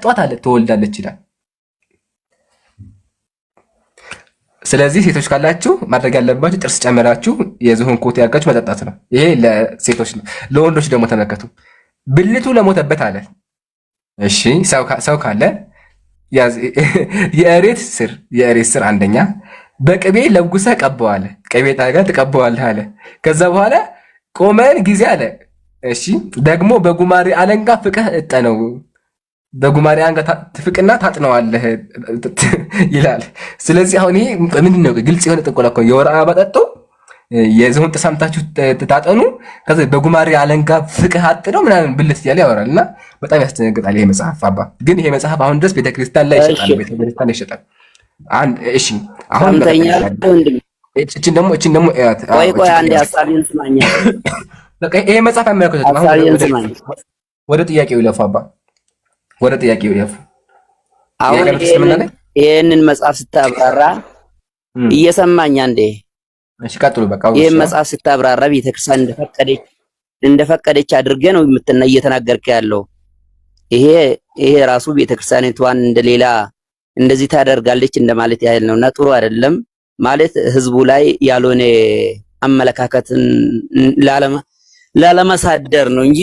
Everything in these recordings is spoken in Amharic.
ካላጠጧት አለ ትወልዳለች ይላል። ስለዚህ ሴቶች ካላችሁ ማድረግ ያለባችሁ ጥርስ ጨምራችሁ የዝሆን ኮት ያርጋችሁ መጠጣት ነው። ይሄ ለሴቶች ነው። ለወንዶች ደግሞ ተመከቱ። ብልቱ ለሞተበት አለ። እሺ ሰው ካለ የእሬት ስር አንደኛ በቅቤ ለጉሰ ቀባዋለ። ቅቤ ታጋ ትቀባዋለህ አለ። ከዛ በኋላ ቆመን ጊዜ አለ። እሺ ደግሞ በጉማሬ አለንጋ ፍቅህ እጠነው። በጉማሬ አንጋ ትፍቅና ታጥነዋለህ ይላል። ስለዚህ አሁን ይሄ ምንድነው? ግልጽ የሆነ ጥቆላ እኮ የወር አበባ ጠጡ፣ የዝሆን ተሳምታችሁ ታጠኑ፣ ከዛ በጉማሬ አለንጋ ፍቅህ አጥነው ምናምን ብልት እያለ ያወራልና በጣም ያስደነግጣል ይሄ መጽሐፍ። አባ ግን ይሄ መጽሐፍ አሁን ድረስ ቤተክርስቲያን ላይ ይሸጣል፣ ቤተክርስቲያን ላይ ይሸጣል። እሺ አሁን እቺን ደግሞ ቆይ አንዴ ሐሳቤን ስማኛ። በቃ ይሄ መጽሐፍ አይመለከተውም። አሁን ወደ ጥያቄው ይለፉ አባ፣ ወደ ጥያቄው ይለፉ። አሁን ይሄንን መጽሐፍ ስታብራራ እየሰማኝ አንዴ። እሺ ቀጥሉ። በቃ ይሄን መጽሐፍ ስታብራራ ቤተክርስቲያን እንደፈቀደች አድርገህ ነው እየተናገርክ ያለው። ይሄ ራሱ ቤተክርስቲያኒቷን እንደሌላ እንደዚህ ታደርጋለች እንደማለት ያህል ነውና ጥሩ አይደለም ማለት ህዝቡ ላይ ያልሆነ አመለካከትን ላለመሳደር ነው እንጂ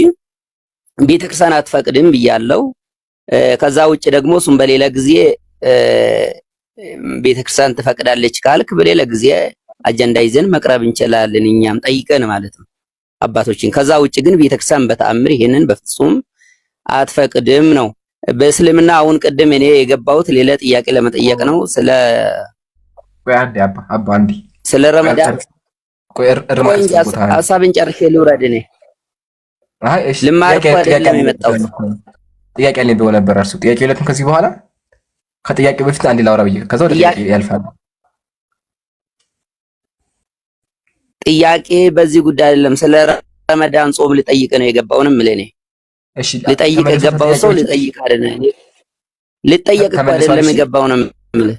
ቤተክርስቲያን አትፈቅድም ብያለሁ። ከዛ ውጭ ደግሞ እሱም በሌላ ጊዜ ቤተክርስቲያን ትፈቅዳለች ካልክ በሌላ ጊዜ አጀንዳ ይዘን መቅረብ እንችላለን፣ እኛም ጠይቀን ማለት ነው አባቶችን። ከዛ ውጭ ግን ቤተክርስቲያን በተአምር ይሄንን በፍጹም አትፈቅድም ነው። በእስልምና አሁን ቅድም እኔ የገባሁት ሌላ ጥያቄ ለመጠየቅ ነው። ስለ ረመዳን ሀሳብን ጨርሼ ልውረድ። እኔ ልማር እኮ አይደለም የመጣሁት። ጥያቄ አለኝ ብሎ ነበር እርሱ። ጥያቄ ሁለቱም ከዚህ በኋላ ከጥያቄው በፊት አንዴ ላውራ ብዬ ከዛ ወደ ጥያቄ ያልፋል። ጥያቄ በዚህ ጉዳይ አይደለም፣ ስለ ረመዳን ጾም ልጠይቅ ነው የገባውንም እኔ እሺ ልጠይቅ የገባው ሰው ልጠይቅ አይደለም፣ ልጠይቅ እኮ አይደለም የገባው ነው የምልህ።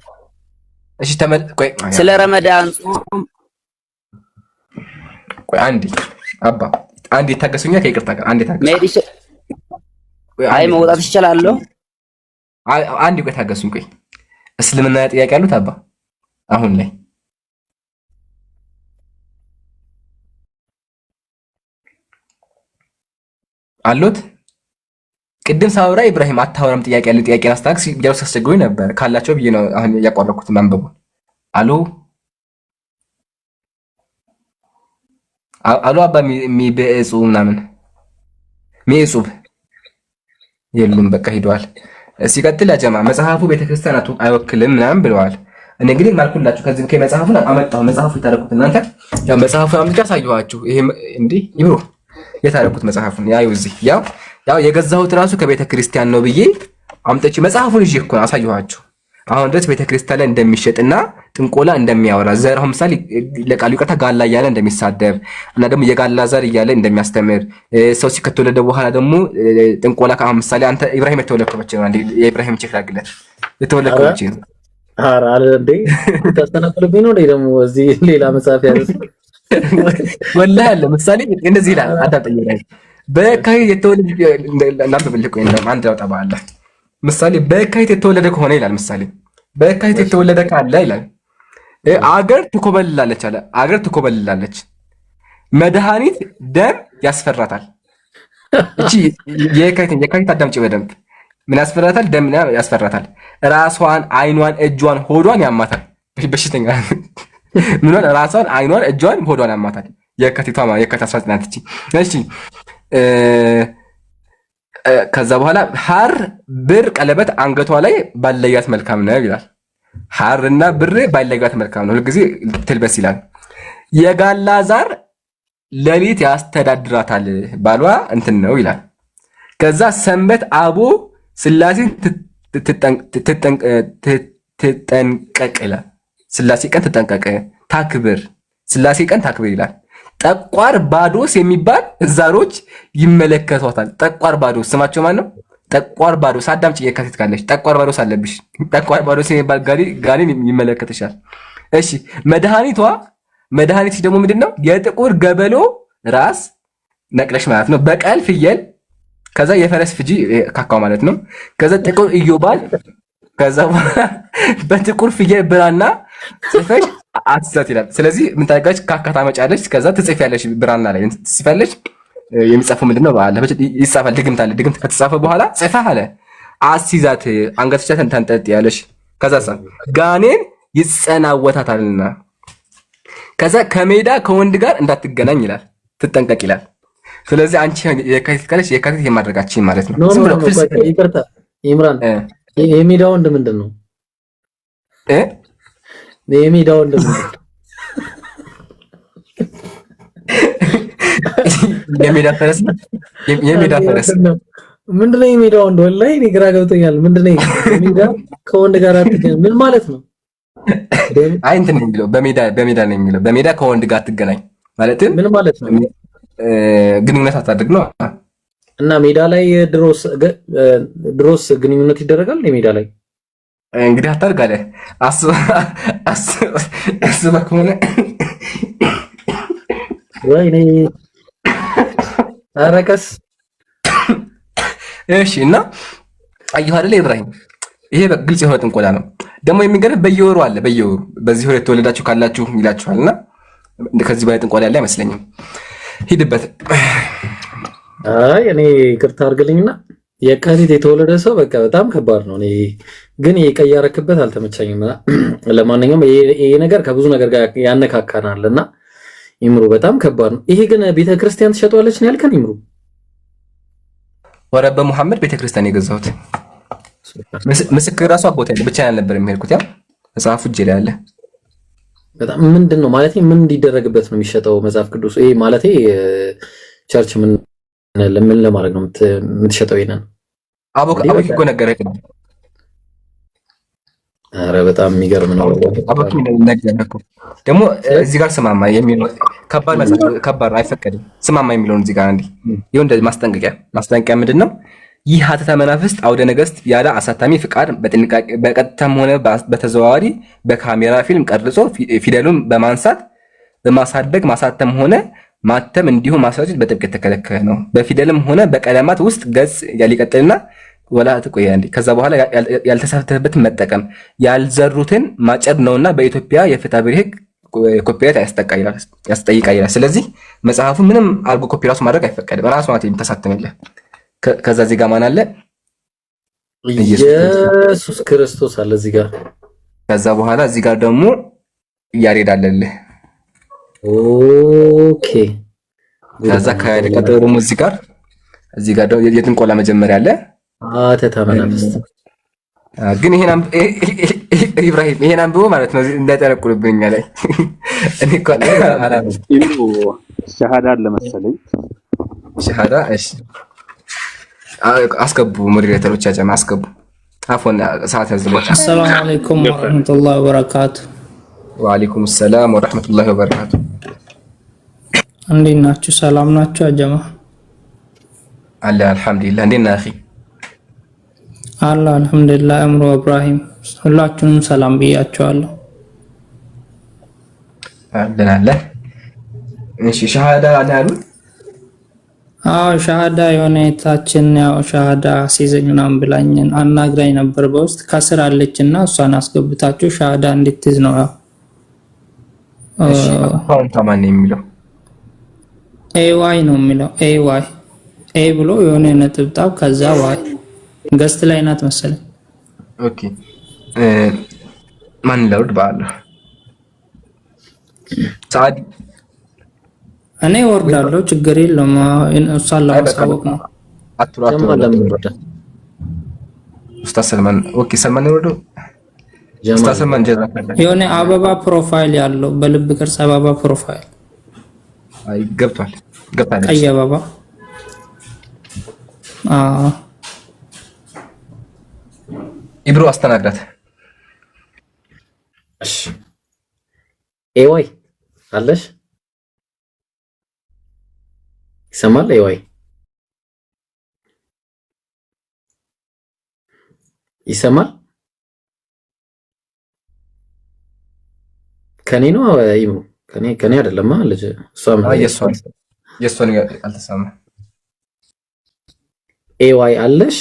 እሺ ቆይ ስለ ረመዳን ጾም ቆይ አንዴ ታገሱኛ፣ ከይቅርታ ጋር አንዴ ታገሱ። አይ መውጣት ይችላልው። አንዴ ቆይ ታገሱኝ። ቆይ እስልምና ጥያቄ አሉት አባ አሁን ላይ አሉት? ቅድም ሳውራ ኢብራሂም አታወራም ጥያቄ ያለ ጥያቄ አስታክስ ያው ሲያስቸግሩኝ ነበር ካላቸው ብዬ ነው አሁን ያቋረጥኩት ማንበቡን። አሉ አባ የሚበጹ ምናምን ሚጹብ የሉም፣ በቃ ሄደዋል። ሲቀጥል ያጀማ መጽሐፉ ቤተክርስቲያናቱ አይወክልም ምናምን ብለዋል። እኔ እንግዲህ ማልኩላችሁ ከዚህ ከመጽሐፉን አመጣሁ። መጽሐፉ የታረኩት እናንተ ያው መጽሐፉን አምጥቼ አሳየኋችሁ። ይሄ እንዴ ይብሩ የታረኩት መጽሐፉን ያዩ እዚህ ያው የገዛሁት ራሱ ከቤተ ክርስቲያን ነው ብዬ አምጥቼ መጽሐፉን ይዤ እኮ አሳየኋችሁ። አሁን ድረስ ቤተ ክርስቲያን ላይ እንደሚሸጥና ጥንቆላ እንደሚያወራ ዘር አሁን ምሳሌ ለቃሉ ይቀርታ ጋላ እያለ እንደሚሳደብ እና ደግሞ የጋላ ዘር እያለ እንደሚያስተምር ሰው ሲከተወለደ በኋላ ደግሞ ጥንቆላ ከአሁን ምሳሌ አንተ ኢብራሂም የተወለድከው መቼ ነው? አንዴ የኢብራሂም ቼክ ላግለት የተወለድከው መቼ ነው? አረ እንዴ ተስተናቀለብኝ ነው ደግሞ እዚህ ሌላ መጽሐፍ ያዘ ወላሂ አለ ምሳሌ እንደዚህ ይላል። አዳምጠኝ ላይ በካይ የተወለደ እናንተ ብልቁ እንደም አንድ ያውጣ ባለ ምሳሌ በካይ የተወለደ ከሆነ ይላል። ምሳሌ በካይ የተወለደ ካለ ይላል አገር ትኮበልላለች አለ። አገር ትኮበልላለች፣ መድኃኒት ደም ያስፈራታል። እቺ የካቲት አዳምጪ በደንብ ምን ያስፈራታል? ደም ያስፈራታል። ራሷን፣ አይኗን፣ እጇን፣ ሆዷን ያማታል። በሽተኛ ምንሆነ ራሷን፣ አይኗን፣ እጇን፣ ሆዷን ያማታል። የካቲት 19 እሺ። ከዛ በኋላ ሐር ብር ቀለበት አንገቷ ላይ ባለያት መልካም ነው ይላል። ሐርና ብር ባለያት መልካም ነው ሁልጊዜ ትልበስ ይላል። የጋላ ዛር ሌሊት ያስተዳድራታል ባሏ እንትን ነው ይላል። ከዛ ሰንበት አቦ ስላሴን ትጠንቀቅ ይላል። ስላሴ ቀን ትጠንቀቅ ታክብር፣ ስላሴ ቀን ታክብር ይላል። ጠቋር ባዶስ የሚባል ዛሮች ይመለከቷታል። ጠቋር ባዶስ ስማቸው ማን ነው? ጠቋር ባዶስ አዳምጪ፣ የካቲት ካለሽ ጠቋር ባዶስ አለብሽ። ጠቋር ባዶስ የሚባል ጋኔን ይመለከትሻል። እሺ መድኃኒት ደግሞ ምንድነው? የጥቁር ገበሎ ራስ ነቅለሽ ማለት ነው። በቀል ፍየል ከዛ የፈረስ ፍጂ ካካው ማለት ነው። ከዛ ጥቁር ኢዮባል ከዛ በጥቁር ፍየል ብራና ጽፈሽ አትስላት ይላል። ስለዚህ ምን ታደርጋለች? ካካ ታመጫለች። ከዛ ትጽፊያለሽ ብራና ላይ ትጽፊያለሽ። የሚጻፈው ምንድነው? ባለ ይጻፋል። ድግምት አለ። ድግምት ከተጻፈ በኋላ ጽፈህ አለ አስይዛት አንገትቻትን ታንጠልጥያለሽ። ከዛ ጋኔን ይጸናወታታልና ከዛ ከሜዳ ከወንድ ጋር እንዳትገናኝ ይላል። ትጠንቀቅ ይላል። ስለዚህ አንቺ የካቲት ካለሽ የካቲት የማድረጋችን ማለት ነው። ይቅርታ ኢምራን የሜዳ ወንድ ምንድን ነው? የሜዳ ወንድ ምንድን ነው? የሜዳ ፈረስ የሜዳ ፈረስ ምንድነው? የሜዳ ወንድ ወላሂ እኔ ግራ ገብቶኛል። ምንድነው የሜዳ ከወንድ ጋር አትገናኝ ምን ማለት ነው? አይ እንትን ነው የሚለው በሜዳ ነው የሚለው። በሜዳ ከወንድ ጋር አትገናኝ ማለት ምን ማለት ነው? ግንኙነት አታድርግ ነው። እና ሜዳ ላይ ድሮስ ግንኙነት ይደረጋል? ሜዳ ላይ እንግዲህ አታድርግ አለ። አስበህ ከሆነ ወይኔ አረቀስ እሺ። እና አየሁ አይደል ኢብራሂም፣ ይሄ በግልጽ የሆነ ጥንቆላ ነው። ደግሞ የሚገርም በየወሩ አለ። በየወሩ በዚህ ወር የተወለዳችሁ ካላችሁ ይላችኋልና ከዚህ በላይ ጥንቆላ ያለ አይመስለኝም። ሂድበት። አይ እኔ ይቅርታ አድርግልኝና የካቲት የተወለደ ሰው በቃ በጣም ከባድ ነው። እኔ ግን የቀያረክበት አልተመቸኝም። ለማንኛውም ይሄ ነገር ከብዙ ነገር ጋር ያነካካናልና ይምሩ በጣም ከባድ ነው። ይሄ ግን ቤተክርስቲያን ትሸጧለች ነው ያልከን ይምሩ? ወረበ መሐመድ ቤተክርስቲያን የገዛሁት ምስክር ራሱ አቦታ ብቻ ያልነበር የሚሄድኩት ያው መጽሐፉ እጄ ላይ አለ። በጣም ምንድን ነው ማለት ምን እንዲደረግበት ነው የሚሸጠው መጽሐፍ ቅዱስ? ይሄ ማለት ቸርች ምን ለምን ለማድረግ ነው የምትሸጠው? ይሄንን አቦኪ ነገረኝ። ኧረ በጣም የሚገርም ነው። አቦኪ ነገረኝ ደግሞ እዚህ ጋር ስማማ የሚለው ከባድ አይፈቀድም። ስማማ የሚለውን እዚህ ጋር እንዲህ ይሁን እንደዚህ ማስጠንቀቂያ ምንድን ነው? ይህ ሀተታ መናፍስት አውደ ነገስት ያለ አሳታሚ ፍቃድ በጥንቃቄ በቀጥታም ሆነ በተዘዋዋሪ በካሜራ ፊልም ቀርጾ ፊደሉን በማንሳት በማሳደግ ማሳተም ሆነ ማተም እንዲሁም ማስረጃት በጥብቅ የተከለከለ ነው። በፊደልም ሆነ በቀለማት ውስጥ ገጽ ያሊቀጥልና ወላ ትቆያ እንዴ ከዛ በኋላ ያልተሳተፈበትን መጠቀም ያልዘሩትን ማጨድ ነውና በኢትዮጵያ የፍትሐ ብሔር ሕግ ኮፒራይት ያስጠይቃል ይላል። ስለዚህ መጽሐፉ ምንም አልጎ ኮፒራይት ማድረግ አይፈቀድም። ራሱ ማለት የምታሳተምልህ ከዛ እዚህ ጋር ማን አለ? ኢየሱስ ክርስቶስ አለ እዚህ ጋር። ከዛ በኋላ እዚህ ጋር ደግሞ ያሬድ አለልህ። ኦኬ ከዛ ከቀጠሮ ደግሞ እዚህ ጋር ደግሞ የጥንቆላ መጀመሪያ አለ። ሀተታ መናፍስት ግን ኢብራሂም ይሄን አንብቦ ማለት ነው እንዳይጠረቁልብኝ ላይ እኔ እኮ አላም ሸሃዳ አለ መሰለኝ። ሸሃዳ እሺ አስገቡ ሞዴሬተሮች ያጀማ አስገቡ። አፎን ሰዓት ያዝልኝ። አሰላሙ አለይኩም ወራህመቱላሂ ወበረካቱ። ወአለይኩም ሰላም ወራህመቱላሂ ወበረካቱ። እንዴት ናችሁ? ሰላም ናችሁ? አጀማ አለ አልሐምዱሊላህ። እንዴት ነህ አኺ? አላ አልሐምዱሊላህ። እምሮ ኢብራሂም ሁላችሁንም ሰላም ብያችኋለሁ። አለ እሺ ሸሃዳ አለ አሉ። አዎ ሸሃዳ የሆነ የታችን ያው ሸሃዳ ሲዘኝ ምናምን ብላኝን አናግራኝ ነበር በውስጥ ከስር አለችና እሷን አስገብታችሁ ሸሃዳ እንድትይዝ ነው። ያው እሺ አካውንት ማን ነው የሚለው? ኤዋይ ነው የሚለው። ኤዋይ ኤ ብሎ የሆነ ነጥብጣብ ከዛ ዋይ ገስት ላይ ናት መሰለኝ። ኦኬ ማን ላውድ ባለ ሳዲ እኔ ወርዳለሁ ችግር የለውም። እሷን ለማሳወቅ ነው። አትሯቱ ኡስታዝ ሰልማን ኦኬ ሰልማን ወርዶ ኡስታዝ ሰልማን ጀዛከላ የሆነ አበባ ፕሮፋይል ያለው በልብ ቅርጽ አበባ ፕሮፋይል አይ ገብቷል። ቀይ አበባ ኢብሮ አስተናግዳት። እሺ ኤዋይ አለሽ? ይሰማል? ኤዋይ ይሰማል? ከኔ ነው ኢብሮ? ከኔ አይደለም ልጅ እሷም የሷን አልተሰማም። ኤዋይ አለሽ?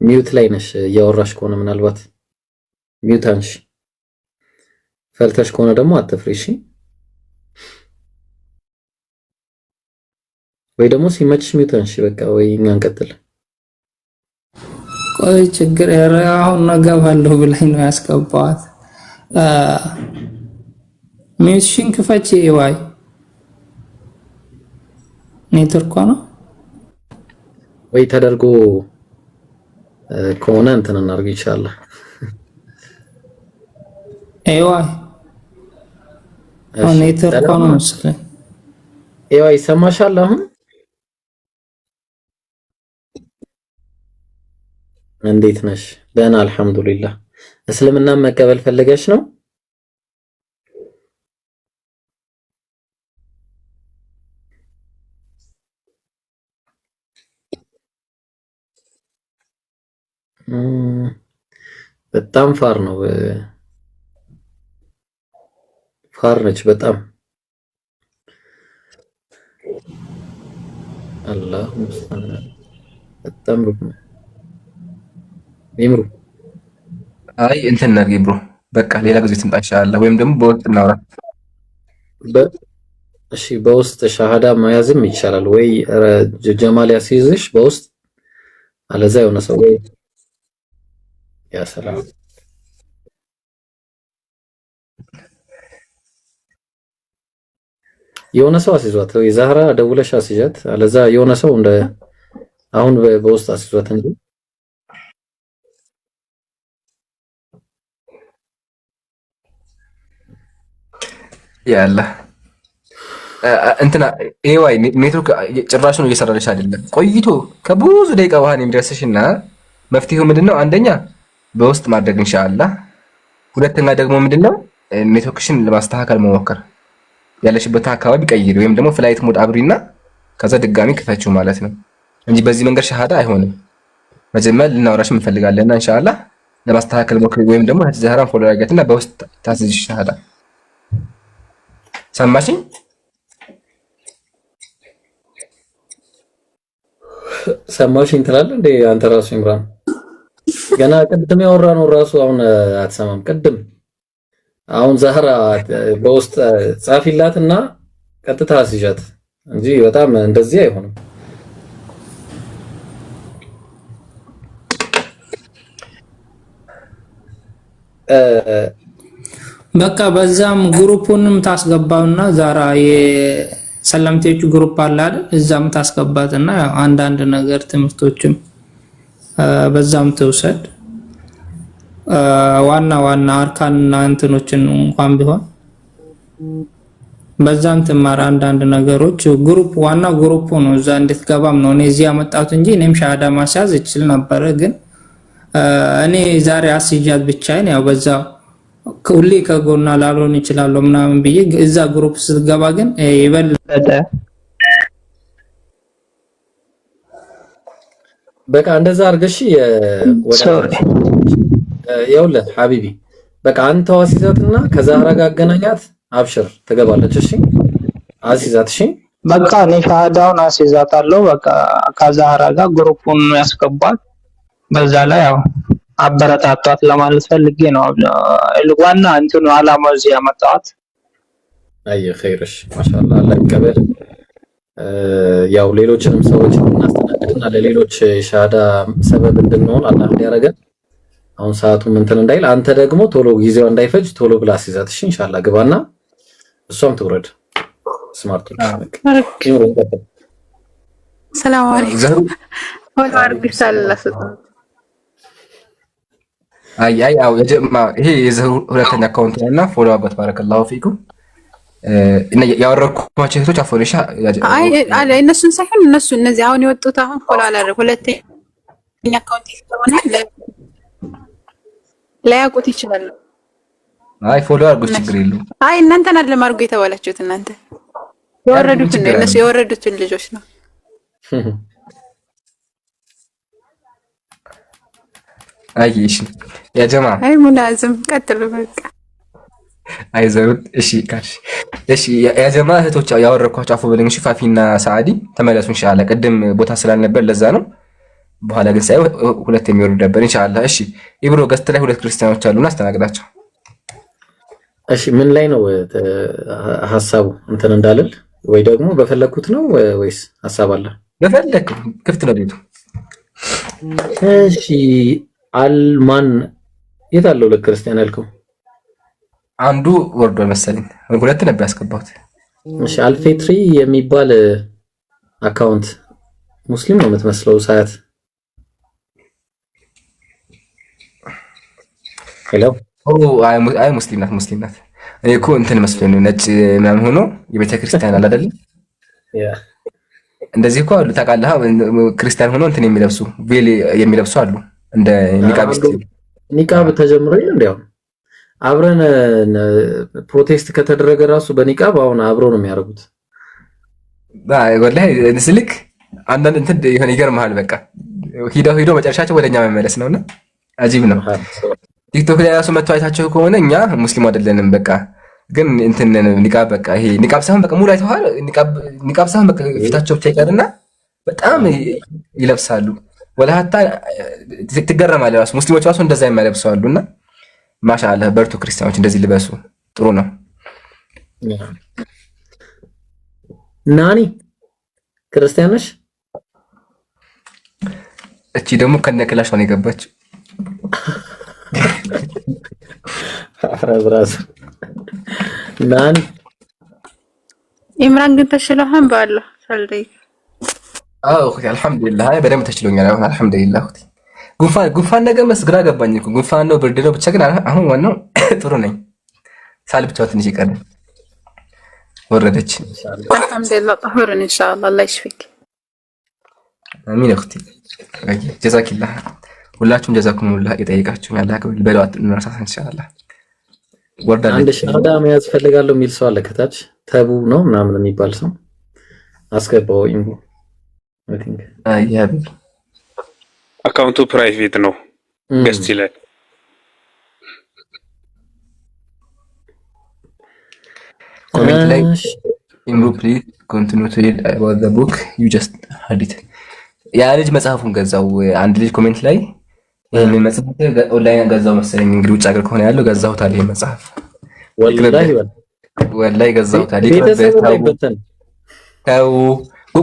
ሚውት ላይ ነሽ። እያወራሽ ከሆነ ምናልባት ሚውት አንሺ። ፈልተሽ ከሆነ ደግሞ አትፍሪ እሺ። ወይ ደግሞ ሲመችሽ ሚውት አንሺ በቃ። ወይ እኛ እንቀጥል። ቆይ ችግር አሁን እገባለሁ ብላኝ ነው ያስገባዋት። ሚውትሽን ክፈቺ ኤዋይ። ኔትወርክ ነው ወይ ተደርጎ ከሆነ እንትን እናድርግ ይቻላል። ኤዋይ ኔትወርክ ነው መሰለኝ። ኤዋይ ይሰማሻል አሁን? እንዴት ነሽ? ደህና አልሐምዱሊላህ። እስልምና መቀበል ፈልገሽ ነው? በጣም ፋር ነው። ፋር ነች በጣም። አላህ ሙስተዓን በጣም ሩቅ ነው። ይምሩ አይ እንትን ነርጊ ብሮ በቃ ሌላ ጊዜ ትምጣ ኢንሻአላህ፣ ወይም ደግሞ በውስጥ እናውራ። እሺ በውስጥ ሻሃዳ መያዝም ይቻላል ወይ ጀማል ያስይዝሽ በውስጥ አለዛ የሆነ ሰው ወይ ያ ሰላም የሆነ ሰው አስይዟት ወይ ዛህራ ደውለሽ አስይዣት፣ አለዛ የሆነ ሰው እንደ አሁን በውስጥ አስይዟት እንጂ ያላ እንትና ኤዋይ ኔትወርክ ጭራሽ ነው እየሰራልሽ አይደለም። ቆይቶ ከብዙ ደቂቃ በኋላ የሚደርስሽና መፍትሄው ምንድነው? አንደኛ በውስጥ ማድረግ ኢንሻአላህ፣ ሁለተኛ ደግሞ ምንድነው ኔትወርክሽን ለማስተካከል መሞከር። ያለሽበት አካባቢ ቀይሪ፣ ወይም ደግሞ ፍላይት ሞድ አብሪና ከዛ ድጋሚ ክፈችው ማለት ነው እንጂ በዚህ መንገድ ሻሃዳ አይሆንም። መጀመሪያ ልናወራሽ እንፈልጋለንና ኢንሻአላህ ለማስተካከል ሞክሪ፣ ወይም ደግሞ ዘህራን ፎሎ አድርጋትና በውስጥ ታስይዥ ሻሃዳ። ሰማሽኝ? ሰማሽኝ ትላለህ እንዴ አንተ ራሱ ኢምራን? ገና ቅድም ያወራነው ራሱ አሁን አትሰማም? ቅድም አሁን ዛህራ በውስጥ ጻፊላትና ቀጥታ አስይዣት እንጂ በጣም እንደዚህ አይሆንም። በቃ በዛም ግሩፑንም ታስገባውና ዛራ የሰለምቴዎቹ ግሩፕ አለ አይደል? እዛም ታስገባትና አንዳንድ ነገር ትምህርቶችም በዛም ትውሰድ። ዋና ዋና አርካንና እንትኖችን እንኳን ቢሆን በዛም ትማር አንዳንድ ነገሮች። ግሩፕ ዋና ግሩፑ ነው፣ እዛ እንድትገባም ነው እኔ እዚህ ያመጣሁት እንጂ እኔም ሻሃዳ ማስያዝ እችል ነበር። ግን እኔ ዛሬ አስይዣት ብቻዬን ያው በዛ ሁሌ ከጎና ላልሆን ይችላል ምናምን ብዬ እዛ ግሩፕ ስትገባ ግን ይበልጥ በቃ እንደዛ አርገሽ ይኸውልህ ሐቢቢ በቃ አንተ አስይዛትና ከዛህራ ጋር አገናኛት። አብሽር ትገባለች። እሺ አስይዛት። እሺ በቃ እኔ ሻሃዳውን አስይዛታለሁ። በቃ ከዛህራ ጋር ግሩፑን ያስገባል። በዛ ላይ ያው አበረታቷት ለማለት ፈልጌ ነው። ዋና እንትኑ አላማው እዚህ ያመጣኋት። አይ ኸይርሽ ማሻአላህ አላህ ይቀበል። ያው ሌሎችንም ሰዎች እናስተናግድና ለሌሎች ሻሃዳ ሰበብ እንድንሆን አላህ እንዲያረገን። አሁን ሰዓቱም እንትን እንዳይል አንተ ደግሞ ቶሎ ጊዜው እንዳይፈጅ ቶሎ ብላ አስይዛት። እሺ ኢንሻአላህ ግባና እሷም ትውረድ። ስማርት ሰላም አለይኩም ወላ አርግሻለሁ። አይ አው የጀማ ይሄ የዘሩ ሁለተኛ አካውንት ነውና ፎሎ አባት ባረከላሁ ፊኩም። እና ያወረኩባቸው እህቶች አፎለሻ አይ አለ እነሱን ሳይሆን እነዚህ አሁን የወጡት አሁን ፎሎ አላደረኩ ሁለተኛ አካውንት ስለሆነ ላያውቁት ይችላል። አይ ፎሎ አድርጉት ችግር የለውም። አይ እናንተን አይደለም አድርጎ የተባላችሁት እናንተ የወረዱትን ነው እነሱ የወረዱትን ልጆች ነው። አይ እሺ ያ ጀማ አይ ሙላዝም ቀጥሉ በቃ አይ ዘሩት እሺ ካሽ እሺ የጀማ እህቶች ያወረኳቸው አፎ በለኝ። እሺ ፋፊና ሰዓዲ ተመለሱ ኢንሻአላህ። ቅድም ቦታ ስላልነበር ለዛ ነው። በኋላ ግን ሳይው ሁለት የሚወርድ ነበር ኢንሻአላህ። እሺ ኢብሮ ገስት ላይ ሁለት ክርስቲያኖች አሉና አስተናግዳቸው። እሺ ምን ላይ ነው ሐሳቡ እንትን እንዳልል ወይ ደግሞ በፈለኩት ነው ወይስ ሐሳብ አለ? በፈለክ ክፍት ነው ቤቱ። እሺ አልማን የት አለው ለክርስቲያን ያልከው? አንዱ ወርዷል መሰለኝ። ሁለት ነበር ያስገባሁት። እሺ አልፌትሪ የሚባል አካውንት ሙስሊም ነው የምትመስለው ሳያት። ሄሎ አይ ሙስሊም ናት። እኔ እኮ እንትን መስሎኝ ነው ነጭ ምናምን ሆኖ የቤተ ክርስቲያን አለ አይደል? እንደዚህ እኮ አሉ ታውቃለህ። ክርስቲያን ሆኖ እንትን የሚለብሱ ቬል የሚለብሱ አሉ እንደ ኒቃቢስት። ኒቃብ ተጀምሮ እንዴው አብረን ፕሮቴስት ከተደረገ ራሱ በኒቃብ አሁን አብሮ ነው የሚያደርጉት። ወላሂ ስልክ አንዳንድ እንትን ይሆን ይገርምሃል። በቃ ሂደው መጨረሻቸው ወደኛ መመለስ ነውና አጂብ ነው። ቲክቶክ ላይ ራሱ መጥተው አይታቸው ከሆነ እኛ ሙስሊም አይደለንም በቃ ግን እንትን ኒቃብ በቃ ይሄ ኒቃብ ሳይሆን በቃ ሙሉ አይተዋል። ኒቃብ ሳይሆን በቃ ፊታቸው ብቻ ይቀርና በጣም ይለብሳሉ። ወላ ሀታ ትገረማለህ። ራሱ ሙስሊሞች ራሱ እንደዛ የማይለብሱ አሉና ማሻአላህ በርቱ ክርስቲያኖች እንደዚህ ልበሱ። ጥሩ ነው። ናኒ ክርስቲያን ነሽ? እቺ ደግሞ ከነክላሽ ነው የገባችው። አፍራዝ ናኒ ኢምራን ግን ተሽሎህም ባለው ሰልደይ እخي አልሐምዱሊላህ በደንብ ተችሎኛል። አሁን አልሐምዱሊላህ እخي ጉንፋን ነገር መስግራ ገባኝ እኮ ጉንፋን ነው ብርድ ነው ብቻ ግን አሁን ዋናው ጥሩ ነኝ። ሳል ብቻው ትንሽ ይቀር ወረደች። አልሐምዱሊላህ طهورን ኢንሻአላህ አላህ ይሽፊክ። አሚን እخቲ ጀዛኪላህ። ሁላችሁም ጀዛኩሙላህ ይጠይቃችሁ ያላህ ከብል በለዋት እንራሳን ኢንሻአላህ። ወርዳለች። አንድ ሻዳ መያዝ ፈልጋለሁ የሚል ሰው አለ ከታች ተቡ ነው ምናምን የሚባል ሰው አስገባው ኢንቦ አይ ቲንክ ያብ አካውንቱ ፕራይቬት ነው ገስት ይላል። ኮሜንት ላይ ኢምሩ ፕሊዝ ኮንቲኒው ቱ ሪድ አባውት ዘ ቡክ ዩ ጀስት ሄድ ኢት። ያ ልጅ መጽሐፉን ገዛው። አንድ ልጅ ኮሜንት ላይ ይሄን መጽሐፍ ኦንላይን ገዛው መሰለኝ እንግዲህ ውጭ ሀገር ከሆነ ያለው ገዛሁታል። ይሄ መጽሐፍ ወላሂ ገዛሁታል። ተው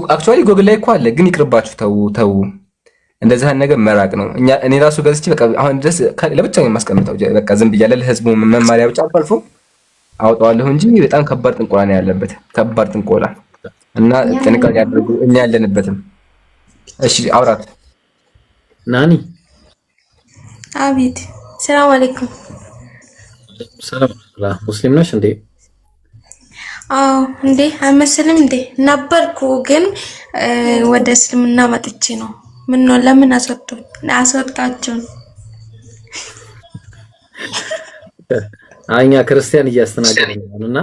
አክቹአሊ ጎግል ላይ እኮ አለ ግን ይቅርባችሁ። ተው እንደዚህ አይነት ነገር መራቅ ነው። እኔ ራሱ ገዝቼ በቃ አሁን ድረስ ለብቻው የማስቀምጠው በቃ ዝም ብያለሁ ለህዝቡ መማሪያ ብቻ አልፎ አውጣዋለሁ እንጂ በጣም ከባድ ጥንቆላ ነው ያለበት። ከባድ ጥንቆላ እና ጥንቃቄ ያድርጉ። እኛ ያለንበትም እሺ አውራት ናኒ አቤት ሰላም አለይኩም። ሰላም ሙስሊም ነሽ እንዴ? አዎ እንዴ አይመስልም እንዴ ነበርኩ ግን ወደ እስልምና መጥቼ ነው። ምን ነው ለምን አስወጣችሁ? አኛ ክርስቲያን እያስተናገድን ነውና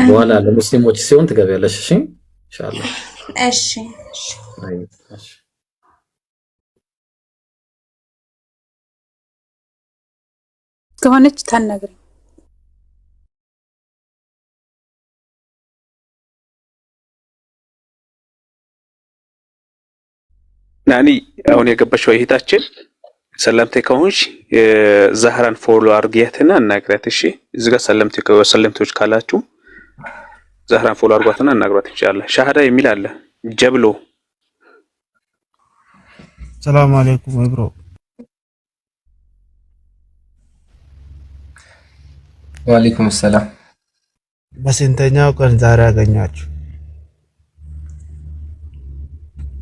በኋላ ለሙስሊሞች ሲሆን ትገቢያለሽ። እሺ ኢንሻአላህ። እሺ እሺ ከሆነች ታናግረኝ። ናኒ አሁን የገባችው እህታችን ሰላምቴ ከሆንሽ ዛህራን ፎሎ አርጊያትና እናግራት። እሺ እዚህ ጋር ሰላምቴዎች ካላችሁ ዛህራን ፎሎ አርጓትና እናግራት ኢንሻአላህ። ሻሃዳ የሚል አለ ጀብሎ። ሰላም አለይኩም ብሮ። ወአለይኩም ሰላም። በስንተኛው ቀን ዛሬ አገኛችሁ?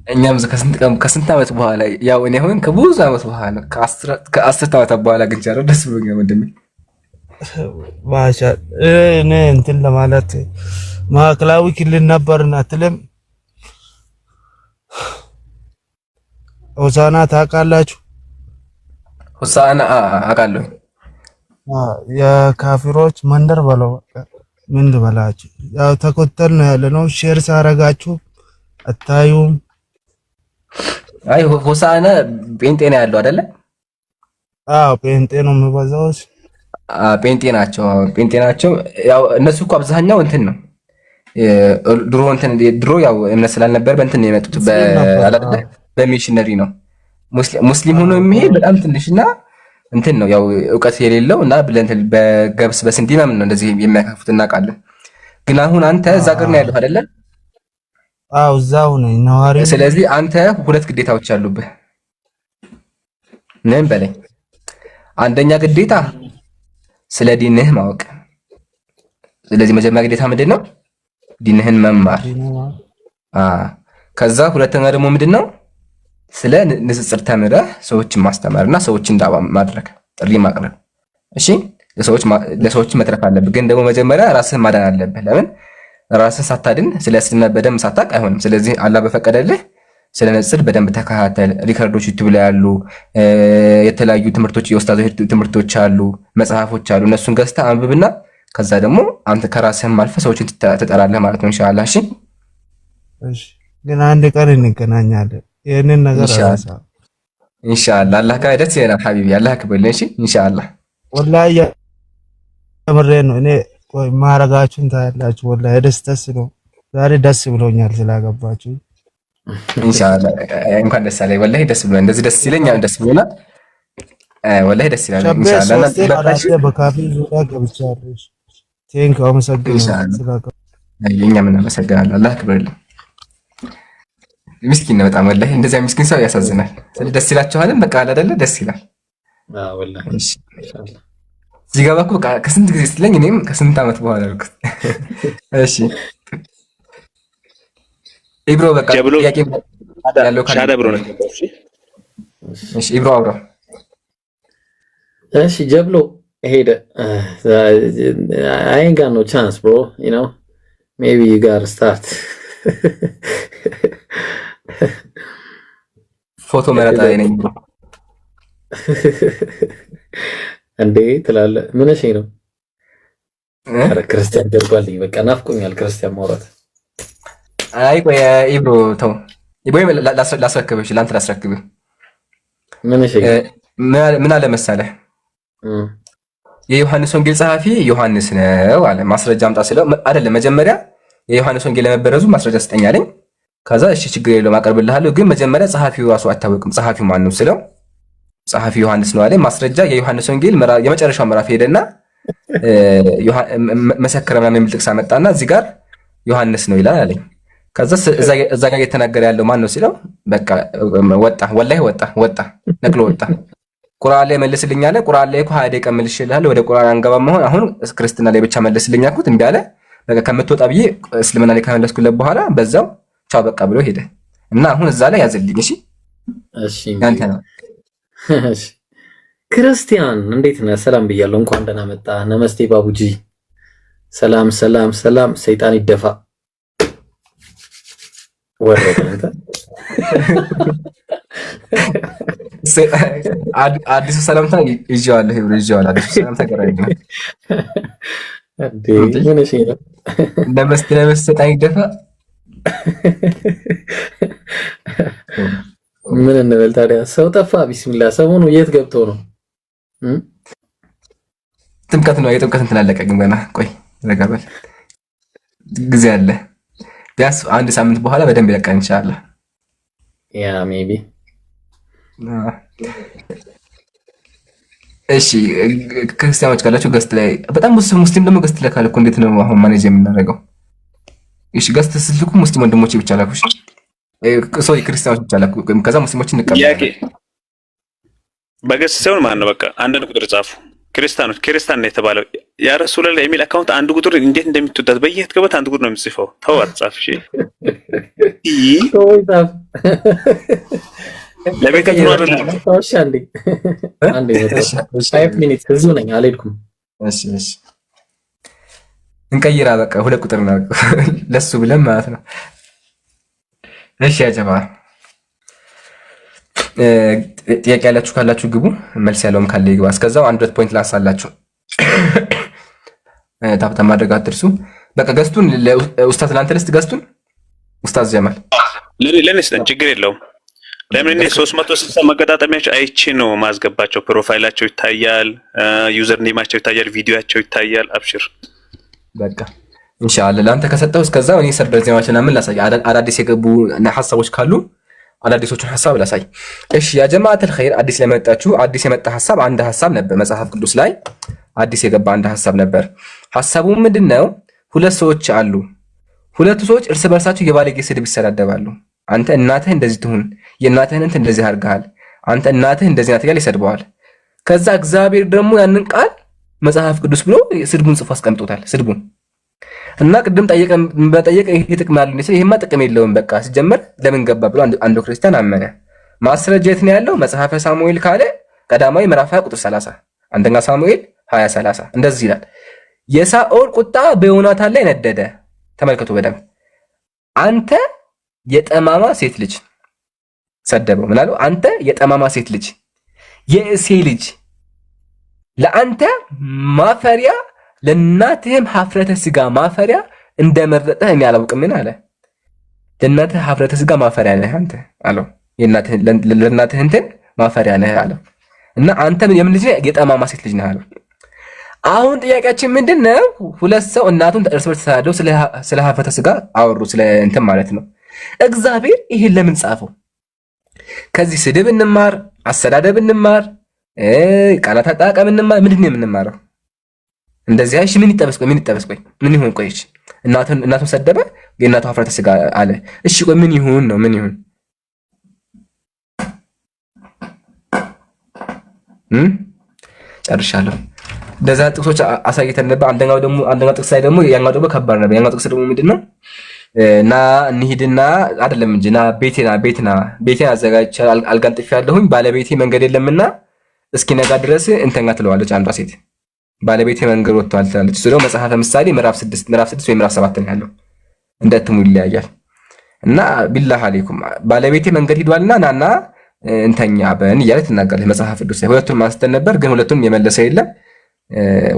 እኛም ከስንት ዓመት በኋላ ያው እኔ አሁን ከብዙ ዓመት በኋላ ከ10 ዓመት በኋላ አግኝቻለሁ። ደስ ብሎኛል ወንድሜ። ማሻ እኔ እንትን ለማለት ማዕከላዊ ክልል ነበርን አትልም? ሆሳና ታውቃላችሁ? ሆሳና አውቃለሁ። የካፊሮች መንደር በለው ምን ልበላችሁ፣ ያው ተኮተል ነው ያለ ነው። ሼር ሳረጋችሁ አታዩም? አይ ሆሳና ጴንጤ ነው ያለው አይደለ? አዎ ጴንጤ ነው የሚበዛው። ጴንጤ ናቸው። ጴንጤ ናቸው። ያው እነሱ እኮ አብዛኛው እንትን ነው ድሮ ያው እምነት ስላልነበር በእንትን ነው የመጡት በሚሽነሪ ነው። ሙስሊም ሆኖ የሚሄድ በጣም ትንሽና እንትን ነው ያው እውቀት የሌለው እና በገብስ በስንዴ ምናምን ነው እንደዚህ የሚያካፉት እናውቃለን። ግን አሁን አንተ እዛ ሀገር ነው ያለው አይደለ? አዎ እዛው ነኝ ነዋሪ። ስለዚህ አንተ ሁለት ግዴታዎች አሉብህ። ምን በለኝ። አንደኛ ግዴታ ስለ ዲንህ ማወቅ። ስለዚህ መጀመሪያ ግዴታ ምንድን ነው? ዲንህን መማር። ከዛ ሁለተኛ ደግሞ ምንድን ነው? ስለ ንጽጽር ተምረህ ሰዎችን ማስተማርና ሰዎችን ዳዋ ማድረግ፣ ጥሪ ማቅረብ። እሺ ለሰዎች መትረፍ አለብህ። ግን ደግሞ መጀመሪያ ራስህን ማዳን አለብህ። ለምን ራስህን ሳታድን ስለ እስልምና በደንብ ሳታውቅ አይሆንም። ስለዚህ አላህ በፈቀደልህ ስለ ንጽጽር በደንብ ተከታተል። ሪከርዶች ዩቲዩብ ላይ አሉ። የተለያዩ ትምህርቶች የኡስታዞች ትምህርቶች አሉ፣ መጽሐፎች አሉ። እነሱን ገዝተህ አንብብና ከዛ ደግሞ አንተ ከራስህም አልፈህ ሰዎችን ትጠራለህ ማለት ነው ኢንሻአላህ። እሺ ግን አንድ ቀን እንገናኛለን። ይሄንን ነገር ኢንሻአላህ አላህ ካለ ደስ ይለናል ሐቢቢ። አላህ ያክብርልኝ። እሺ ኢንሻአላህ ወላሂ የምሬ ነው። እኔ ቆይ ማረጋችሁን ታያላችሁ። ወላሂ ደስ ነው። ዛሬ ደስ ብሎኛል ስላገባችሁ። ኢንሻአላህ እንኳን ደስ አለኝ። ወላሂ ደስ ብሎኛል። እንደዚህ ደስ ይለኛል። ደስ ብሎናል። ወላሂ ደስ ይላል። ኢንሻአላህ በካፌ ዙሪያ ገብቻለሁ። ቴንክ አመሰግናለሁ። እኛም እናመሰግናለን። አላህ ያክብርልኝ። ምስኪን ነው በጣም ወላሂ። እንደዚያ ምስኪን ሰው ያሳዝናል። ስለዚህ ደስ ይላችኋልም በቃ አይደለ? ደስ ይላል። ወላሂ ኢንሻአላህ ሲገባ እኮ በቃ ከስንት ጊዜ ስትለኝ እኔም ከስንት ዓመት በኋላ አልኩት። እሺ ኢብሮ በቃ ጥያቄ ያለው ካለ ብሮ ነው። እሺ ኢብሮ አውራ። እሺ ጀብሎ ሄደ። I ain't got no chance bro, you know, maybe you gotta start. ፎቶ መረጣ ነኝ ብሮ እንዴ ትላለህ? ምን እሺ ነው? አረ ክርስቲያን ደርጓልኝ በቃ ናፍቆኛል ክርስቲያን ማውራት። አይ ቆይ ኢብሮ ተው ኢብሮ ላስረክብህ ላንተ ላስረክብህ። ምን እሺ ምን አለ መሰለህ የዮሐንስ ወንጌል ጸሐፊ ዮሐንስ ነው አለ። ማስረጃ አምጣ ስለው አይደለም መጀመሪያ የዮሐንስ ወንጌል ለመበረዙ ማስረጃ ስጠኝ አለኝ። ከዛ እሺ ችግር የለውም አቀርብልሃለሁ፣ ግን መጀመሪያ ጸሐፊው ራሱ አይታወቅም። ጸሐፊው ማን ነው ስለው ጸሐፊ ዮሐንስ ነው አለኝ። ማስረጃ የዮሐንስ ወንጌል የመጨረሻው ምዕራፍ ሄደና መሰከረ ምናምን የሚል ጥቅስ አመጣና እዚህ ጋር ዮሐንስ ነው ይላል አለኝ። ከዛ እዛ ጋር እየተናገረ ያለው ማን ነው ሲለው በቃ ወጣ፣ ወላሂ ወጣ፣ ነቅሎ ወጣ። ቁርአን ላይ መልስልኝ አለ። ቁርአን ላይ እኮ 20 ደቂቃ መልሼልሃለሁ፣ ወደ ቁርአን አንገባም አሁን ክርስትና ላይ ብቻ መልስልኝ አልኩት፣ እምቢ አለ። በቃ ከምትወጣ ብዬ እስልምና ላይ ከመለስኩለት በኋላ በዛው ቻው በቃ ብሎ ሄደ እና አሁን እዛ ላይ ያዘልኝ። እሺ እሺ ያንተ ነው። እሺ ክርስቲያን እንዴት ነህ? ሰላም ብያለሁ። እንኳን ደህና መጣ። ነመስቴ ባቡጂ። ሰላም ሰላም ሰላም። ሰይጣን ይደፋ ወረደ አንተ አዲሱ ሰላምታ ይዤዋለሁ። አዲሱ ሰላምታ ቀራይ ነው እንዴ ምን እሺ ነው? ነመስቴ ሰይጣን ይደፋ ምን እንበል ታዲያ? ሰው ጠፋ። ቢስሚላ ሰሞኑ የት ገብቶ ነው? ጥምቀት ነው። የጥምቀት እንትን አለቀ ግን ገና ቆይ ረጋበል ጊዜ አለ። ቢያንስ አንድ ሳምንት በኋላ በደንብ ይለቀን ኢንሻአላህ። ያ ሜቢ እሺ ክርስቲያኖች ካላችሁ ገስት ላይ በጣም ሙስሊም ደግሞ ገስት ላይ ካለ እኮ እንዴት ነው አሁን ማኔጅ የምናደርገው? እሺ ገስት ስልኩ ሙስሊም ወንድሞቼ ብቻ ላኩሽ። ሶሪ ክርስቲያኖች ብቻ ላኩ። ከዛ ሙስሊሞችን እንቀበላለን። በገስት ሳይሆን ማን ነው በቃ አንድ ቁጥር ጻፉ። ክርስቲያን ነው የተባለው ያ ረሱላህ የሚል አካውንት አንድ ቁጥር እንዴት እንደምትወዳት በየት ገበት አንድ ቁጥር ነው የምጽፈው። ተው አትጻፍ። እሺ ለቤት ነው አይደል? እሺ አንዴ 5 ሚኒትስ እዚሁ ነኝ አልሄድኩም። እሺ እንቀይራ በቃ 2 ቁጥር ነው ለሱ ብለን ማለት ነው። እሺ ያጀባ ጥያቄ ያላችሁ ካላችሁ ግቡ፣ መልስ ያለውም ካለ ይግባ። እስከዛው 1-2 ፖይንት ላንሳላችሁ። ታፕታ ማድረግ አትርሱ። በቃ ገስቱን ኡስታዝ ላንተ ልስጥ። ገስቱን ኡስታዝ ጀማል ለኔ ስጠን፣ ችግር የለውም። ለምን እኔ 360 መገጣጠሚያቸው አይቼ ነው ማስገባቸው። ፕሮፋይላቸው ይታያል፣ ዩዘር ኔማቸው ይታያል፣ ቪዲዮአቸው ይታያል። አብሽር በቃ ኢንሻአላህ ለአንተ ከሰጠው እስከዛው እኔ ሰበር ዜናዎችን ምን ላሳይ፣ አዳዲስ የገቡ ሐሳቦች ካሉ አዳዲሶቹን ሐሳብ ላሳይ። እሺ ያ ጀማዓተል ኸይር፣ አዲስ ለመጣችሁ አዲስ የመጣ ሐሳብ አንድ ሐሳብ ነበር። መጽሐፍ ቅዱስ ላይ አዲስ የገባ አንድ ሐሳብ ነበር። ሐሳቡ ምንድነው? ሁለት ሰዎች አሉ። ሁለቱ ሰዎች እርስ በርሳቸው የባለጌ ስድብ ይሰዳደባሉ። አንተ እናትህ እንደዚህ ትሁን፣ የእናትህን እንትን እንደዚህ አድርገሃል፣ አንተ እናትህ እንደዚህ ናት እያለ ይሰድበዋል። ከዛ እግዚአብሔር ደግሞ ያንን ቃል መጽሐፍ ቅዱስ ብሎ ስድቡን ጽፎ አስቀምጦታል። ስድቡን እና ቅድም በጠየቀ ይሄ ጥቅም አለው እንዴ? ይሄማ ጥቅም የለውም በቃ ሲጀመር ለምን ገባ ብሎ አንዱ ክርስቲያን አመነ። ማስረጃ የት ነው ያለው? መጽሐፈ ሳሙኤል ካለ ቀዳማዊ ምዕራፍ 20 ቁጥር 30፣ አንደኛ ሳሙኤል 20:30 እንደዚህ ይላል። የሳኦል ቁጣ በዮናታን ላይ ነደደ። ተመልከቱ በደንብ። አንተ የጠማማ ሴት ልጅ ሰደበው። ምን አለው? አንተ የጠማማ ሴት ልጅ፣ የእሴይ ልጅ፣ ለአንተ ማፈሪያ ለእናትህም ሀፍረተ ስጋ ማፈሪያ እንደመረጠህ እኔ አላውቅምን አለ። ለእናትህ ሀፍረተ ስጋ ማፈሪያ ነህ አንተ አለው። ለእናትህ እንትን ማፈሪያ ነህ አለው። እና አንተ የምን ልጅ ነህ? የጠማማ ሴት ልጅ ነህ አለው። አሁን ጥያቄያችን ምንድን ነው? ሁለት ሰው እናቱን እርስ በርስ ተሳደው ስለ ሀፍረተ ስጋ አወሩ፣ ስለ እንትን ማለት ነው። እግዚአብሔር ይሄን ለምን ጻፈው? ከዚህ ስድብ እንማር፣ አሰዳደብ እንማር፣ ቃላት አጠቃቀም እንማር። ምንድን ነው የምንማረው? እንደዚህ እሺ፣ ምን ይጠበስ? ቆይ ምን ይጠበስ? ቆይ ምን ይሁን? ቆይ እሺ፣ እናቱን ሰደበ፣ የእናቱ ሀፍረተ ስጋ አለ። እሺ ቆይ ምን ይሁን ነው? ምን ይሁን? ጨርሻለሁ። እንደዛ ጥቅሶች አሳይተን ነበር። አንደኛው ጥቅስ ላይ ደግሞ ያኛው ደግሞ ከባድ ነበር። ያኛው ጥቅስ ደግሞ ምንድነው? እና እንሂድና አይደለም እንጂ ና ቤቴን አዘጋጅቻለሁ፣ አልጋን ጥፌያለሁኝ፣ ባለቤቴ መንገድ የለምና እስኪነጋ ድረስ እንተኛ ትለዋለች አንዷ ሴት። ባለቤቴ መንገድ ወጥቷል ትላለች። እሱ ደግሞ መጽሐፈ ምሳሌ ምዕራፍ 6 ወይ ምዕራፍ 7 ነው ያለው። እንደ እትሙ ይለያያል። እና ቢላህ አለይኩም ባለቤቴ መንገድ ሂዷልና ናና እንተኛ በን እያለ ትናገራለች መጽሐፍ ቅዱስ ላይ። ሁለቱን ማስተን ነበር ግን ሁለቱን የመለሰ የለም።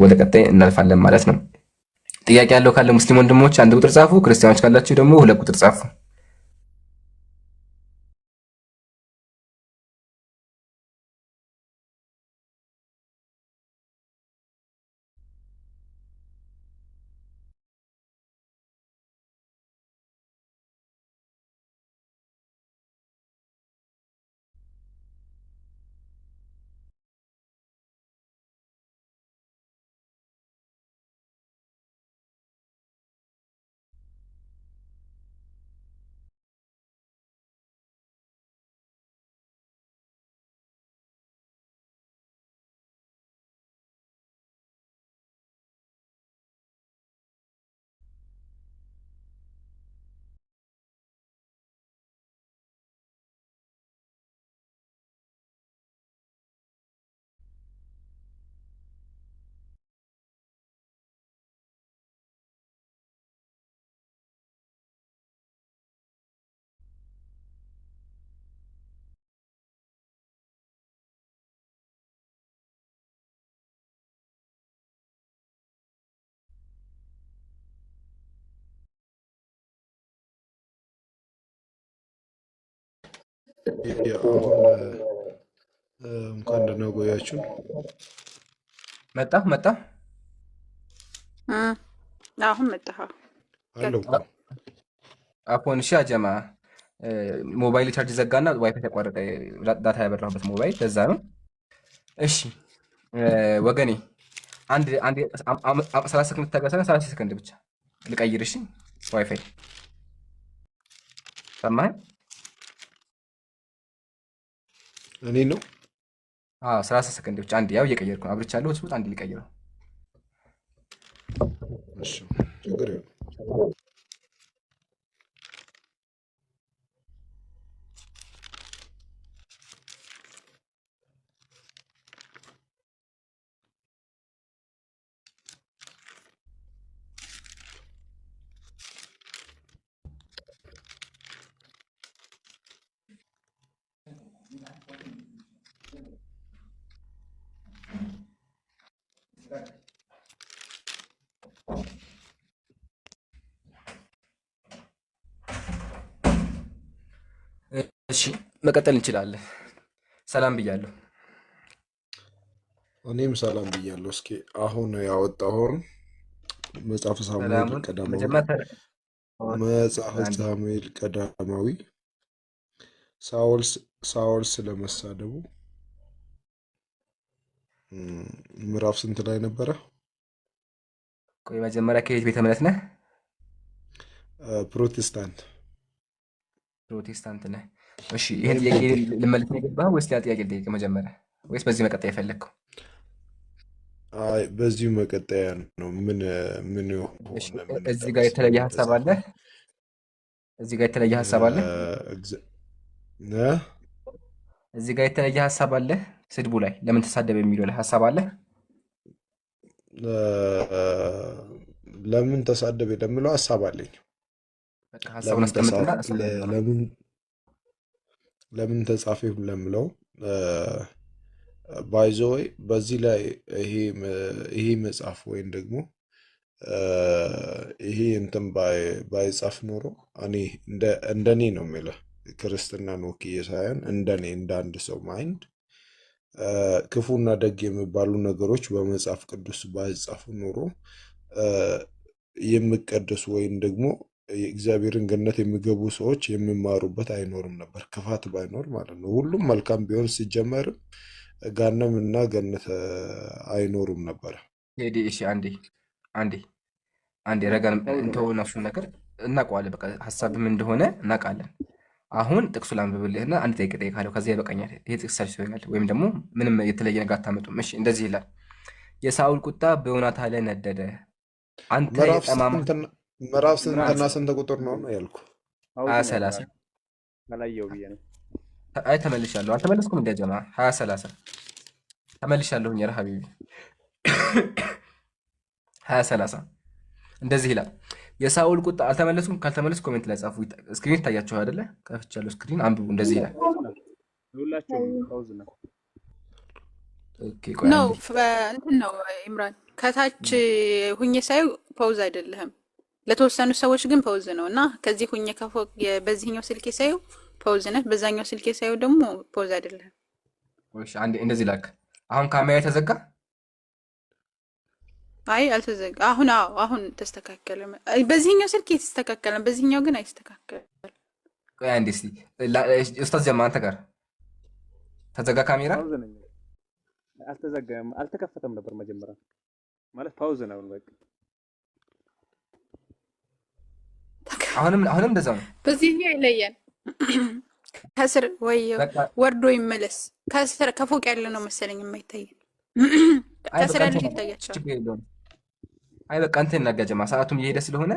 ወደ ቀጣይ እናልፋለን ማለት ነው። ጥያቄ ያለው ካለ ሙስሊም ወንድሞች 1 ቁጥር ጻፉ፣ ክርስቲያኖች ካላችሁ ደግሞ 2 ቁጥር ጻፉ። አሁን እንኳን ደህና ቆያችሁ። መጣ አሁን መጣ አለው አፎን እሺ። አጀማ ሞባይል ቻርጅ ዘጋና ዋይፋይ ተቋረጠ፣ ዳታ ያበራሁበት ሞባይል ለዛ ነው። እሺ ወገኔ አንድ 30 ሰከንድ ታገሰና 30 ሰከንድ ብቻ ልቀይር። እሺ ዋይፋይ ሰማኸኝ? እኔ ነው 30 ሰከንድ ብቻ አንድ ያው እየቀየርኩ ነው። አብርቻለሁ ወስቡት አንድ ሊቀይረው። እሺ ችግር የለም። እሺ መቀጠል እንችላለን። ሰላም ብያለሁ። እኔም ሰላም ብያለሁ። እስኪ አሁን ያወጣውን መጽሐፈ ሳሙኤል ሰላሙን ቀዳማዊ መጀመሪያ መጽሐፈ አንዴ ሳሙኤል ቀዳማዊ ሳኦል ስለመሳደቡ ምዕራፍ ስንት ላይ ነበረ? ቆይ መጀመሪያ ከየት ቤተ እምነት ነህ? ፕሮቴስታንት ነህ? እሺ ይሄን ወይም ጥያቄ ፔንቴ ልመልስ ነው የገባህ ወይስ ሌላ ጥያቄ ልጠይቅህ መጀመሪያ ወይስ በዚህ መቀጠል የፈለግከው? አይ በዚሁ መቀጠያ ነው። ምን እሺ ሆነ? ምን እዚህ ጋር የተለየ ምን ሀሳብ አለ? ተጻፈ? እዚህ ጋር የተለየ ሀሳብ አለ? እግዘ- እዚህ ጋር የተለየ ሀሳብ አለ? ስድቡ ላይ ለምን ተሳደበ የሚለው ላይ ሀሳብ አለ? እ፣ ለምን ተሳደበ ለምለው ሀሳብ አለኝ። በቃ ሀሳቡን አስቀምጥና እሰማለሁ። ለምን ተጻፈ ለምለው ባይዘወይ በዚህ ላይ ይሄ መጽሐፍ ወይም ደግሞ ይሄ እንትን ባይጻፍ ኖሮ እኔ እንደኔ ነው የሚለው ክርስትናን ወክዬ ሳይሆን እንደኔ እንደ አንድ ሰው ማይንድ ክፉና ደግ የሚባሉ ነገሮች በመጽሐፍ ቅዱስ ባይጻፉ ኖሮ የሚቀደሱ ወይም ደግሞ የእግዚአብሔርን ገነት የሚገቡ ሰዎች የሚማሩበት አይኖርም ነበር። ክፋት ባይኖር ማለት ነው። ሁሉም መልካም ቢሆን ሲጀመርም ጋነም እና ገነት አይኖሩም ነበር። ቴዲ እሺ፣ አንዴ ረጋን እንተውና እሱን ነገር እናውቀዋለን። በቃ ሀሳብም እንደሆነ እናውቃለን። አሁን ጥቅሱ ላንብብልህና አንድ ጠይቅ ጠይቃለሁ። ከዚያ ይበቃኛል። ይሄ ጥቅስ ሰልችቶኛል፣ ወይም ደግሞ ምንም የተለየ ነገር አታመጡም። እሺ እንደዚህ ይላል፣ የሳኦል ቁጣ በዮናታን ላይ ነደደ። አንተ የጠማማ ምዕራፍ ስንትና ስንት ቁጥር ነው ያልኩ? 20 አይ ተመልሻለሁ። አልተመለስኩም እንደ ጀማ 20 ተመልሻለሁ። ያ ሐቢቢ 20 እንደዚህ ይላል፣ የሳኦል ቁጣ አልተመለስኩም። ካልተመለስ ኮሜንት ላይ ጻፉ። ስክሪን ታያችሁ አይደለ? ከፍቻለሁ ስክሪን አንብቡ። እንደዚህ ይላል። ኦኬ ቆይ ነው እንትን ነው ኢምራን፣ ከታች ሁኜ ሳይው ፖውዝ አይደለህም። ለተወሰኑ ሰዎች ግን ፖውዝ ነው እና ከዚህ ሁኜ ከፎቅ በዚህኛው ስልኬ ሳይው ፖውዝ ነህ፣ በዛኛው ስልኬ ሳይው ደግሞ ፖውዝ አይደለህም። እሺ አንዴ እንደዚህ ላክ። አሁን ካሜራ ተዘጋ? አይ አልተዘጋ። አሁን ተስተካከለ። በዚህኛው ስልክ የተስተካከለ፣ በዚህኛው ግን አይስተካከል። ቆይ አንዴ እስቲ ኡስታዝ ጀማ አንተ ጋር ተዘጋ ካሜራ? አልተዘጋም፣ አልተከፈተም ነበር መጀመሪያ ማለት ፓውዝ ነው በቃ። አሁንም እንደዛው ነው። በዚህኛው ይለያል። ከስር ወይ ወርዶ ይመለስ። ከስር ከፎቅ ያለ ነው መሰለኝ የማይታየን። ከስር ያለ ይታያቸዋል። አይ በቃ እንትን እናጋጀማ፣ ሰዓቱም እየሄደ ስለሆነ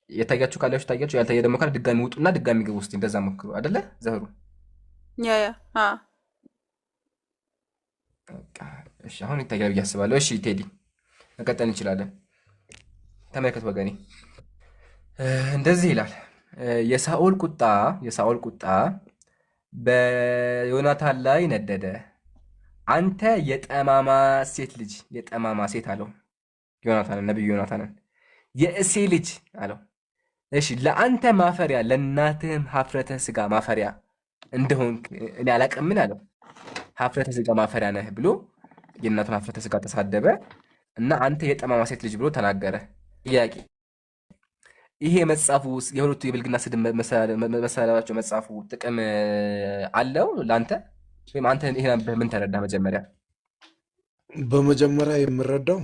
የታያችሁ ካላችሁ ታያችሁ፣ ያልታየ ደግሞ ካለ ድጋሚ ውጡና ድጋሚ ግቡ። እስቲ እንደዛ ሞክሩ አይደለ ዘህሩ? እሺ አሁን ይታያል ብዬ አስባለሁ። እሺ ቴዲ መቀጠል እንችላለን። ተመልከት ወገኔ፣ እንደዚህ ይላል፣ የሳኦል ቁጣ በዮናታን ላይ ነደደ። አንተ የጠማማ ሴት አለው ዮናታንን፣ ነቢዩ ዮናታንን የእሴይ ልጅ አለው። እሺ ለአንተ ማፈሪያ ለእናትህም ሀፍረተ ስጋ ማፈሪያ እንደሆን እኔ አላቅምን አለው። ሀፍረተ ስጋ ማፈሪያ ነህ ብሎ የእናቱን ሀፍረተ ስጋ ተሳደበ እና አንተ የጠማማ ሴት ልጅ ብሎ ተናገረ። ጥያቄ፣ ይሄ መጽሐፉ የሁለቱ የብልግና ስድብ መሰላቸው መጽሐፉ ጥቅም አለው ለአንተ ወይም አንተ ይሄን ምን ተረዳ? በመጀመሪያ የምረዳው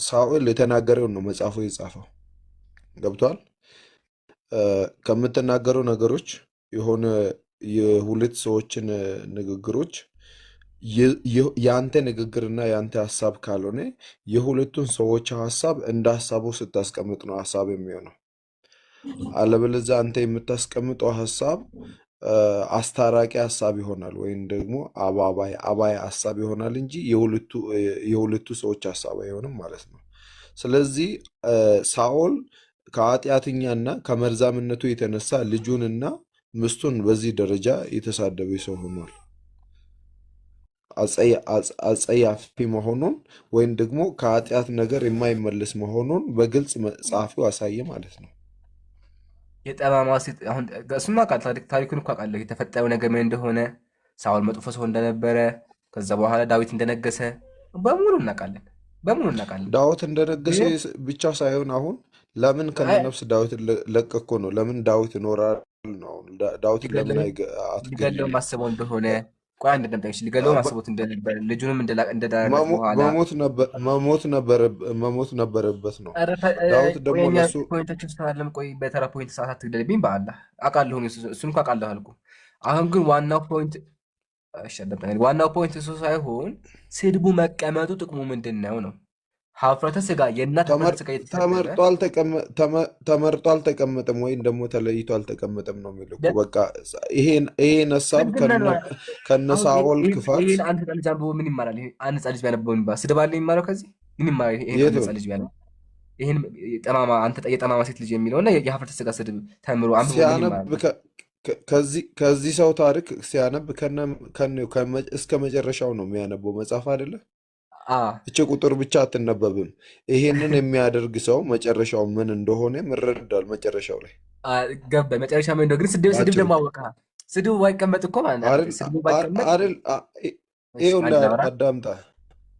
ሳኦል የተናገረውን ነው መጽሐፉ የጻፈው። ገብቷል? ከምትናገረው ነገሮች የሆነ የሁለት ሰዎችን ንግግሮች የአንተ ንግግርና የአንተ ሀሳብ ካልሆነ የሁለቱን ሰዎች ሀሳብ እንደ ሀሳቡ ስታስቀምጥ ነው ሀሳብ የሚሆነው። አለበለዚያ አንተ የምታስቀምጠው ሀሳብ አስታራቂ ሀሳብ ይሆናል ወይም ደግሞ አባይ ሀሳብ ይሆናል እንጂ የሁለቱ ሰዎች ሀሳብ አይሆንም ማለት ነው። ስለዚህ ሳኦል ከኃጢአተኛና ከመርዛምነቱ የተነሳ ልጁንና ምስቱን በዚህ ደረጃ የተሳደበ ሰው ሆኗል። አጸያፊ መሆኑን ወይም ደግሞ ከኃጢአት ነገር የማይመለስ መሆኑን በግልጽ ጸሐፊው አሳየ ማለት ነው። የጠማማ ሴት አሁን እሱማ ታሪኩን እኮ አውቃለሁ። የተፈጠረው ነገር ምን እንደሆነ ሳውል መጥፎ ሰው እንደነበረ ከዛ በኋላ ዳዊት እንደነገሰ በሙሉ እናውቃለን። ዳዊት እንደነገሰ ብቻ ሳይሆን አሁን ለምን ከነነፍስ ዳዊት ለቀኮ ነው? ለምን ዳዊት ይኖራል ነው? ዳዊት ለምን ሊገለው አትገድልም? ማስበው እንደሆነ ቆይ አንድ ደምጠሽ ሊገለው ማስበውት እንደነበረ ልጁንም እንደዳረገ በኋላ መሞት ነበረበት ነው። ዳዊት ደግሞ ለሱ ፖይንቶችን ስታለም ቆይ በተራ ፖይንት ሰዓት አትግደልብኝ። በአላህ አውቃለሁ፣ እሱን እኮ አውቃለሁ አልኩ። አሁን ግን ዋናው ፖይንት እሱ ሳይሆን ስድቡ መቀመጡ ጥቅሙ ምንድን ነው ነው? ሀፍረተ ስጋ የእናት ሀፍረተ ስጋ ተመርጦ አልተቀመጠም ወይም ደግሞ ተለይቶ አልተቀመጠም ነው የሚለው እኮ። በቃ ይሄን ሀሳብ ከነ ሳኦል ክፋት አንድ ህፃን ልጅ አንብቦ ምን ይማራል? አንድ ህፃን ልጅ ቢያነበው የሚባል ስድብ አለ የሚማረው ከዚህ ምን ይማራል? ይሄን ህፃን ልጅ ቢያነበው ይሄን የጠማማ ሴት ልጅ የሚለውና የሀፍረተ ስጋ ስድብ ተምሮ አንብቦ ምን ይማራል? ከዚህ ሰው ታሪክ ሲያነብ እስከ መጨረሻው ነው የሚያነበው መጽሐፍ አይደለ? እቺ ቁጥር ብቻ አትነበብም። ይሄንን የሚያደርግ ሰው መጨረሻው ምን እንደሆነ ይረዳል። መጨረሻው ላይ ገባ። መጨረሻ ምን እንደሆነ ግን ስድብ ደግሞ አወቃ። ስድቡ ባይቀመጥ እኮ ማለት ነው። ስድቡ ባይቀመጥ አይደል? ይሄው አዳምጣ።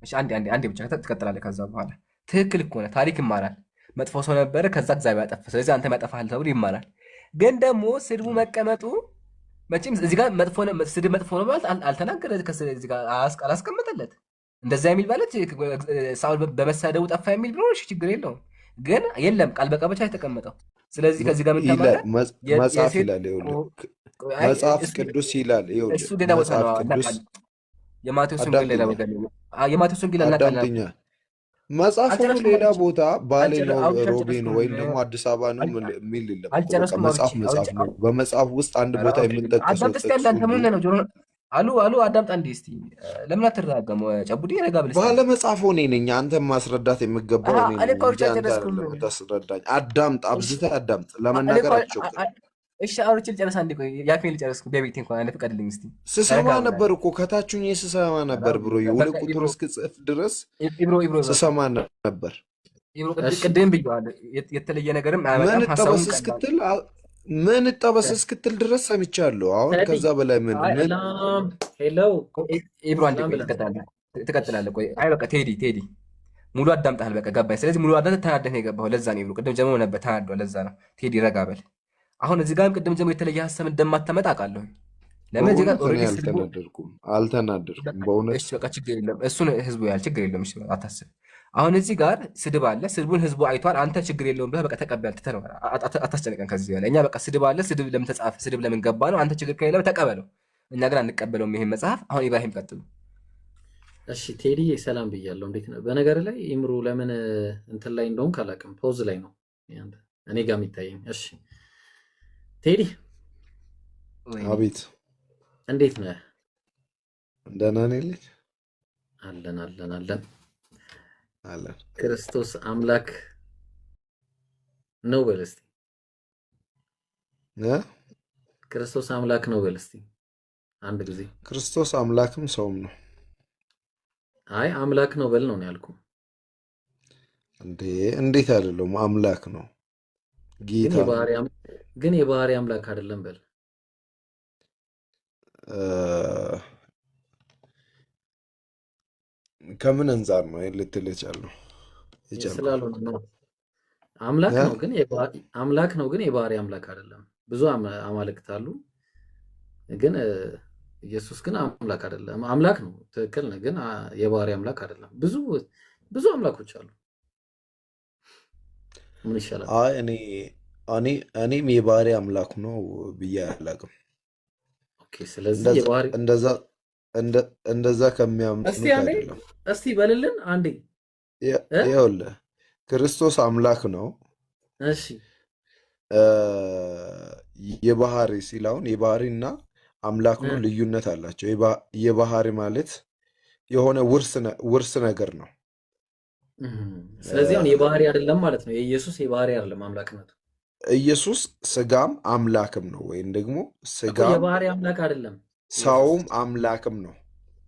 እሺ፣ አንዴ ብቻ ትቀጥላለህ። ከዛ በኋላ ትክክል እኮ ነው። ታሪክ ይማራል። መጥፎ ሰው ነበረ፣ ከዛ እግዚአብሔር ያጠፋ። ስለዚህ አንተ ያጠፋሃል ተብሎ ይማራል። ግን ደግሞ ስድቡ መቀመጡ መቼም እዚህ ጋር ስድብ መጥፎ ነው ማለት አልተናገረ። ከዚህ ጋር አላስቀመጠለት እንደዛ የሚል ማለት ሳውል በመሳደቡ ጠፋ የሚል ቢሆን እሺ ችግር የለውም። ግን የለም ቃል በቃል ብቻ የተቀመጠው። ስለዚህ ከዚህ ጋር ምን ተማረ? መጽሐፍ ይላል፣ መጽሐፍ ቅዱስ ይላል። እሱ ሌላ ቦታ ነው። የማቴዎስ ወንጌል ሌላ ቦታ ነው። የማቴዎስ ወንጌል አናውቃለን። መጽሐፉ ሌላ ቦታ ባሌ ነው፣ ሮቤ ነው ወይም ደግሞ አዲስ አበባ ነው የሚል የለም። መጽሐፍ ነው። በመጽሐፍ ውስጥ አንድ ቦታ የምንጠቅሰው አሉ አዳምጣ እንዴ እስቲ ለምን አትረጋጋም? ጨቡዴ ረጋ ብለህ ባለ መጽሐፍ ሆኔ ነኝ። አንተ ማስረዳት የሚገባው እኔ ነኝ። ታስረዳኝ። አዳምጥ፣ አብዝተህ አዳምጥ። ለመናገር አትቸኩል። እሺ አውርቼ ልጨርስ። አንዴ ቆይ ያፌን ልጨርስ። በቤቴ እንኳን አንዴ ፍቀድልኝ እስቲ። ስሰማ ነበር እኮ ከታችኝ ስሰማ ነበር ብሎ የሁለት ቁጥር እስክጽፍ ድረስ ስሰማ ነበር። ቅድም ብዬዋለሁ። የተለየ ነገርም ምን ጠበስ እስክትል ድረስ ሰምቻለሁ። አሁን ከዛ በላይ ምን ኢብሮ አንዴ ትቀጥላለህ። ቆይ አይ በቃ ቴዲ ሙሉ አዳምጣል። በቃ ገባኝ። ስለዚህ ሙሉ አዳምጠህ ተናደህ ነው የገባኸው። ለዛ ነው ኢብሮ ቅድም ጀምሮ ነበር ተናዷል። ለዛ ነው ቴዲ ረጋ በል። አሁን እዚህ ጋርም ቅድም ጀምሮ የተለየ ሀሳብ እንደማታመጣ አውቃለሁ። ለምን እዚህ ጋር አልተናደድኩም በእውነት። እሺ በቃ ችግር የለም። እሱን ህዝቡ ያህል ችግር የለም። እሺ አታስብ። አሁን እዚህ ጋር ስድብ አለ። ስድቡን ህዝቡ አይቷል። አንተ ችግር የለውም ብለህ በቃ ተቀበል። አታስጨንቀን ከዚህ በላይ። እኛ በቃ ስድብ አለ። ስድብ ለምን ተጻፈ? ስድብ ለምን ገባ ነው። አንተ ችግር ከሌለ ተቀበለው። እኛ ግን አንቀበለውም ይሄን መጽሐፍ። አሁን ኢብራሂም ቀጥሉ። እሺ ቴዲ ሰላም ብያለሁ። እንዴት ነው? በነገር ላይ ኢምሩ ለምን እንትን ላይ እንደሆን ካላቅም ፖዝ ላይ ነው እኔ ጋር የሚታየኝ። እሺ ቴዲ አቤት፣ እንዴት ነህ? ደህና ነኝ። አለን ክርስቶስ አምላክ ነው በል እስቲ። ክርስቶስ አምላክ ነው በል እስቲ አንድ ጊዜ። ክርስቶስ አምላክም ሰውም ነው። አይ አምላክ ነው በል ነው ያልኩ። እንዴት አይደለም? አምላክ ነው ጌታ። ግን የባህሪ አምላክ አይደለም በል። ከምን አንፃር ነው ልትል የቻለው? አምላክ ነው ግን የባህሪ አምላክ አይደለም። ብዙ አማልክት አሉ፣ ግን ኢየሱስ ግን አምላክ አይደለም። አምላክ ነው ትክክል ነው፣ ግን የባህሪ አምላክ አይደለም። ብዙ አምላኮች አሉ። ምን ይሻላል? አይ እኔም የባህሪ አምላክ ነው ብዬ አላውቅም። ኦኬ፣ ስለዚህ የባህሪ እንደዛ ከሚያምኑት አይደለም። እስቲ በልልን አንዴ። ይኸውልህ ክርስቶስ አምላክ ነው። እሺ የባህሪ ሲላውን የባህሪና አምላክ ነው ልዩነት አላቸው። የባህሪ ማለት የሆነ ውርስ ነገር ነው። ስለዚህ አሁን የባህሪ አይደለም ማለት ነው። የኢየሱስ የባህሪ አይደለም አምላክነቱ። ኢየሱስ ስጋም አምላክም ነው፣ ወይም ደግሞ ስጋም የባህሪ አምላክ አይደለም፣ ሰውም አምላክም ነው።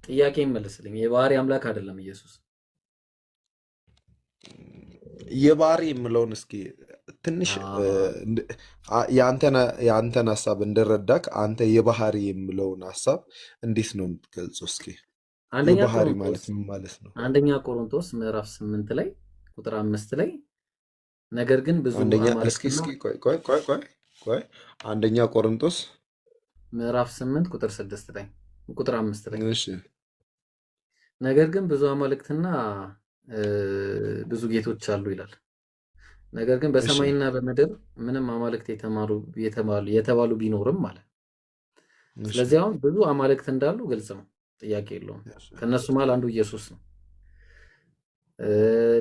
ጥያቄ ይመልስልኝ። የባህሪ አምላክ አይደለም ኢየሱስ። የባህሪ የምለውን እስኪ ትንሽ የአንተን ሀሳብ እንደረዳክ አንተ የባህሪ የምለውን ሀሳብ እንዴት ነው የምትገልጸው? እስኪ የባህሪ ማለት ምን ማለት ነው? አንደኛ ቆሮንቶስ ምዕራፍ 8 ላይ ቁጥር 5 ላይ ነገር ግን ብዙ ቆይ አንደኛ ቆሮንቶስ ምዕራፍ 8 ቁጥር 6 ላይ ቁጥር 5 ላይ እሺ፣ ነገር ግን ብዙ አማልክትና ብዙ ጌቶች አሉ ይላል። ነገር ግን በሰማይና በምድር ምንም አማልክት የተባሉ ቢኖርም ማለት። ስለዚህ አሁን ብዙ አማልክት እንዳሉ ግልጽ ነው፣ ጥያቄ የለውም። ከነሱ መሃል አንዱ ኢየሱስ ነው።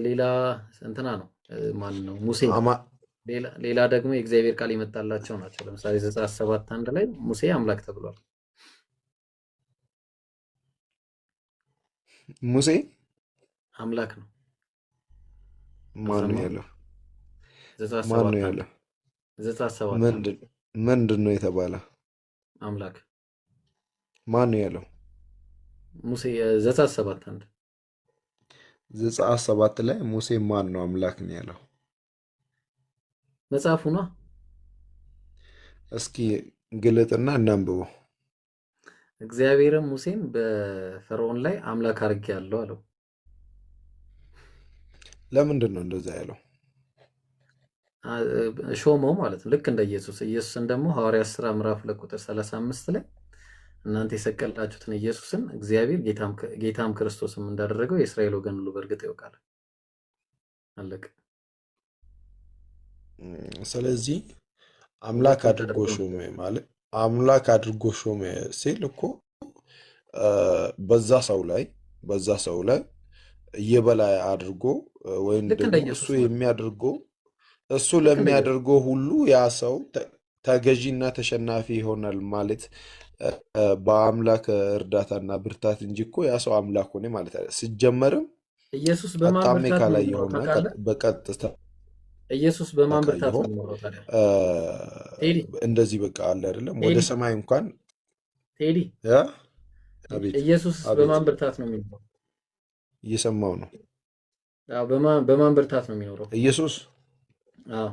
ሌላ እንትና ነው ማን ነው? ሙሴ። ሌላ ደግሞ የእግዚአብሔር ቃል የመጣላቸው ናቸው። ለምሳሌ ዘጸአት 7:1 ላይ ሙሴ አምላክ ተብሏል። ሙሴ አምላክ ነው። ማን ነው ያለው? ዘጸአት 7 ምንድን ነው የተባለ? አምላክ። ማን ነው ያለው? ሙሴ። ዘጸአት 7:1 ዘጸአት 7 ላይ ሙሴ ማን ነው አምላክ ነው ያለው? መጽሐፉ ነው። እስኪ ግለጥና እናንብበው። እግዚአብሔርም ሙሴን በፈርዖን ላይ አምላክ አድርጌአለሁ አለው። ለምንድን ነው እንደዛ ያለው? ሾመው ማለት ነው። ልክ እንደ ኢየሱስን ደግሞ ሐዋርያት ሥራ ምዕራፍ 2 ቁጥር 35 ላይ እናንተ የሰቀላችሁትን ኢየሱስን እግዚአብሔር ጌታም ክርስቶስም እንዳደረገው የእስራኤል ወገን ሁሉ በእርግጥ ያውቃል። አለቀ። ስለዚህ አምላክ አድርጎ ሾመ ማለት አምላክ አድርጎ ሾመ ሲል እኮ በዛ ሰው ላይ የበላይ አድርጎ ወይም ደግሞ እሱ ለሚያደርገው ሁሉ ያ ሰው ተገዢና ተሸናፊ ይሆናል ማለት በአምላክ እርዳታና ብርታት እንጂ እኮ ያ ሰው አምላክ ሆነ ማለት አይደለም። ሲጀመርም ኢየሱስ በማን ብርታት ነው የሆነ በቀጥታ ኢየሱስ በማን ብርታት ነው የሚኖረው ታዲያ? እንደዚህ በቃ አለ አይደለም ወደ ሰማይ እንኳን ቴዲ ኢየሱስ በማን ብርታት ነው የሚኖረው? እየሰማው ነው። አዎ በማን ብርታት ነው የሚኖረው ኢየሱስ? አዎ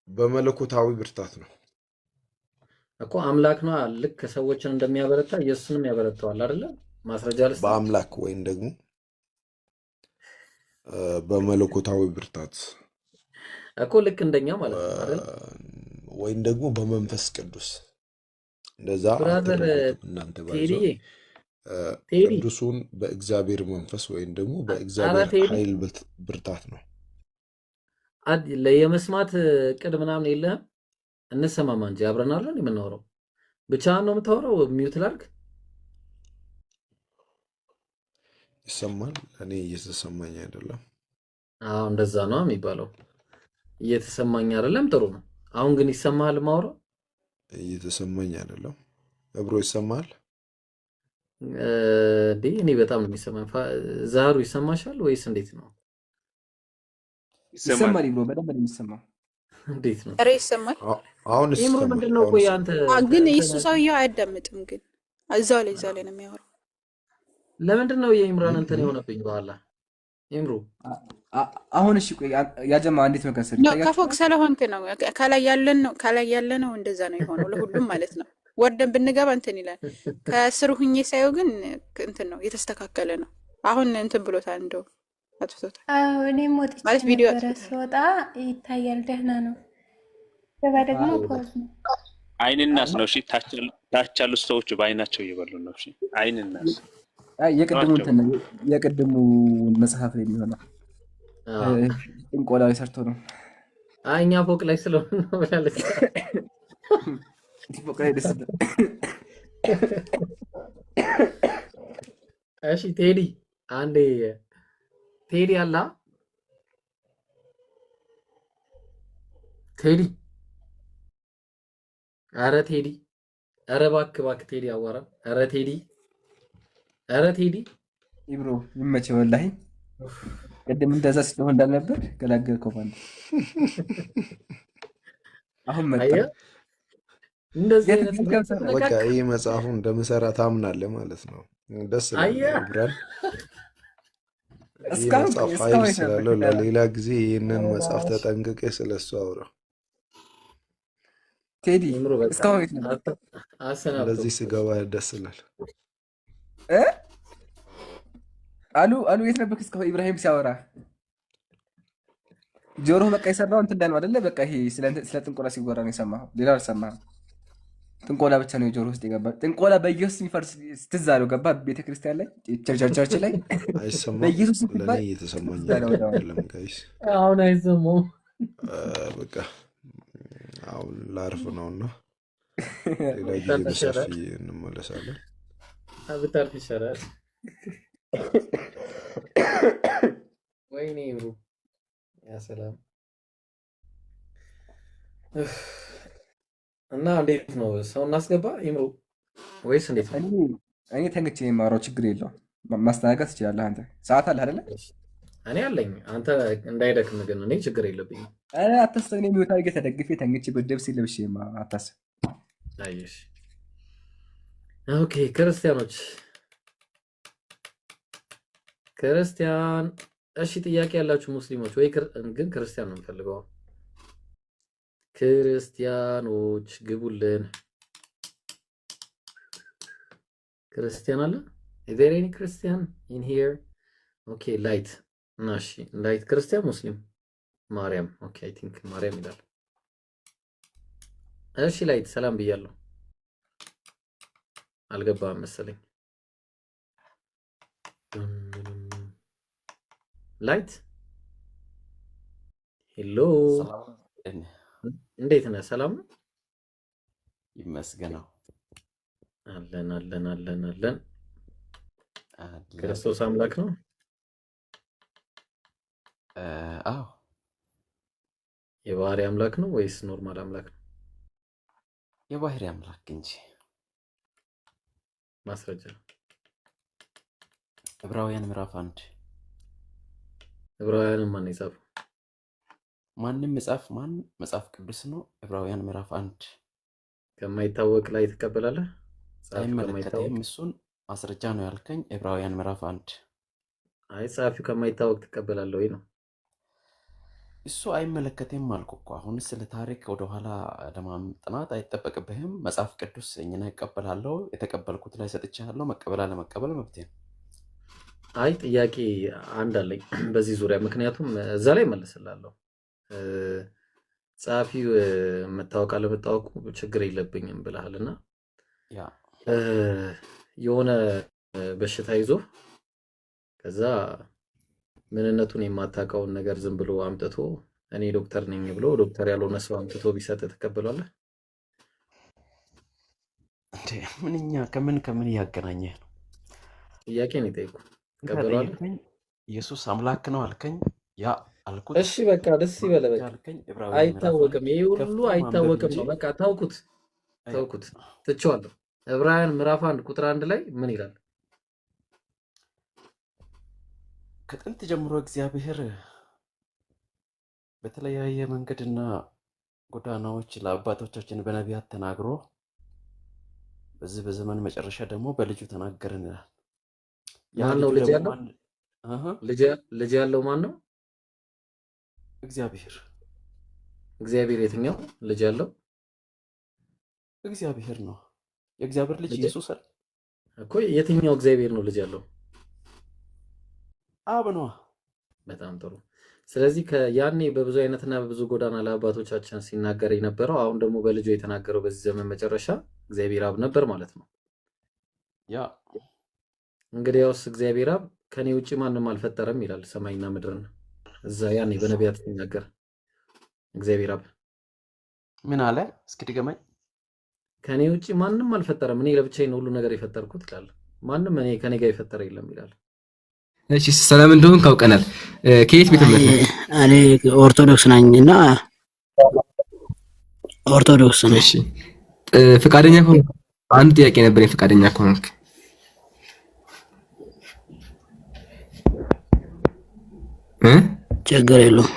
በመለኮታዊ ብርታት ነው እኮ አምላክ ነው። ልክ ሰዎችን እንደሚያበረታ ኢየሱስንም ያበረታዋል አይደለ? ማስረጃ ልስጥ። በአምላክ ወይም ደግሞ በመለኮታዊ ብርታት እኮ ልክ እንደኛ ማለት ነው አይደል? ወይም ደግሞ በመንፈስ ቅዱስ እንደዛ እናንተ ባይዞ ቅዱሱን በእግዚአብሔር መንፈስ ወይም ደግሞ በእግዚአብሔር ኃይል ብርታት ነው። የመስማት ቅድ ምናምን የለህም። እንሰማማ እንጂ አብረን አለን የምናወራው። ብቻህን ነው የምታወራው። ሚውት ላድርግ። ይሰማል? እኔ እየተሰማኝ አይደለም። አዎ እንደዛ ነው የሚባለው። እየተሰማኝ አይደለም። ጥሩ ነው። አሁን ግን ይሰማሃል? ማውራው እየተሰማኝ አይደለም። አብሮ ይሰማል? እኔ በጣም ነው የሚሰማኝ። ዛሩ ይሰማሻል ወይስ እንዴት ነው? ይሰማል ብሎ በደንብ ነው የሚሰማው። እንዴት ነው? ኧረ ይሰማል። አሁን ይሰማል። ምንድነው? ቆይ አንተ ግን እሱ ሰውዬው አያዳምጥም። ግን እዛው ላይ ነው የሚያወራው። ለምንድን ነው የኢምራን እንትን የሆነብኝ? በኋላ ኢምሩ አሁን እሺ፣ ቆይ ያጀማ እንዴት ነው ከስር ከፎቅ ስለሆንክ ነው። ከላይ ያለ ነው እንደዛ ነው የሆነው ለሁሉም ማለት ነው። ወርደን ብንገባ እንትን ይላል። ከስሩ ሁኜ ሳየው ግን እንትን ነው የተስተካከለ ነው። አሁን እንትን ብሎታል እንደው አጥፍቶታል። እኔም ወጥቼ ማለት ቪዲዮ ስወጣ ይታያል። ደህና ነው። ገባ ደግሞ ፖዝ ነው። አይንናስ ነው። እሺ ታች ያሉ ሰዎች በአይናቸው እየበሉ ነው። እሺ አይንናስ የቅድሙ መጽሐፍ ላይ የሚሆነው ጥንቆላ ላይ ሰርቶ ነው። እኛ ፎቅ ላይ ስለሆነ ነው ብላለች። ፎቅ ላይ ደስ እሺ ቴዲ አንዴ ቴዲ አላ ቴዲ ኧረ ቴዲ ኧረ እባክህ ቴዲ አዋራ ኧረ ቴዲ ኢብሮ ይመችህ። ወላሂ ቅድም እንደዛ ስለሆነ እንዳልነበር ገላገልከው ማለት አሁን መጣ። እንደዚህ በቃ ይህ መጽሐፉ እንደምሰራ ታምናለህ ማለት ነው። ደስ ይላል። ይህ መጽሐፍ ኃይል ስላለው ለሌላ ጊዜ ይህንን መጽሐፍ ተጠንቅቄ ስለሱ አውራ። ቴዲ እስካሁን እንደዚህ ስገባ ደስ ይላል። አሉ የት ነበርክ እስካሁን? ኢብራሂም ሲያወራ ጆሮህ በቃ የሰራው እንትን ላይ ነው አይደለ? በቃ ይሄ ስለ ጥንቆላ ሲወራ ነው የሰማኸው፣ ሌላ አልሰማህም። ጥንቆላ ብቻ ነው የጆሮ ውስጥ የገባ። ጥንቆላ በኢየሱስ የሚፈርስ ትዝ አለው። ገባ ቤተክርስቲያን ላይ ቸርች ላይ በኢየሱስ ለእኔ እየተሰማኝ አይደለም ጋይስ። አሁን አይሰማውም። በቃ አሁን ላርፍ ነውና ሌላ ጊዜ በሰፊ እንመለሳለን። ብታርፍ ይሻላል። ወይኔ ብሩ ያ ሰላም። እና እንዴት ነው ሰው እናስገባ ይምሩ ወይስ እንዴት ነው? እኔ ተንግቼ የማወራው ችግር የለውም። ማስተናገድ ትችላለህ አንተ። ሰዓት አለ አይደለ? እኔ አለኝ። አንተ እንዳይደክም ግን እኔ ችግር የለብኝም። አታስብ። እኔ የሚወጣ አድርጌ ተደግፌ ተንግቼ በደብስ ለብሼ አታስብ። አይሽ ኦኬ። ክርስቲያን እሺ፣ ጥያቄ ያላችሁ ሙስሊሞች ወይ ግን ክርስቲያን ነው የምፈልገው። ክርስቲያኖች ግቡልን። ክርስቲያን አለ? Is there any Christian in here? Okay, light. ናሺ ላይት ክርስቲያን ሙስሊም ማርያም። ኦኬ አይ ቲንክ ማርያም ይላል። እሺ ላይት ሰላም ብያለሁ። አልገባም መሰለኝ። ላይት ሄሎ፣ እንዴት ነህ? ሰላም ነው ይመስገነው። አለን። ክርስቶስ አምላክ ነው? አዎ። የባህሪ አምላክ ነው ወይስ ኖርማል አምላክ ነው? የባህሪ አምላክ እንጂ። ማስረጃ ዕብራውያን ምዕራፍ 1። ዕብራውያንን ማን የጻፈው? ማንም መጽሐፍ ቅዱስ ነው። ዕብራውያን ምዕራፍ 1 ከማይታወቅ ላይ ትቀበላለህ? አይመለከተኝም። እሱን ማስረጃ ነው ያልከኝ። ዕብራውያን ምዕራፍ 1 አይ ጻፊው ከማይታወቅ ትቀበላለህ ወይ ነው? እሱ አይመለከተኝም አልኩ እኮ። አሁን ስለ ታሪክ ወደኋላ ለማጥናት አይጠበቅብህም። መጽሐፍ ቅዱስ እኛን ይቀበላለሁ። የተቀበልኩት ላይ ሰጥቻለሁ። መቀበል አለመቀበል መብቴ ነው። አይ ጥያቄ አንድ አለኝ በዚህ ዙሪያ፣ ምክንያቱም እዛ ላይ መልስላለሁ። ጻፊው መታወቅ አለመታወቁ ችግር የለብኝም ብለሃልና ያ የሆነ በሽታ ይዞ ከዛ ምንነቱን የማታውቀውን ነገር ዝም ብሎ አምጥቶ እኔ ዶክተር ነኝ ብሎ ዶክተር ያልሆነ ሰው አምጥቶ ቢሰጥ ተቀበላለህ እንዴ? ምንኛ ከምን ያገናኘህ ነው? ጥያቄ ነው የጠየኩ። ተቀበላለህ? ኢየሱስ አምላክ ነው አልከኝ። ያ አልኩት። እሺ በቃ ደስ ይበለ። በቃ አይታወቅም፣ ይሄ ሁሉ አይታወቅም ነው። በቃ ታውኩት፣ ትቼዋለሁ። ዕብራውያን ምዕራፍ 1 ቁጥር 1 ላይ ምን ይላል? ከጥንት ጀምሮ እግዚአብሔር በተለያየ መንገድና ጎዳናዎች ለአባቶቻችን በነቢያት ተናግሮ በዚህ በዘመን መጨረሻ ደግሞ በልጁ ተናገረን ይላል። ማን ነው ልጅ ያለው? ልጅ ያለው ማን ነው? እግዚአብሔር የትኛው ልጅ ያለው? እግዚአብሔር ነው። የእግዚአብሔር ልጅ ኢየሱስ አይደል እኮ። የትኛው እግዚአብሔር ነው ልጅ ያለው? አብ ነው። በጣም ጥሩ። ስለዚህ ከያኔ በብዙ አይነትና በብዙ ጎዳና ለአባቶቻችን ሲናገር የነበረው አሁን ደግሞ በልጁ የተናገረው በዚህ ዘመን መጨረሻ እግዚአብሔር አብ ነበር ማለት ነው። ያ እንግዲያውስ እግዚአብሔር አብ ከኔ ውጪ ማንም አልፈጠረም ይላል ሰማይና ምድርን። እዛ ያኔ በነቢያት ሲናገር እግዚአብሔር አብ ምን አለ? እስኪ ድገመኝ። ከኔ ውጪ ማንም አልፈጠረም፣ እኔ ለብቻዬ ነው ሁሉ ነገር የፈጠርኩት ይላል። ማንም ከኔ ጋር የፈጠረ የለም ይላል። እሺ ሰላም እንደሆን ካውቀናል። ከየት ቤት ነው? እኔ ኦርቶዶክስ ነኝና ኦርቶዶክስ ነኝ። እሺ ፍቃደኛ ከሆንክ አንድ ጥያቄ ነበር። ፍቃደኛ ከሆንክ ችግር የለውም።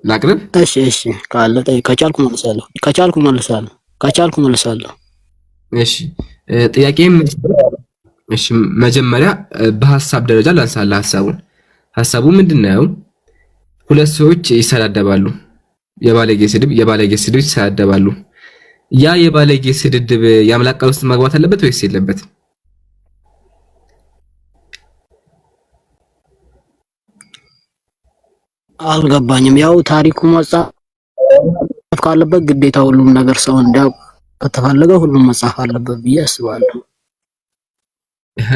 ላቅርብ? እሺ ካለ ከቻልኩ መልሳለሁ። እሺ ጥያቄም እሺ መጀመሪያ በሐሳብ ደረጃ ላንሳላ ሐሳቡ ምንድነው? ሁለት ሰዎች ይሰዳደባሉ። የባለጌ ስድብ ይሰዳደባሉ። ያ የባለጌ ስድብ የአምላክ ቃል ውስጥ መግባት አለበት ወይስ የለበትም? አልገባኝም። ያው ታሪኩ መጽሐፍ ካለበት ግዴታ ሁሉም ነገር ሰው እንዲያውቅ ከተፈለገ ሁሉም መጽሐፍ አለበት ብዬ አስባለሁ።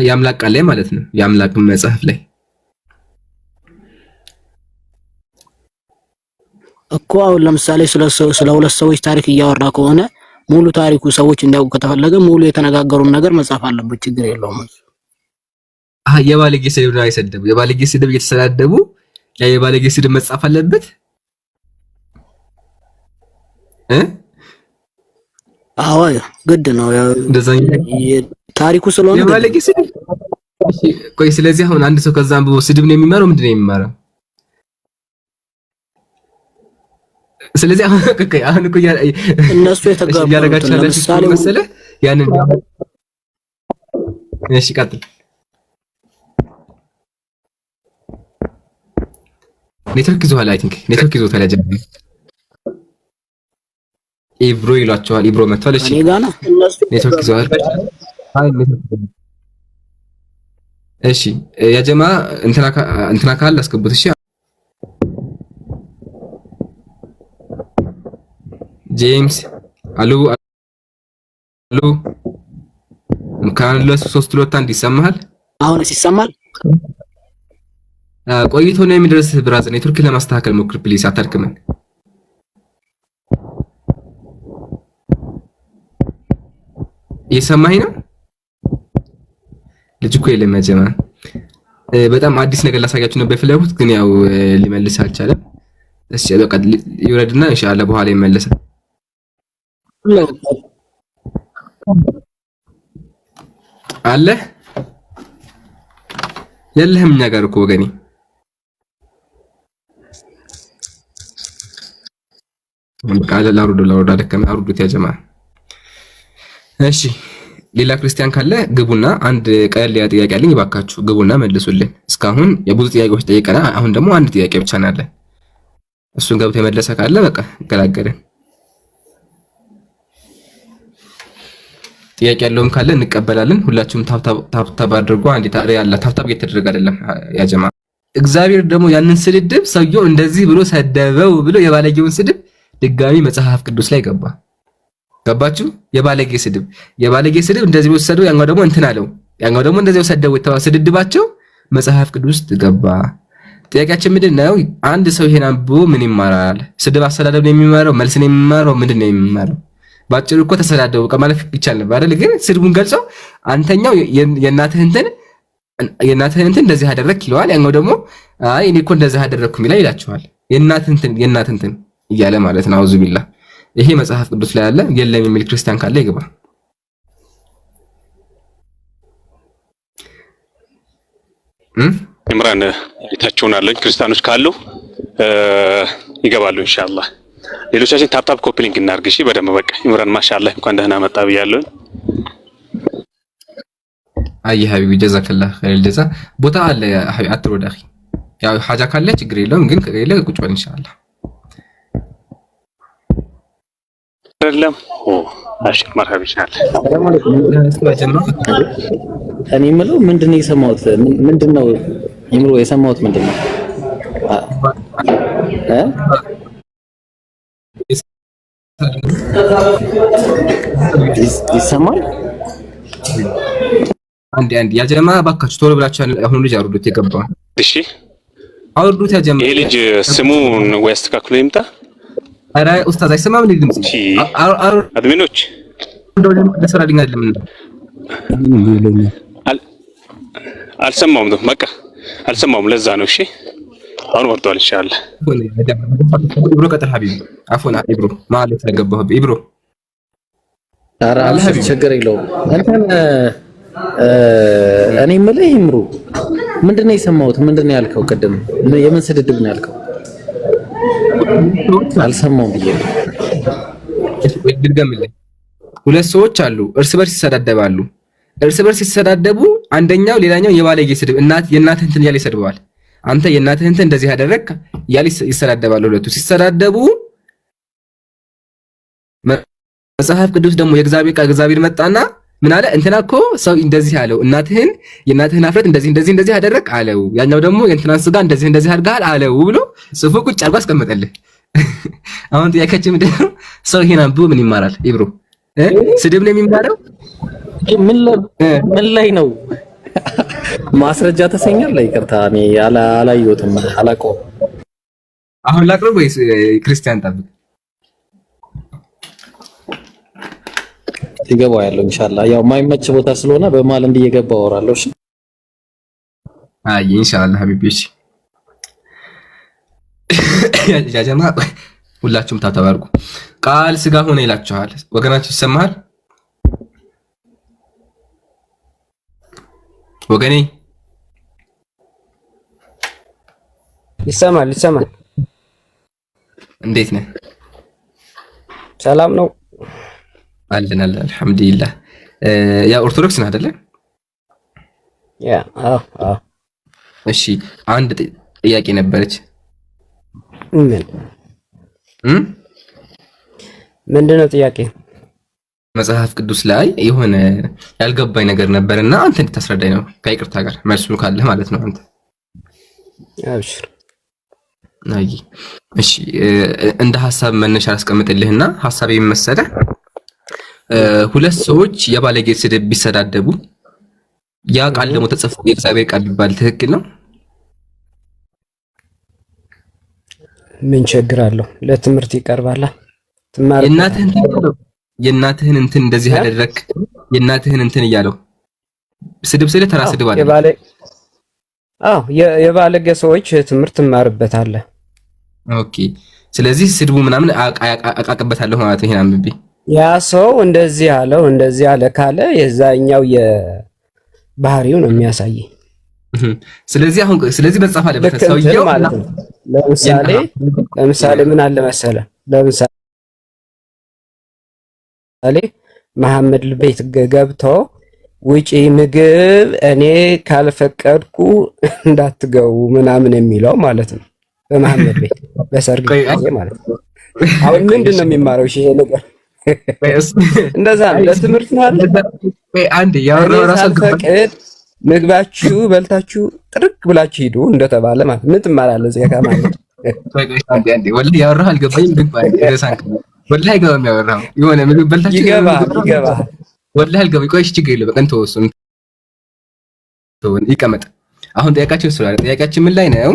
የአምላክ ቃል ላይ ማለት ነው። የአምላክ መጽሐፍ ላይ እኮ አሁን ለምሳሌ ስለ ሁለት ሰዎች ታሪክ እያወራ ከሆነ ሙሉ ታሪኩ ሰዎች እንዲያውቁ ከተፈለገ ሙሉ የተነጋገሩን ነገር መጽሐፍ አለበት። ችግር የለውም። የባለጌ ስድብ ነው አይሰደቡ። የባለጌ ስድብ እየተሰዳደቡ ያ የባለጌ ስድብ መጽሐፍ አለበት አዎ ግድ ነው። ያው ታሪኩ ስለሆነ የባለጌ ስድብ። ቆይ ስለዚህ አሁን አንድ ሰው ከዛ አንብቦ ስድብ ነው የሚማረው? ምንድን ነው የሚማረው? ስለዚህ አሁን እኮ እነሱ የተጋባሉት ለምሳሌ መሰለህ ያንን እሺ ቀጥል። ኔትወርክ ይዞሃል። አይ ቲንክ ኔትወርክ ይዞታል። ያጀምር ኢብሮ ይሏቸዋል። ኢብሮ መጥቷል። እሺ ኔትወርክ ይዞሃል። እሺ ያጀማ እንትና ካል አስገቡት። እሺ ጄምስ አሉ ካንለስ 3 ይሰማሃል? አሁንስ ይሰማል? ቆይቶ ነው የሚደርስ። ብራዘር ኔትወርክ ለማስተካከል ሞክር ፕሊስ። አታርክመን። እየሰማኸኝ ነው? ልጅ እኮ የለም ያጀማ። በጣም አዲስ ነገር ላሳያችሁ ነበር የፈለኩት ግን ያው ሊመልስ አልቻለም። እሺ በቃ ይወረድና ኢንሻአላህ በኋላ ይመለሳል። አለ የለህም እኛ ጋር እኮ ወገኔ። ቃል ላውርዶ አደከመ። አውርዱት ያ ጀማ። እሺ ሌላ ክርስቲያን ካለ ግቡና አንድ ቀለል ያ ጥያቄ አለኝ እባካችሁ ግቡና መልሱልን። እስካሁን የብዙ ጥያቄዎች ጠይቀናል። አሁን ደግሞ አንድ ጥያቄ ብቻ ነው ያለ። እሱን ገብቶ የመለሰ ካለ በቃ ገላገለን። ጥያቄ ያለውም ካለ እንቀበላለን። ሁላችሁም ታብታብ አድርጉ። አንዴ ታዲያ ያለ ታብታብ እየተደረገ አይደለም ያ ጀማ። እግዚአብሔር ደግሞ ያንን ስድብ ሰውየው እንደዚህ ብሎ ሰደበው ብሎ የባለጌውን ስድብ ድጋሚ መጽሐፍ ቅዱስ ላይ ገባ። ገባችሁ? የባለጌ ስድብ እንደዚህ ብሎ ሰደው ያኛው ደግሞ እንትን አለው። ያኛው ደግሞ እንደዚህ ሰደው ስድድባቸው መጽሐፍ ቅዱስ ውስጥ ገባ። ጥያቄያችን ምንድነው? አንድ ሰው ይሄን አንብቦ ምን ይማራል? ስድብ አስተዳደብ ነው የሚማረው? መልስ ነው የሚማረው? ምንድነው የሚማረው? ባጭሩ እኮ ተሰዳደቡ ከማለፍ ይቻል ነበር አይደል? ግን ስድቡን ገልጸው አንተኛው የእናትህን እንትን እንደዚህ አደረክ ይለዋል። ያኛው ደግሞ አይ እኔ እኮ እንደዚህ አደረኩ ይላችኋል። የእናትህን እንትን እያለ ማለት ነው። አውዙ ቢላህ። ይሄ መጽሐፍ ቅዱስ ላይ አለ የለም የሚል ክርስቲያን ካለ ይግባ። ኢምራን ቤታችሁን አለኝ ክርስቲያኖች ካሉ ይገባሉ ኢንሻአላህ። ሌሎቻችን ታፕታፕ ኮፒ ሊንክ እናርግ። እሺ በደንብ በቃ ኢምራን ማሻአላህ እንኳን ደህና መጣ ብያለሁ። አይ ሀቢቢ ጀዛከላህ ኸይር ጀዛ። ቦታ አለ ሀቢቢ አትሮዳ አኺ። ያው ሐጃ ካለ ችግር የለውም ግን ከሌለ ቁጭ በል ኢንሻአላህ። አይደለም አሽ መርሐባ ኢንሻአላህ። እኔ የምለው ምንድነው የሰማሁት? ምንድነው ይምሮ የሰማሁት ምንድነው? ይሰማል? አንድ ያ ጀማ ባካችሁ ቶሎ ብላችሁ አሁን ልጅ አውርዱት የገባው። እሺ አውርዱት ያ ጀማ። ይሄ ልጅ ስሙን ወይ አስተካክሎ ይምጣ። አረ ኡስታዝ አይሰማም እንዴ ድምጽ? አድሚኖች ለሰራልኝ አይደለም እንዴ? አልሰማውም ነው በቃ አልሰማውም። ለዛ ነው። እሺ አሁን ወርዷል ኢንሻአላህ። ኢብሮ ቀጥል ሀቢቢ። አፎና ኢብሮ ማለት ለገባው ኢብሮ። ኧረ አልሐቢ ችግር የለውም። እንትን እኔ የምልህ ይምሩ ምንድነው የሰማሁት? ምንድነው ያልከው ቅድም? የምን ስድድብ ነው ያልከው? አልሰማሁም ብዬ ነው። ድገምልኝ። ሁለት ሰዎች አሉ እርስ በርስ ይሰዳደባሉ። እርስ በርስ ሲሰዳደቡ አንደኛው ሌላኛው የባለጌ ስድብ የእናትህ እንትን እያለ ይሰድበዋል። አንተ የእናትህ እንትን እንደዚህ ያደረግ እያለ ይሰዳደባሉ። ሁለቱ ሲሰዳደቡ መጽሐፍ ቅዱስ ደግሞ እግዚአብሔር መጣና ምን አለ? እንትና እኮ ሰው እንደዚህ አለው፣ የእናትህን አፍረት እንደዚህ ያደረግ አለው። ያኛው ደግሞ የእንትናን ስጋ እንደዚህ አድርጋል አለው ብሎ ጽፎ ቁጭ አድርጎ አስቀመጠልህ። አሁን ጥያቄያችን ምንድን ነው? ሰው ይሄን አንብቦ ምን ይማራል? ኢብሮ ስድብ ነው የሚማረው? ምን ላይ ነው ማስረጃ ተሰኛል? ይቅርታ እኔ አላየሁትም፣ አላውቀውም። አሁን ላቅርብ ወይስ ክርስቲያን ጠብቅ? ይገባው ያለው ኢንሻአላህ። ያው የማይመች ቦታ ስለሆነ በመሀል እንዲየገባው አወራለሁ። እሺ አይ ኢንሻአላህ ሀቢቢ። እሺ ያ ጀማ ሁላችሁም ታተባርኩ። ቃል ስጋ ሆነ ይላችኋል። ወገናችሁ ይሰማሃል? ወገኔ ይሰማል። እንዴት ነህ? ሰላም ነው አለን አልሐምዱሊላህ። ያ ኦርቶዶክስ ነህ አይደለ? ያ አዎ። እሺ አንድ ጥያቄ ነበረች። ምንድነው ጥያቄ? መጽሐፍ ቅዱስ ላይ የሆነ ያልገባኝ ነገር ነበርና አንተ እንድታስረዳኝ ነው፣ ከይቅርታ ጋር መልሱ ካለ ማለት ነው። አንተ አብሽር። አይ እሺ፣ እንደ ሐሳብ መነሻ አስቀምጥልህና ሐሳቤ መሰለ ሁለት ሰዎች የባለጌ ስድብ ቢሰዳደቡ ያ ቃል ደግሞ ተጽፎ የእግዚአብሔር ቃል ቢባል ትክክል ነው? ምን ችግር አለው? ለትምህርት ይቀርባል። የእናትህን እንትን እንደዚህ ያደረክ የእናትህን እንትን እያለው ስድብ ስለ ተራ ስድብ አለ። የባለጌ ሰዎች ትምህርት ትማርበታለህ። ኦኬ። ስለዚህ ስድቡ ምናምን አቃቅበታለሁ ማለት ነው። ይሄን አንብቤ ያ ሰው እንደዚህ አለ ካለ የዛኛው የባህሪው ነው የሚያሳይ። ስለዚህ መጻፍ አለበት ሰውየው ማለት ነው። ለምሳሌ ምን አለ መሰለ? ለምሳሌ መሐመድ ቤት ገብቶ ውጪ ምግብ እኔ ካልፈቀድኩ እንዳትገቡ ምናምን የሚለው ማለት ነው። በመሐመድ ቤት በሰርግ ጊዜ ማለት ነው። አሁን ምንድነው የሚማረው? እሺ ይሄ ነገር እንደዛ ነው። ለትምህርት ነው አይደል? አንዴ ያወራው ራሱ ፈቅድ ምግባችሁ በልታችሁ ጥርቅ ብላችሁ ሂዱ እንደተባለ ማለት ምን ትማራለህ? እዚህ ጋር ማለት አንዴ ወላሂ ያወራው አልገባኝም። ግን ባይረሳንክ ወላሂ አይገባም። ያወራው የሆነ ምግብ በልታችሁ ይገባል። ወላሂ አልገባኝ። ቆይ እሺ ችግር የለውም። በቃ እንተወው ይቀመጥ። አሁን ጥያቄያችን እሱ አይደል? ጥያቄያችን ምን ላይ ነው?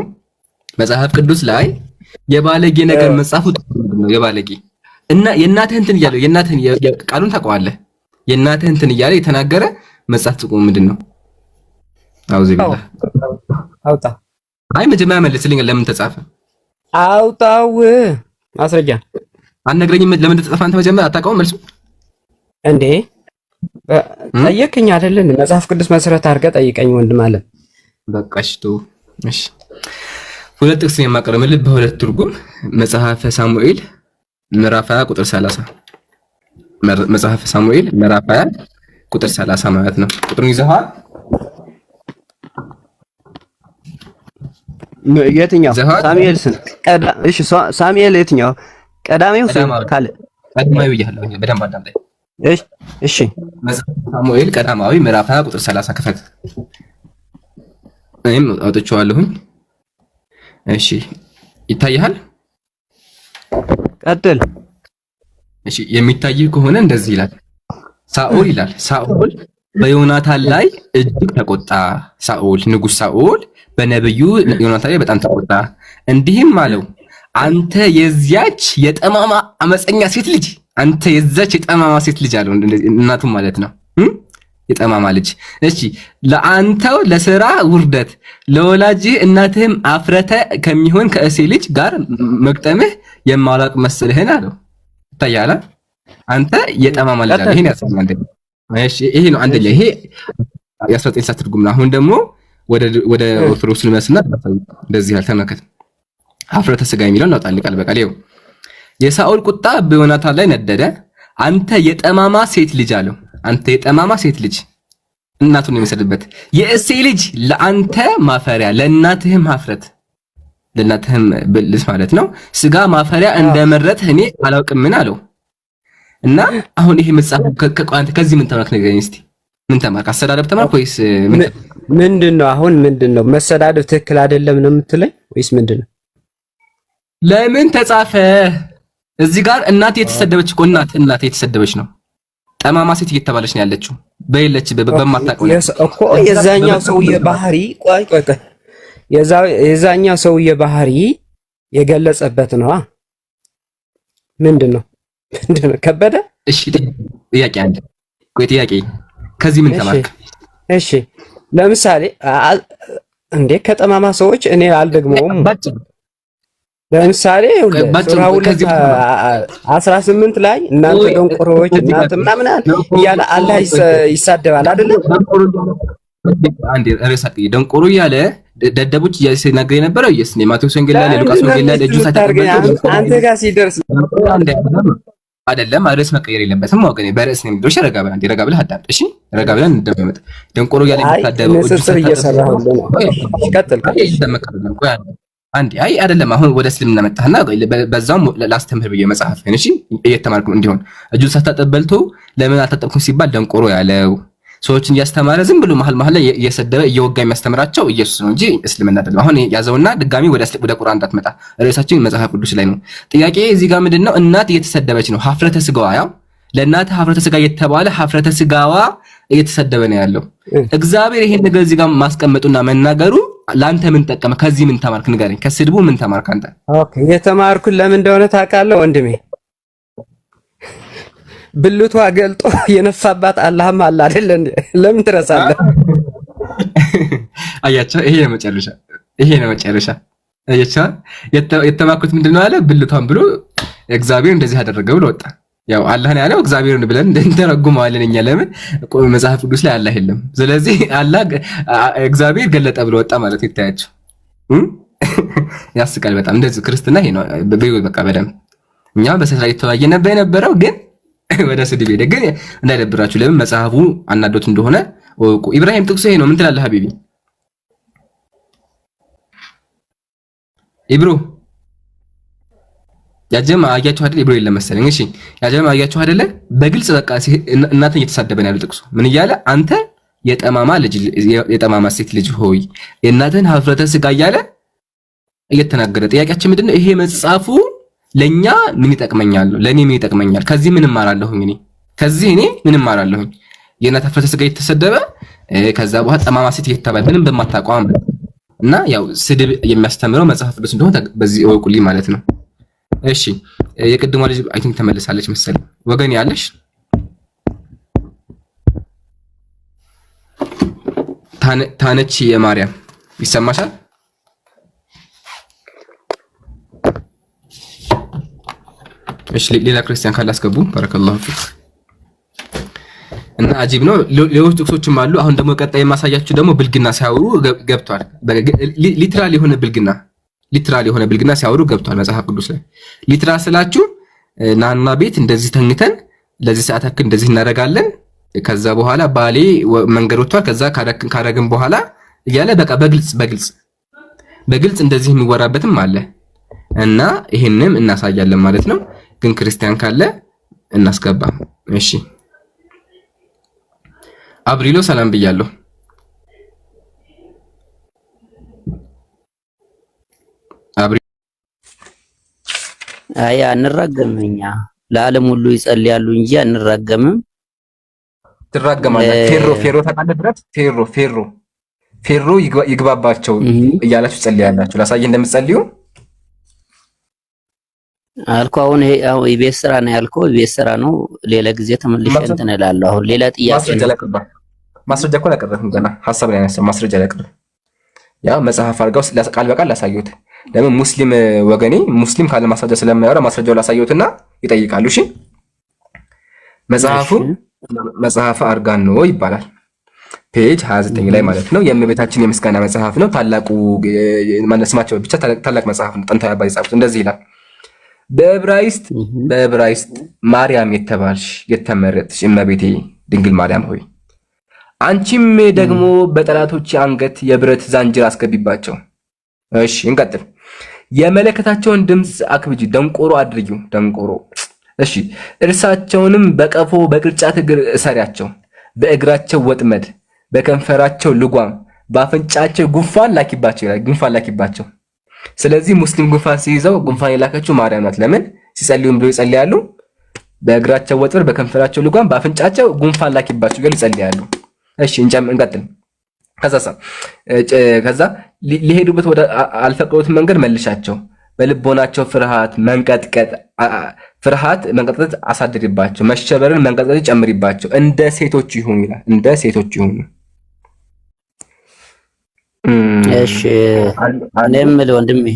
መጽሐፍ ቅዱስ ላይ የባለጌ ነገር መጻፉ ምንድን ነው? የባለጌ እና የእናትህ እንትን እያለው የእናትህን ቃሉን ታውቀዋለህ? የእናትህ እንትን እያለ የተናገረ መጽሐፍ ጥቁም ምንድን ነው? አውዚ ቢላ አውጣ። አይ መጀመሪያ መልስልኝ። ለምን ተጻፈ? አውጣው ማስረጃ አትነግረኝም? ለምን ተጻፈ? አንተ መጀመሪያ አታውቀውም መልሱ እንዴ? ጠየቅኝ አይደል? መጽሐፍ ቅዱስ መሰረት አድርገህ ጠይቀኝ ወንድም አለ። በቃ እሺ ሁለት ጥቅስ የማቀርብልህ በሁለት ትርጉም መጽሐፈ ሳሙኤል ምዕራፍ 20 ቁጥር 30 መጽሐፈ ሳሙኤል ምዕራፍ 20 ቁጥር 30 ማለት ነው። ቁጥሩን ይዘሃል? የትኛው ሳሙኤል እሺ ሳሙኤል የትኛው ቀዳሚው ካለ ቀዳማዊ ይያለው በደንብ አዳምጠኝ። እሺ መጽሐፈ ሳሙኤል ቀዳማዊ ምዕራፍ 20 ቁጥር 30 ክፈት። እኔም አውጥቼዋለሁኝ። እሺ ይታያል? ቀጥል። እሺ የሚታይህ ከሆነ እንደዚህ ይላል። ሳኦል ይላል። ሳኦል በዮናታን ላይ እጅግ ተቆጣ። ንጉሥ ሳኦል በነብዩ ዮናታን ላይ በጣም ተቆጣ። እንዲህም አለው፣ አንተ የዚያች የጠማማ አመፀኛ ሴት ልጅ፣ አንተ የዛች የጠማማ ሴት ልጅ አለው። እናቱም ማለት ነው የጠማማ ልጅ። እሺ ለአንተው ለሥራ ውርደት ለወላጅህ እናትህም አፍረተ ከሚሆን ከእሴ ልጅ ጋር መግጠምህ የማላውቅ መስልህን አለው። ይታያል? አንተ የጠማማ ልጅ አለ። ይሄን ያሰማል። እሺ ይሄ ነው አንደኛ። ይሄ የ19 ትርጉም ነው። አሁን ደግሞ ወደ ኦርቶዶክስ ልመስልና እንደዚህ ያልተመከተ አፍረተ ስጋ የሚለው እናውጣል ቃል በቃል። ይኸው የሳኦል ቁጣ በዮናታን ላይ ነደደ። አንተ የጠማማ ሴት ልጅ አለው። አንተ የጠማማ ሴት ልጅ እናቱን የሚሰድበት የእሴይ ልጅ ለአንተ ማፈሪያ ለእናትህም ሀፍረት ለእናትህም ብልስ ማለት ነው ስጋ ማፈሪያ እንደመረጥ እኔ አላውቅም ምን አለው እና አሁን ይሄ መጽሐፍ ከቋንተ ከዚህ ምን ተማርክ ንገረኝ እስቲ ምን ተማርክ አሰዳደብ ተማርክ ወይስ ምንድነው አሁን ምንድነው መሰዳደብ ትክክል አይደለም ነው የምትለኝ ወይስ ምንድነው ለምን ተጻፈ እዚህ ጋር እናት የተሰደበች እኮ እናት የተሰደበች ነው ጠማማ ሴት እየተባለች ነው ያለችው በየለች በማታውቀው እኮ የዛኛው ሰውዬ ባህሪ ቆይ የዛኛው ሰውዬ ባህሪ የገለጸበት ነው ምንድነው ከበደ እሺ ጥያቄ አለ ቆይ ጥያቄ ከዚህ ምን ተማርክ እሺ ለምሳሌ እንዴ ከጠማማ ሰዎች እኔ አልደግመውም ለምሳሌ 18 ላይ እናንተ ደንቆሮዎች እናንተ ምናምን እያለ አላህ ይሳደባል አይደል አንዴ ርዕሳት ደንቆሮ እያለ ደደቦች ሲናገር የነበረው ኢየሱስ ነው ማቴዎስ ወንጌል ላይ ሉቃስ ወንጌል ላይ ደጁ ሳይተቀበል አንተ ጋር ሲደርስ አይደለም ርዕስ መቀየር የለበትም ወገኔ በርዕስ ነው የሚደርሽ ረጋ ብለን ረጋ ብለን አዳምጥ እሺ ረጋ ብለን እንደመጣ ደንቆሮ እያለ የሚታደበው ንጽጽር እየሰራህ ነው ቀጥል አንዴ አይ አይደለም አሁን ወደ እስልምና መጣህና በዛም ላስተምር ብዬ መጽሐፍ እሺ እየተማርኩ እንዲሆን እጁን ሳታጠበልቶ ለምን አታጠብኩም ሲባል ደንቆሮ ያለው ሰዎችን እያስተማረ ዝም ብሎ መሀል ላይ እየሰደበ እየወጋ የሚያስተምራቸው ኢየሱስ ነው እንጂ እስልምና አይደለም አሁን ያዘውና ድጋሚ ወደ ቁርአን እንዳትመጣ ርዕሳችን መጽሐፍ ቅዱስ ላይ ነው ጥያቄ እዚህ ጋር ምንድነው እናት እየተሰደበች ነው ሀፍረተ ስጋዋ ያው ለእናት ሀፍረተ ስጋ የተባለ ሀፍረተ ስጋዋ እየተሰደበ ነው ያለው እግዚአብሔር ይሄን ነገር እዚህ ጋር ማስቀመጡና መናገሩ ላንተ ምን ተጠቀመ ከዚህ ምን ተማርክ ንገረኝ ከስድቡ ምን ተማርክ አንተ ኦኬ የተማርኩ ለምን እንደሆነ ታውቃለህ ወንድሜ ብልቷ ገልጦ የነፋባት አላህም አለ አይደል ለምን ትረሳለህ አያቸው ይሄ ነው መጨረሻ አያቸው የተማርኩት ምንድነው አለ ብልቷን ብሎ እግዚአብሔር እንደዚህ አደረገ ብሎ ወጣ ያው አላህን ያለው እግዚአብሔርን ብለን እንተረጉመዋለን እኛ ለምን መጽሐፍ ቅዱስ ላይ አላህ የለም ስለዚህ አላህ እግዚአብሔር ገለጠ ብሎ ወጣ ማለት ይታያችሁ ያስቃል በጣም እንደዚህ ክርስትና ይሄ ነው በቃ በደም እኛ በሰራ የተዋየነ በነበረው ግን ወደ ስድብ ሄደ ግን እንዳይደብራችሁ ለምን መጽሐፉ አናዶት እንደሆነ ወቁ ኢብራሂም ጥቅሱ ይሄ ነው ምን ትላለህ ሀቢቢ ኢብሮ ያጀማ አያችሁ አይደል ኢብሮ የለም መሰለኝ እሺ ያጀማ አያችሁ አይደል በግልጽ በቃ እናንተ እየተሳደበ ነው ያለው ጥቅሱ ምን እያለ አንተ የጠማማ ሴት ልጅ ሆይ የእናትህን ሀፍረተ ስጋ እያለ እየተናገረ ጥያቄያችን ምንድነው ይሄ መጽሐፉ ለኛ ምን ይጠቅመኛል ለኔ ምን ይጠቅመኛል ከዚህ ምን ማራለሁኝ እኔ ምን ማራለሁኝ የእናት ሀፍረተ ስጋ የተሰደበ ከዛ በኋላ ጠማማ ሴት እየተባለ ምንም በማታቋም እና ያው ስድብ የሚያስተምረው መጽሐፍ ቅዱስ እንደሆነ በዚህ ወቁልኝ ማለት ነው እሺ የቅድሟ ልጅ አይ ቲንክ ተመልሳለች መሰለኝ ወገን ያለሽ ታነች የማርያም ይሰማሻል እሺ ሌላ ክርስቲያን ካላስገቡ ባረከላሁ ፊክ እና አጂብ ነው ሌሎች ጥቅሶችም አሉ አሁን ደግሞ ቀጣይ ማሳያችሁ ደግሞ ብልግና ሲያወሩ ገብቷል ሊትራል የሆነ ብልግና ሲያወሩ ገብቷል መጽሐፍ ቅዱስ ላይ ሊትራል ስላችሁ ናና ቤት እንደዚህ ተኝተን ለዚህ ሰዓት አክል እንደዚህ እናደርጋለን ከዛ በኋላ ባሌ መንገድ ወጥቷል ከዛ ካረግን በኋላ እያለ በቃ በግልጽ እንደዚህ የሚወራበትም አለ እና ይሄንም እናሳያለን ማለት ነው ግን ክርስቲያን ካለ እናስገባ እሺ አብሪሎ ሰላም ብያለሁ አይ አንራገምኛ ለዓለም ሁሉ ይጸልያሉ እንጂ አንራገምም ትራገማለህ ፌሮ ታውቃለህ ብረት ፌሮ ይግባባቸው እያላችሁ ጸልያላችሁ ላሳይ እንደምትጸልዩ አልኩ አሁን ኢቤስ ስራ ነው ያልኩ ኢቤስ ስራ ነው ሌላ ጊዜ ተመልሼ እንትን እላለሁ አሁን ሌላ ጥያቄ ማስረጃ እኮ አላቀረብኩም ገና ሐሳብ ላይ ያነሳ ማስረጃ አላቀረብኩም ያ መጽሐፍ አድርገው ቃል በቃል ላሳዩት ለምን ሙስሊም ወገኔ ሙስሊም ካለ ማስረጃ ስለማያወራ ማስረጃው ላሳዩትና ይጠይቃሉ እሺ መጽሐፍ አርጋን ነው ይባላል ፔጅ 29 ላይ ማለት ነው የእመቤታችን የምስጋና መጽሐፍ ነው ታላቁ ማነስማቸው ብቻ ታላቅ መጽሐፍ ነው ጥንታዊ አባይ ጻፉት እንደዚህ ይላል በዕብራይስጥ ማርያም የተባልሽ የተመረጥሽ እመቤቴ ድንግል ማርያም ሆይ አንቺም ደግሞ በጠላቶች አንገት የብረት ዛንጅር አስገቢባቸው። እሺ እንቀጥል። የመለከታቸውን ድምፅ አክብጂ፣ ደንቆሮ አድርጊው፣ ደንቆሮ። እሺ እርሳቸውንም በቀፎ በቅርጫት እግር እሰሪያቸው፣ በእግራቸው ወጥመድ፣ በከንፈራቸው ልጓም፣ በአፍንጫቸው ጉንፋን ላኪባቸው ይላል። ጉንፋን ላኪባቸው። ስለዚህ ሙስሊም ጉንፋን ሲይዘው ጉንፋን የላከችው ማርያም ናት። ለምን ሲጸልዩም ብለው ይጸልያሉ። በእግራቸው ወጥመድ፣ በከንፈራቸው ልጓም፣ በአፍንጫቸው ጉንፋን ላኪባቸው ይላሉ፣ ይጸልያሉ። እሺ እንቀጥል። ከዛ ሊሄዱበት ወደ አልፈቀዱት መንገድ መልሻቸው፣ በልቦናቸው ፍርሃት መንቀጥቀጥ አሳድሪባቸው፣ መሸበርን መንቀጥቀጥ ጨምሪባቸው፣ እንደ ሴቶች ይሁኑ ይላል። እንደ ሴቶች ይሁኑ። እሺ እኔም ወንድሜ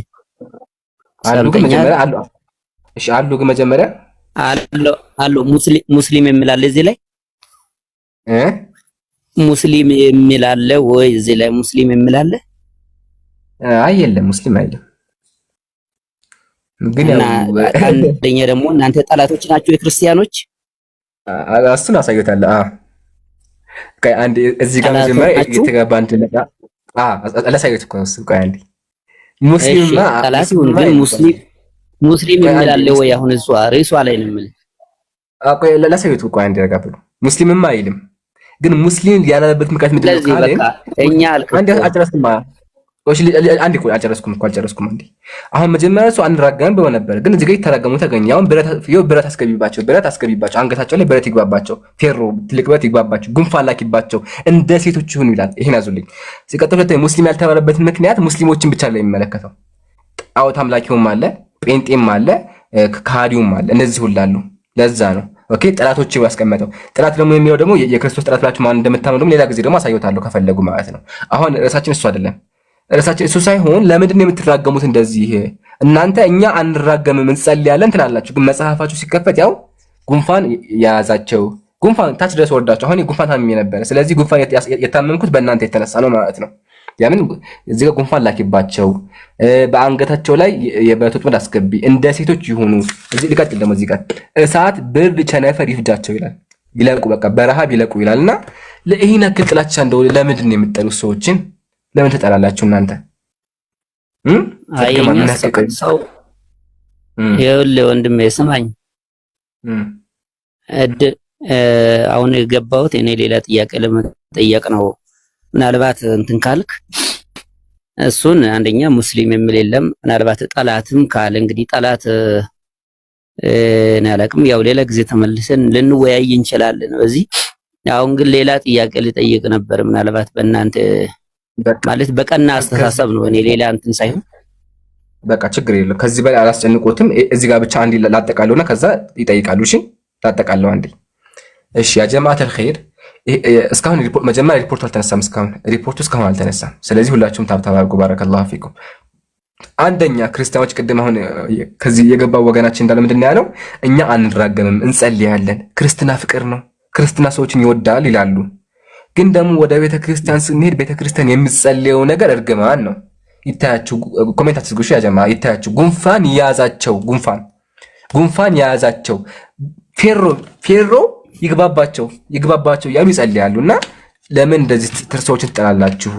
አሉ ግን መጀመሪያ አሉ ሙስሊም የሚላል እዚህ ላይ ሙስሊም የሚላለ ወይ እዚህ ላይ ሙስሊም የሚላለ? አይ የለም፣ ሙስሊም አይደለም። ግን ያው አንደኛ ደግሞ እናንተ ጠላቶች ናችሁ የክርስቲያኖች። እሱን አሳይቶታል። አንድ እዚህ ጋር መጀመሪያ የተገባ አንድ ነገር አላሳይቶት እኮ እሱ። ቆይ አንዴ ሙስሊምና ጠላት ይሁን ግን ሙስሊም የሚላለ ወይ? አሁን እሷ ርዕሷ ላይ ነው የምልህ። ቆይ ላሳይቶት። ቆይ አንዴ ረጋ ብሎ ሙስሊምማ አይልም ግን ሙስሊም ያላለበት ምክንያት ምንድን ነው ካለ እኛ አልጨረስኩም። አንዴ አሁን መጀመሪያ እሱ አንራገም ብሎ ነበር፣ ግን እዚህ ጋር ይተራገሙ ተገኘ። አሁን ብረት አስገቢባቸው፣ አንገታቸው ላይ ብረት ይግባባቸው፣ ፌሮ ትልቅ ብረት ይግባባቸው፣ ጉንፋን ላኪባቸው፣ እንደ ሴቶች ይሁኑ ይላል። ይሄን ያዙልኝ። ሲቀጥል ሁለተኛ ሙስሊም ያልተባለበት ምክንያት ሙስሊሞችን ብቻ ላይ የሚመለከተው ጣዖት አምላኪውም አለ፣ ጴንጤም አለ፣ ከሃዲውም አለ። እነዚህ ሁሉ አሉ። ለዛ ነው ኦኬ ጠላቶች ያስቀመጠው። ጠላት ደግሞ የሚለው ደግሞ የክርስቶስ ጠላት ብላችሁ ማን እንደምታምኑ ደግሞ ሌላ ጊዜ ደግሞ አሳይዎታለሁ ከፈለጉ ማለት ነው። አሁን ርዕሳችን እሱ አይደለም። ርዕሳችን እሱ ሳይሆን ለምንድን ነው የምትራገሙት እንደዚህ? እናንተ እኛ አንራገምም እንጸልያለን ትላላችሁ፣ ግን መጽሐፋችሁ ሲከፈት ያው ጉንፋን የያዛቸው ጉንፋን ታች ድረስ ወርዳችሁ አሁን ጉንፋን ታምሜ ነበር። ስለዚህ ጉንፋን የታመምኩት በእናንተ የተነሳ ነው ማለት ነው። ያምን እዚህ ጋር ጉንፋን ላኪባቸው፣ በአንገታቸው ላይ የብረት ወጥመድ አስገቢ፣ እንደ ሴቶች ይሁኑ። እዚህ ሊቀጥል ደግሞ እዚህ ጋር እሳት ብርድ ቸነፈር ይፍጃቸው ይላል። ይለቁ፣ በቃ በረሃብ ይለቁ ይላልና ለይህን ያክል ጥላቻ እንደው ለምንድን ነው የምትጠሉት? ሰዎችን ለምን ትጠላላችሁ እናንተ? ሰው ይኸውልህ ወንድሜ ስማኝ፣ አሁን የገባሁት እኔ ሌላ ጥያቄ ለመጠየቅ ነው። ምናልባት እንትን ካልክ እሱን አንደኛ ሙስሊም የሚል የለም። ምናልባት ጠላትም ካለ እንግዲህ ጠላት አላውቅም፣ ያው ሌላ ጊዜ ተመልሰን ልንወያይ እንችላለን በዚህ። አሁን ግን ሌላ ጥያቄ ልጠይቅ ነበር። ምናልባት በእናንተ ማለት በቀና አስተሳሰብ ነው፣ እኔ ሌላ እንትን ሳይሆን በቃ ችግር የለም። ከዚህ በላይ አላስጨንቆትም። እዚህ ጋር ብቻ አንዴ ላጠቃለውና ከዛ ይጠይቃሉ። እሺ ታጠቃለው አንዴ። እሺ ያ ጀማዓት الخير እስካሁን መጀመሪያ ሪፖርቱ አልተነሳም። እስካሁን አልተነሳም። ስለዚህ ሁላችሁም ታብታብ አድርጉ። ባረከላሁ ፊኩም። አንደኛ ክርስቲያኖች ቅድም አሁን ከዚህ የገባው ወገናችን እንዳለ ምንድን ነው ያለው? እኛ አንራገምም እንጸልያለን፣ ክርስትና ፍቅር ነው፣ ክርስትና ሰዎችን ይወዳል ይላሉ። ግን ደግሞ ወደ ቤተ ክርስቲያን ስንሄድ ቤተ ክርስቲያን የሚጸልየው ነገር እርግማን ነው። ይታያችሁ፣ ኮሜንት አትዝጉሽ ያ ጀማ። ይታያችሁ ጉንፋን የያዛቸው ፌሮ ይግባባቸው ያሉ ይጸልያሉ። እና ለምን እንደዚህ ሰዎችን ትጠላላችሁ?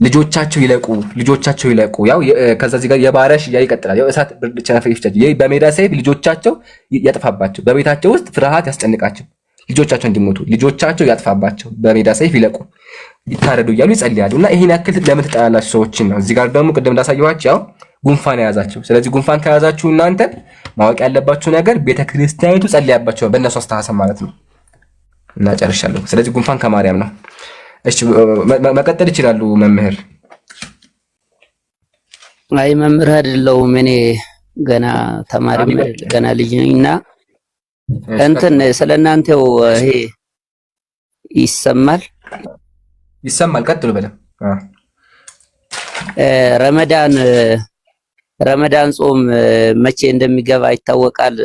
ልጆቻቸው ይለቁ። ያው ከዛ እዚህ ጋር የባሪያ ሽያጭ ይቀጥላል። ያው እሳት ብርድ ቸነፈር ይፍጃቸው፣ በሜዳ ሰይፍ ልጆቻቸው ያጥፋባቸው፣ በቤታቸው ውስጥ ፍርሃት ያስጨንቃቸው፣ ልጆቻቸው እንዲሞቱ ልጆቻቸው ያጥፋባቸው፣ በሜዳ ሰይፍ ይታረዱ እያሉ ይጸልያሉ። እና ይሄን ያክል ለምን ትጠላላችሁ ሰዎችን ነው። እዚህ ጋር ደግሞ ቅድም እንዳሳየኋችሁ ያው ጉንፋን የያዛቸው። ስለዚህ ጉንፋን ከያዛችሁ እናንተ ማወቅ ያለባችሁ ነገር ቤተክርስቲያኒቱ ጸልያባቸው በእነሱ አስተሳሰብ ማለት ነው። እና ጨርሻለሁ። ስለዚህ ጉንፋን ከማርያም ነው። እሺ መቀጠል ይችላሉ መምህር። አይ መምህር አይደለሁም እኔ ገና ተማሪም ገና ልጅ ነኝና እንትን ስለናንተው ይሄ ይሰማል። ቀጥሉ በለም። ረመዳን ጾም መቼ እንደሚገባ ይታወቃል።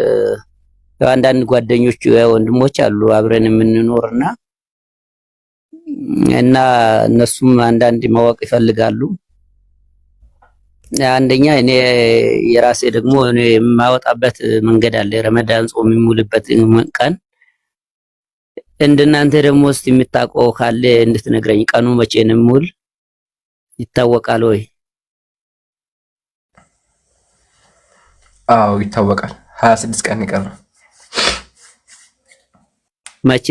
አንዳንድ ጓደኞች ወንድሞች አሉ አብረን የምንኖርና እነሱም አንዳንድ ማወቅ ይፈልጋሉ። አንደኛ እኔ የራሴ ደግሞ እኔ የማወጣበት መንገድ አለ። ረመዳን ጾም የሚውልበት ቀን እንደናንተ ደግሞ እስቲ የምታውቀው ካለ እንድትነግረኝ። ቀኑ መቼ ነው የሚውል ይታወቃል ወይ? አዎ ይታወቃል። 26 ቀን ይቀራል። መቼ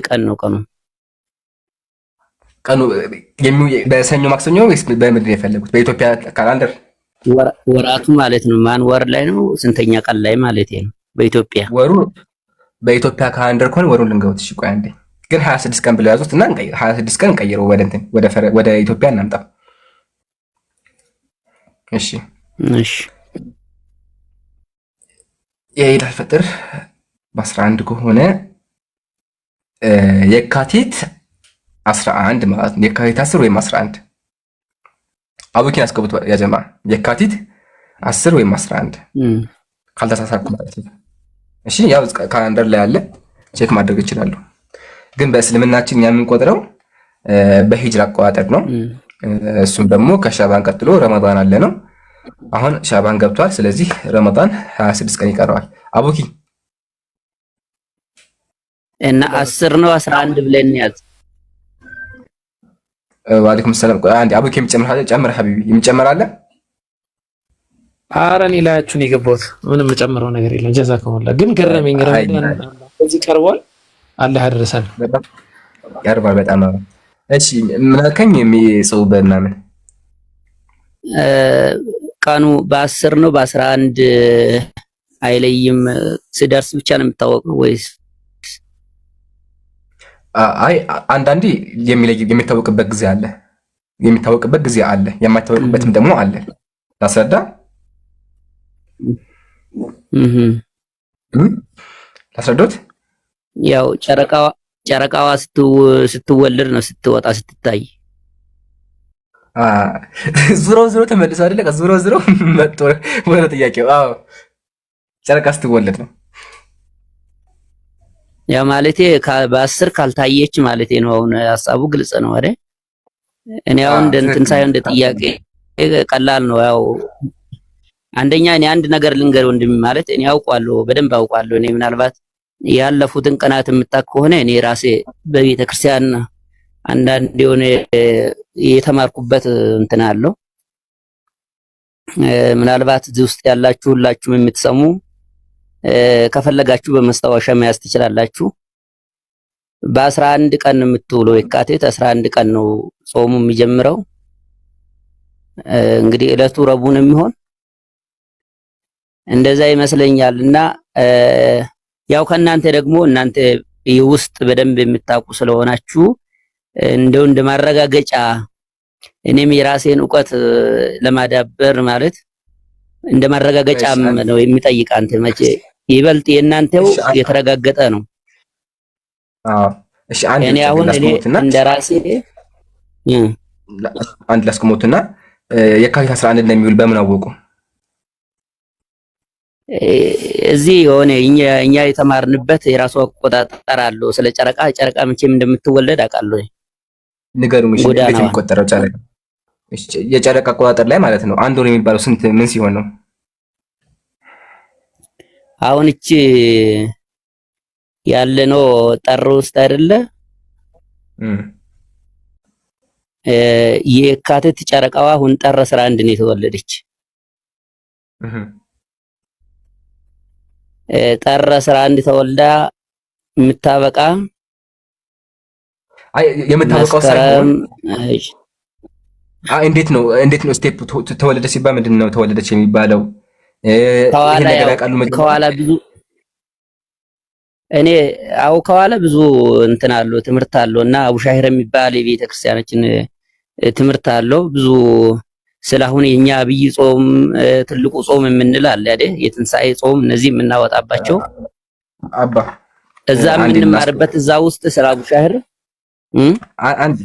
ቀን ነው ቀኑ? ቀኑ በሰኞ ማክሰኞ ወይስ በምንድን የፈለጉት? በኢትዮጵያ ካላንደር ወራቱ ማለት ነው። ማን ወር ላይ ነው? ስንተኛ ቀን ላይ ማለት ነው? በኢትዮጵያ ወሩ በኢትዮጵያ ካላንደር ከሆነ ወሩን ልንገሩት። እሺ ቆይ አንዴ ግን 26 ቀን ብለው ያዙት እና 26 ቀን ቀይረው ወደ ኢትዮጵያ እናምጣ። እሺ የኢድ አልፈጥር በ11 ከሆነ የካቲት 11 ማለት ነው። የካቲት 10 ወይም 11 አቡኪን አስገቡት ያ ጀማ። የካቲት 10 ወይም 11 ካልተሳሳትኩ ማለት ነው። እሺ ያው ካላንደር ላይ አለ፣ ቼክ ማድረግ ይችላሉ። ግን በእስልምናችን የምንቆጥረው በሂጅራ አቆጣጠር ነው። እሱም ደግሞ ከሻባን ቀጥሎ ረመዳን አለ ነው። አሁን ሻባን ገብቷል። ስለዚህ ረመዳን 26 ቀን ይቀረዋል። አቡኪ እና 10 ነው 11 ብለን ያዝ። ወአለይኩም ሰላም። አንዴ አቡኪ ጨምር ሐቢቢ የሚጨምር አለ? ኧረ እኔ ላያችሁን የገባሁት ምንም የምጨምረው ነገር የለም። ጀዛከሙላህ። ግን ገረመኝ። ረመዳን እዚህ ቀርቧል። አላህ ያደረሰን። ቀርቧል በጣም። እሺ ምን አልከኝ? የሚጽው በምናምን ቀኑ በ10 ነው በ11 አይለይም። ሲደርስ ብቻ ነው የሚታወቀው ወይስ? አይ አንዳንዴ የሚታወቅበት ጊዜ አለ፣ የማይታወቅበትም ደግሞ አለ። ላስረዳ። ላስረዶት። ያው ጨረቃዋ ስትወለድ ነው ስትወጣ ስትታይ። ዙሮ ተመልሶ አይደለ? ዙሮ መጥቶ ወደ ጥያቄው። አዎ ጨረቃ ስትወለድ ነው። ያ ማለቴ በ10 ካልታየች ማለቴ ነው። አሁን ሐሳቡ ግልጽ ነው አይደል? እኔ አሁን እንትን ሳይሆን እንደ ጥያቄ ቀላል ነው። ያው አንደኛ እኔ አንድ ነገር ልንገር ወንድም፣ ማለት እኔ አውቃለሁ፣ በደንብ አውቃለሁ። እኔ ምናልባት ያለፉትን ቀናት የምታውቅ ከሆነ እኔ ራሴ በቤተ ክርስቲያን አንዳንድ የሆነ የተማርኩበት እንትን አለው። ምናልባት እዚህ ውስጥ ያላችሁ ሁላችሁም የምትሰሙ ከፈለጋችሁ በመስታወሻ መያዝ ትችላላችሁ። በ11 ቀን የምትውለው የካቲት 11 ቀን ነው ጾሙ የሚጀምረው። እንግዲህ ዕለቱ ረቡዕ ነው የሚሆን እንደዛ ይመስለኛል። እና ያው ከእናንተ ደግሞ እናንተ ውስጥ በደንብ የምታውቁ ስለሆናችሁ እንደው እንደ ማረጋገጫ እኔም የራሴን ዕውቀት ለማዳበር ማለት እንደ ማረጋገጫም ነው የሚጠይቅ። አንተ መቼ ይበልጥ የእናንተው የተረጋገጠ ነው። እሺ አንድ እኔ አሁን እንደ ራሴ አንድ ላስቀምጡና የካቲት 11 እንደሚውል በምን አወቁ? እዚህ የሆነ እኛ የተማርንበት የራሱ አቆጣጠር አለው። ስለ ጨረቃ መቼም እንደምትወለድ አውቃለሁ። ንገሩኝ። እሺ እንዴት ነው የሚቆጠረው ጨረቃ? የጨረቃ አቆጣጠር ላይ ማለት ነው አንድ ወር የሚባለው ስንት ምን ሲሆን ነው? አሁን እቺ ያለነው ጥር ውስጥ አይደለ? የካቲት ጨረቃዋ አሁን ጥር 11 ነው የተወለደች። ጥር 11 ተወልዳ የምታበቃ የምታበቃው ሳይሆን እንዴት ነው ስቴፕ ተወለደች ሲባል ምንድን ነው ተወለደች የሚባለው? ከኋላ ብዙ እኔ ከኋላ ብዙ እንትን አለው ትምህርት አለው እና አቡሻሂር የሚባል የቤተ ክርስቲያናችን ትምህርት አለው ብዙ ስለአሁን የኛ አብይ ጾም ትልቁ ጾም የምንል አለ አይደል? የትንሳኤ ጾም እነዚህ የምናወጣባቸው አባ እዛ የምንማርበት እዛ ውስጥ ስለ አቡሻሂር አንድ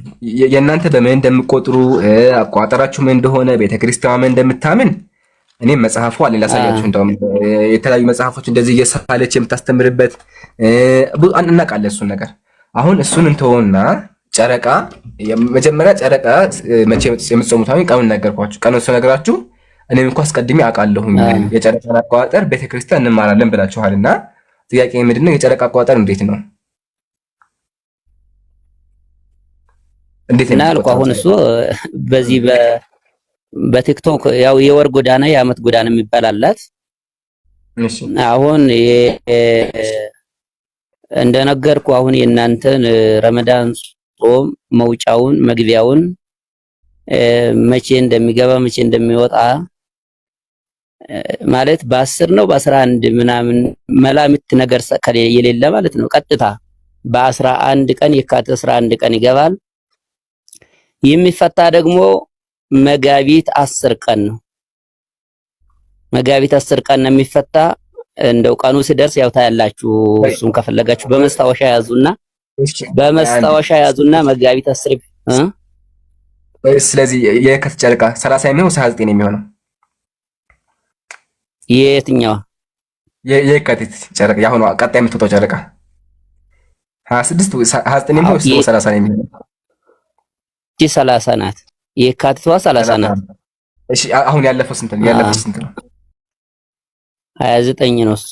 የእናንተ በምን እንደምቆጥሩ አቋጠራችሁ ምን እንደሆነ ቤተክርስቲያን ምን እንደምታምን እኔም መጽሐፉ አለ ላሳያችሁ። እንደውም የተለያዩ መጽሐፎች እንደዚህ እየሳለች የምታስተምርበት እናውቃለን እሱን ነገር። አሁን እሱን እንተውና ጨረቃ መጀመሪያ ጨረቃ መቼ የምትጾሙት አሁን ቀኑን ነገርኳችሁ። ቀኑን ስነግራችሁ እኔም እንኳን አስቀድሜ አውቃለሁኝ የጨረቃን አቆጣጠር ቤተክርስቲያን እንማራለን ብላችኋልና ጥያቄ ምንድነው የጨረቃ አቆጣጠር እንዴት ነው? እንዴት ነው እና አልኩ አሁን እሱ በዚህ በቲክቶክ ያው የወር ጎዳና የአመት ጎዳና የሚባል አላት። እሺ አሁን እንደነገርኩ አሁን የእናንተን ረመዳን ጾም መውጫውን መግቢያውን መቼ እንደሚገባ መቼ እንደሚወጣ ማለት በ10 ነው በ11 ምናምን መላምት ነገር የሌለ ማለት ነው። ቀጥታ በ11 ቀን የካቲት 11 ቀን ይገባል። የሚፈታ ደግሞ መጋቢት 10 ቀን ነው። መጋቢት 10 ቀን ነው የሚፈታ። እንደው ቀኑ ሲደርስ ያው ታያላችሁ። እሱን ከፈለጋችሁ በመስታወሻ ያዙና መጋቢት 10 ስለዚህ የካቲት ጨረቃ 30 የሚሆነው 29 የሚሆነው የትኛው የካቲት ጨረቃ ያሁኑ ቀጣይ የምትወጣው ጨረቃ 26 29 የሚሆነው 30 ነው የሚሆነው? 30 ናት። የካቲቷ 30 ናት። እሺ አሁን ያለፈው ስንት ነው? ያለፈው ስንት ነው? 29 ነው እሱ።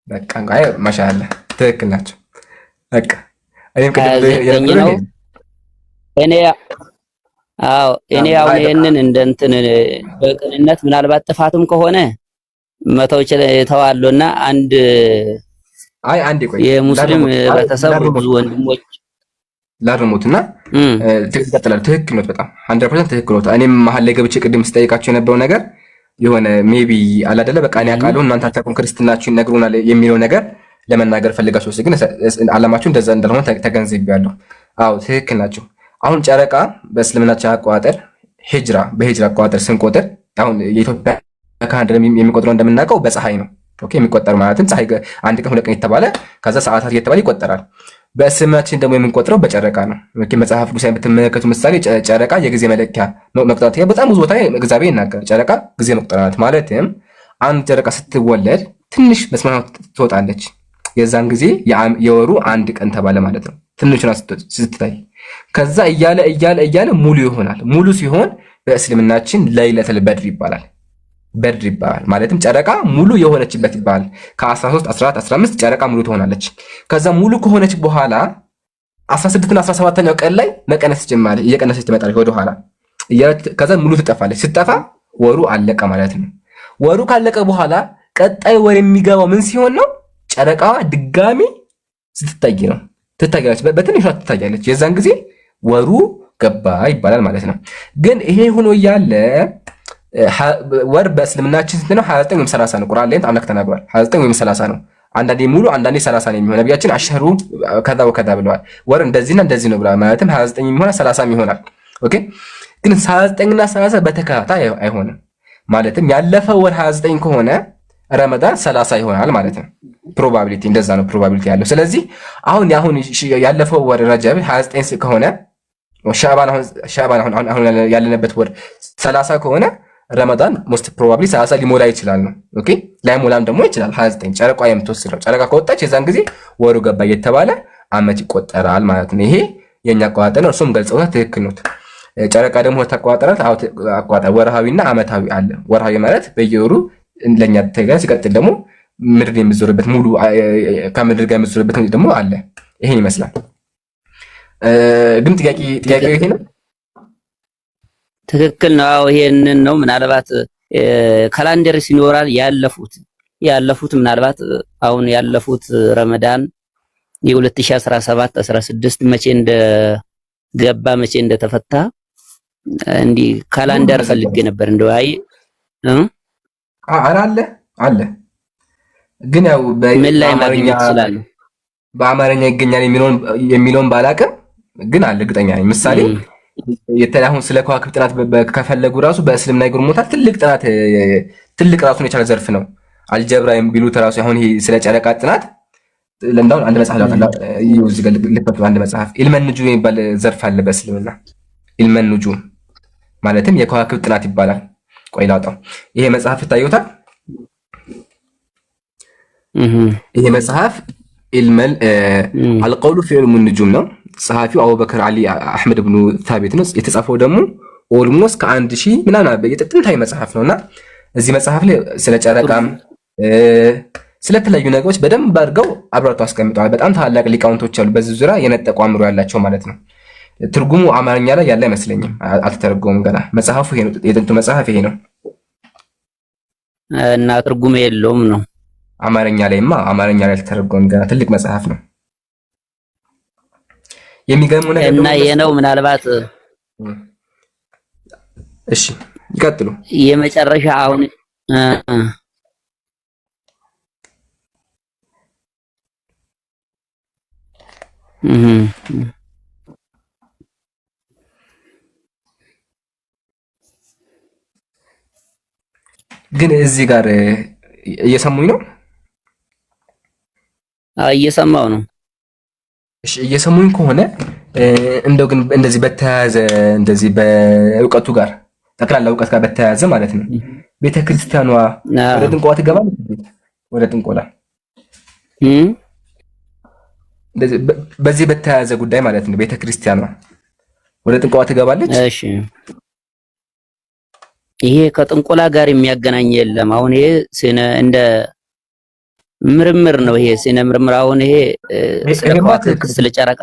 በቃ አይ ማሻአላ ትክክል ናቸው። በቃ እኔም ነው እኔ አሁን ይሄንን እንደ እንትን በቅንነት ምናልባት ጥፋትም ከሆነ መተው ተዋለውና አንድ ቆይ የሙስሊም ህብረተሰብ ብዙ ወንድሞች ላርሙትና ትክክል ነው። በጣም 100% ትክክል ነው። እኔም መሀል ላይ ገብቼ ቅድም ስጠይቃቸው የነበረው ነገር የሆነ ሜቢ አላደለ በቃ እኔ አውቃለሁ እናንተ አታውቁም ክርስትናችሁ ይነግሩናል የሚለው ነገር ለመናገር ፈልጋችሁ ግን አላማችሁ እንደዛ እንዳልሆነ ተገንዝቤያለሁ። አዎ ትክክል ናቸው። አሁን ጨረቃ በእስልምናችን አቆጣጠር በሂጅራ አቆጣጠር ስንቆጥር አሁን የኢትዮጵያ ካሌንደር የሚቆጥረው እንደምናውቀው በፀሐይ ነው። ኦኬ የሚቆጠረው ማለትም ፀሐይ አንድ ቀን 2 ቀን የተባለ ከዛ ሰዓታት እየተባለ ይቆጠራል። በእስልምናችን ደግሞ የምንቆጥረው በጨረቃ ነው። ኦኬ መጽሐፍ ቅዱስ ብትመለከቱ ምሳሌ ጨረቃ የጊዜ መለኪያ መቁጠሪያ በጣም ብዙ ቦታ እግዚአብሔር ይናገራል። ጨረቃ ጊዜ መቁጠሪያ ናት። ማለትም አንድ ጨረቃ ስትወለድ ትንሽ መስመር ትወጣለች። የዛን ጊዜ የወሩ አንድ ቀን ተባለ ማለት ነው። ትንሽ ስትታይ ከዛ እያለ ሙሉ ይሆናል። ሙሉ ሲሆን በእስልምናችን ለይለተል በድር ይባላል። ማለትም ጨረቃ ሙሉ የሆነችበት ይባላል። ከ13 14 15 ጨረቃ ሙሉ ትሆናለች። ከዛ ሙሉ ከሆነች በኋላ 16 እና 17ኛው ቀን ላይ መቀነስ ጀማሪ እየቀነሰች ትመጣለች ወደ ኋላ። ከዛ ሙሉ ትጠፋለች። ስትጠፋ ወሩ አለቀ ማለት ነው። ወሩ ካለቀ በኋላ ቀጣይ ወር የሚገባው ምን ሲሆን ነው? ጨረቃዋ ድጋሚ ስትታይ ነው። ትታያለች፣ በትንሿ ትታያለች። የዛን ጊዜ ወሩ ገባ ይባላል ማለት ነው። ግን ይሄ ሆኖ እያለ ወር በእስልምናችን ስንት ነው? 29 ወይም 30 ነው። ቁርአን ላይ አምላክ ተናግሯል። 29 ወይም 30 ነው። አንዳንዴ ሙሉ አንዳንዴ 30 ነው የሚሆነው። ነቢያችን አሽሩ ከዛ ወከዛ ብለዋል። ወር እንደዚህና እንደዚህ ነው ብለዋል። ማለትም 29 የሚሆነው 30 ይሆናል። ኦኬ ግን 29 እና 30 በተከታታይ አይሆንም። ማለትም ያለፈው ወር 29 ከሆነ ረመዳን 30 ይሆናል ማለት ነው። ፕሮባቢሊቲ እንደዛ ነው ፕሮባቢሊቲ ያለው። ስለዚህ አሁን ያለፈው ወር ረጀብ 29 ከሆነ ሻዕባን አሁን ያለንበት ወር 30 ከሆነ ረመዳን ሞስት ፕሮባብሊ 30 ሊሞላ ይችላል ነው። ኦኬ ላይሞላም ደግሞ ይችላል። 29 ጨረቃ የምትወስደው ጨረቃ ከወጣች የዛን ጊዜ ወሩ ገባ እየተባለ አመት ይቆጠራል ማለት ነው። ይሄ የኛ አቆጣጠር ነው። እርሱም ገልጸውታል። ትክክል ነው። ጨረቃ ደግሞ ተቆጣጠራት አቆጣጠር ወርሃዊና አመታዊ አለ። ወርሃዊ ማለት በየወሩ ለኛ ተገና ሲቀጥል ደግሞ ምድር የምትዞርበት ሙሉ ከምድር ጋር የምትዞርበት ደግሞ አለ። ይሄን ይመስላል። ግን ጥያቄው ይሄ ነው። ትክክል ነው። ይሄንን ነው ምናልባት ካላንደር ሲኖራል ያለፉት ምናልባት አሁን ያለፉት ረመዳን የ2017 16 መቼ እንደገባ መቼ እንደተፈታ እንዲህ ካላንደር ፈልጌ ነበር። እንደው አይ አለ ግን ያው ምን ላይ ማግኘት ይችላል? በአማርኛ ይገኛል የሚለውን ባላቅም ግን አለ እርግጠኛ ነኝ። ምሳሌ አሁን ስለ ከዋክብት ጥናት ከፈለጉ ራሱ በእስልምና ይገርሞታል። ትልቅ ራሱን የቻለ ዘርፍ ነው። አልጀብራ ቢሉት ራሱ አሁን ይሄ ስለ ጨረቃ ጥናት ለእንዳው አንድ መጽሐፍ ልፈቱ አንድ መጽሐፍ ኢልመን ኑጁም የሚባል ዘርፍ አለ በእስልምና። ኢልመን ኑጁም ማለትም የከዋክብት ጥናት ይባላል። ቆይ ላውጣው። ይሄ መጽሐፍ ታዩታል። ይሄ መጽሐፍ ኢልመል አልቀውሉ ፊ ዒልም ኑጁም ነው። ጸሐፊው አቡበከር አሊ አህመድ ብኑ ታቢት ነው። የተጻፈው ደግሞ ኦልሞስት ከ1000 ምናምን የጥንታዊ መጽሐፍ ነውና እዚህ መጽሐፍ ላይ ስለ ጨረቃም ስለተለያዩ ነገሮች በደንብ አድርገው አብራርተው አስቀምጠዋል። በጣም ታላላቅ ሊቃውንቶች አሉ በዚህ ዙሪያ የነጠቁ አእምሮ ያላቸው ማለት ነው። ትርጉሙ አማርኛ ላይ ያለ አይመስለኝም። አልተተረጎመም ገና። መጽሐፉ ይሄ ነው፣ የጥንቱ መጽሐፍ ይሄ ነው እና ትርጉም የለውም ነው። አማርኛ ላይ አልተተረጎመም ገና። ትልቅ መጽሐፍ ነው። የሚገርመው ነገር እና ይሄ ነው ምናልባት። እሺ ይቀጥሉ። የመጨረሻ አሁን ግን እዚህ ጋር እየሰሙኝ ነው? እየሰማው ነው። እሺ እየሰሙኝ ከሆነ እንደው ግን እንደዚህ በተያያዘ እንደዚህ በእውቀቱ ጋር ጠቅላላ እውቀት ጋር በተያያዘ ማለት ነው ቤተክርስቲያኗ ወደ ጥንቆላ ትገባለች? ወደ ጥንቆላ በዚህ በተያያዘ ጉዳይ ማለት ነው ቤተክርስቲያኗ ወደ ጥንቆላ ትገባለች? እሺ ይሄ ከጥንቆላ ጋር የሚያገናኝ የለም። አሁን ይሄ እንደ ምርምር ነው። ይሄ ስነ ምርምር አሁን ይሄ ስለ ከዋክብት፣ ስለ ጨረቃ፣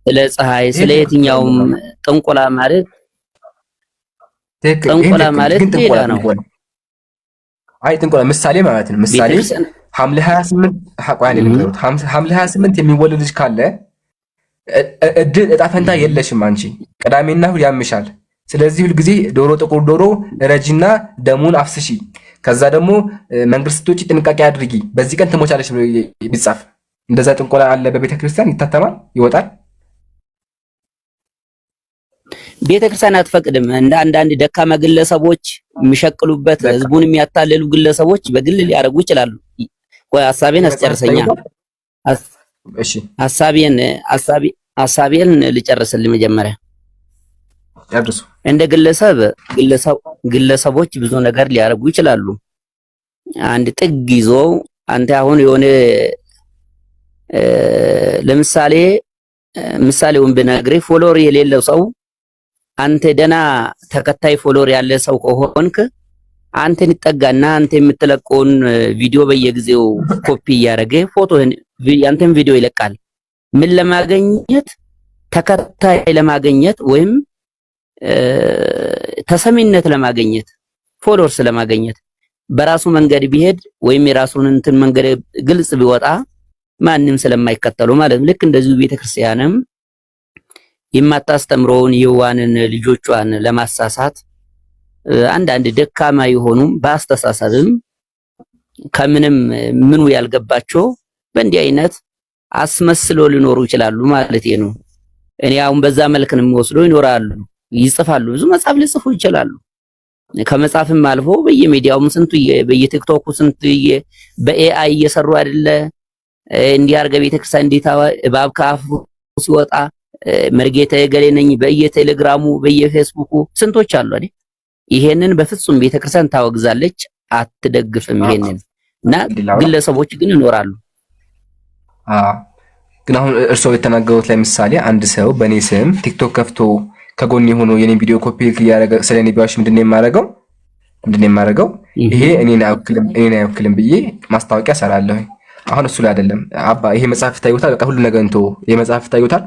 ስለ ፀሐይ፣ ስለ የትኛውም ጥንቆላ ማለት ጥንቆላ ማለት ሌላ ነው። አይ ጥንቆላ ምሳሌ ማለት ነው። ምሳሌ ሐምሌ 28 የሚወለድ ልጅ ካለ እድል እጣ ፈንታ የለሽም አንቺ። ቅዳሜና እሑድ ያምሻል። ስለዚህ ሁል ጊዜ ዶሮ ጥቁር ዶሮ ረጂና ደሙን አፍስሺ፣ ከዛ ደግሞ መንገድ ስትወጪ ጥንቃቄ አድርጊ፣ በዚህ ቀን ትሞቻለሽ ብሎ ቢጻፍ እንደዛ ጥንቆላ አለ በቤተክርስቲያን ይታተማል፣ ይወጣል። ቤተክርስቲያን አትፈቅድም። እንደ አንዳንድ ደካማ ግለሰቦች የሚሸቅሉበት ህዝቡን የሚያታልሉ ግለሰቦች በግል ሊያደርጉ ይችላሉ። ቆይ ሐሳቤን አስጨርሰኛ። እሺ ሐሳቤን ልጨርስልኝ መጀመሪያ። ያድርሱ። እንደ ግለሰቦች ብዙ ነገር ሊያደርጉ ይችላሉ። አንድ ጥግ ይዞ አንተ አሁን የሆነ ምሳሌውን ብነግርህ ፎሎወር የሌለው ሰው አንተ ደና ተከታይ ፎሎወር ያለ ሰው ከሆንክ አንተን ይጠጋና አንተ የምትለቀውን ቪዲዮ በየጊዜው ኮፒ እያደረገ ፎቶህን ያንተን ቪዲዮ ይለቃል። ምን ለማግኘት? ተከታይ ለማግኘት ወይም ተሰሚነት ለማግኘት፣ ፎሎወርስ ለማግኘት። በራሱ መንገድ ቢሄድ ወይም የራሱን እንትን መንገድ ግልጽ ቢወጣ ማንም ስለማይከተሉ ማለት ነው። ልክ እንደዚሁ ቤተክርስቲያንም የማታስተምረውን የዋንን ልጆቿን ለማሳሳት አንዳንድ ደካማ የሆኑም በአስተሳሰብም ከምንም ምኑ ያልገባቸው በእንዲህ አይነት አስመስሎ ሊኖሩ ይችላሉ ማለት ነው። እኔ አሁን በዛ መልክ ነው የሚወስደው። ይኖራሉ፣ ይጽፋሉ፣ ብዙ መጽሐፍ ሊጽፉ ይችላሉ። ከመጽሐፍም አልፎ በየሚዲያውም ስንቱ በየቲክቶኩ ስንቱ በኤአይ እየሰሩ አይደለ? እንዲያርገ ቤተክርስቲያን እንዴታ እባብ ከአፉ ሲወጣ መርጌታ የገሌ ነኝ በየቴሌግራሙ በየፌስቡኩ ስንቶች አሉ አይደል? ይሄንን በፍጹም ቤተክርስቲያን ታወግዛለች፣ አትደግፍም ይሄንን እና ግለሰቦች ግን ይኖራሉ። ግን አሁን እርስዎ የተናገሩት ላይ ምሳሌ አንድ ሰው በእኔ ስም ቲክቶክ ከፍቶ ከጎን የሆኑ የኔ ቪዲዮ ኮፒ እያደረገ ስለኔ ቢዋሽ ምንድነው የማደርገው? ይሄ እኔን አይወክልም ብዬ ማስታወቂያ ሰራለሁ። አሁን እሱ ላይ አይደለም አባ ይሄ መጽሐፍ ታዩታል። በቃ ሁሉ ነገር እንቶ ይሄ መጽሐፍ ታዩታል።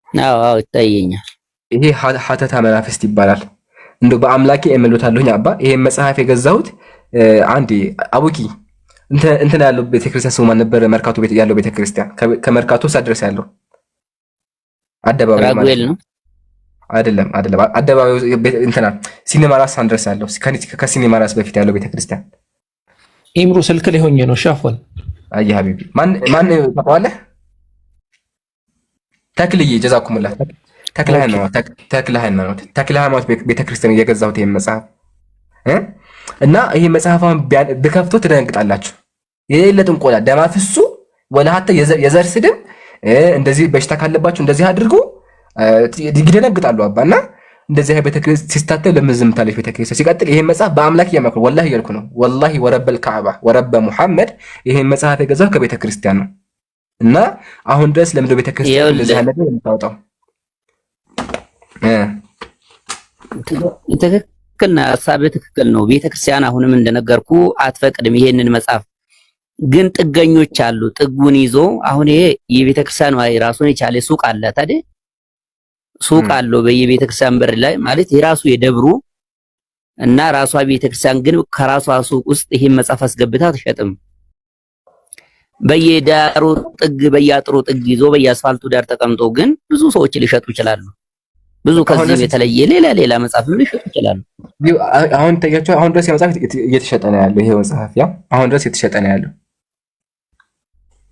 አዎ ይታየኛል። ይሄ ሀተታ መናፍስት ይባላል። እንደው በአምላኬ እምሎታለሁኝ አባ ይሄ መጽሐፍ የገዛሁት አንዴ አቡኪ እንትን ያለው ቤተክርስቲያን ስሙ ማን ነበር? መርካቶ ቤት ያለው ቤተክርስቲያን ከመርካቶ ሳድረስ ያለው አደባባይ ማለት ነው። አይደለም አደባባዩ እንትና ሲኒማ ራስ አንድረስ ያለው ከሲኒማ ራስ በፊት ያለው ቤተክርስቲያን ኢምሩ ስልክ ላይ ሆኜ ነው ሻፎን። አይ ሀቢቢ ማን ታውቀዋለህ? ተክልዬ ጀዛኩሙላ ተክለ ሃይማኖት ቤተክርስቲያን እየገዛሁት ይሄን መጽሐፍ እና ይሄ መጽሐፋን ብከፍቶ ትደነግጣላችሁ። የሌለ ጥንቆላ ደም አፍሱ ወላ ሀተ የዘር ስድብ እንደዚህ በሽታ ካለባችሁ እንደዚህ አድርጉ ይደነግጣሉ አባና እንደዚህ ቤተክርስቲያን ሲስታተል ለምዝም ታለች ቤተክርስቲያን። ሲቀጥል ይሄን መጽሐፍ በአምላክ እያመክሩ ወላሂ እያልኩ ነው ወላሂ ወረበል ከዕባ ወረበ ሙሐመድ ይሄን መጽሐፍ የገዛው ከቤተክርስቲያን ነው። እና አሁን ድረስ ለምንድነው ቤተክርስቲያን እንደዚህ አይነት ነገር የምታወጣው? ትክክል ነው፣ ሐሳብህ ትክክል ነው። ቤተክርስቲያን አሁንም እንደነገርኩ አትፈቅድም ይሄንን መጽሐፍ። ግን ጥገኞች አሉ። ጥጉን ይዞ አሁን ይሄ የቤተክርስቲያኑ ራሱን የቻለ ሱቅ አለ ታዲያ ሱቅ አለው በየቤተክርስቲያን በር ላይ ማለት የራሱ የደብሩ እና ራሷ ቤተክርስቲያን ግን ከራሷ ሱቅ ውስጥ ይሄን መጽሐፍ አስገብታ አትሸጥም። በየዳሩ ጥግ በያጥሩ ጥግ ይዞ በየአስፋልቱ ዳር ተቀምጦ ግን ብዙ ሰዎች ሊሸጡ ይችላሉ። ብዙ ከዚህ የተለየ ሌላ መጽሐፍም ሊሸጡ ይችላሉ። አሁን ታያቸው አሁን ድረስ የመጽሐፍ እየተሸጠ ነው ያለው። ይሄ መጽሐፍ ያው አሁን ድረስ እየተሸጠ ነው ያለው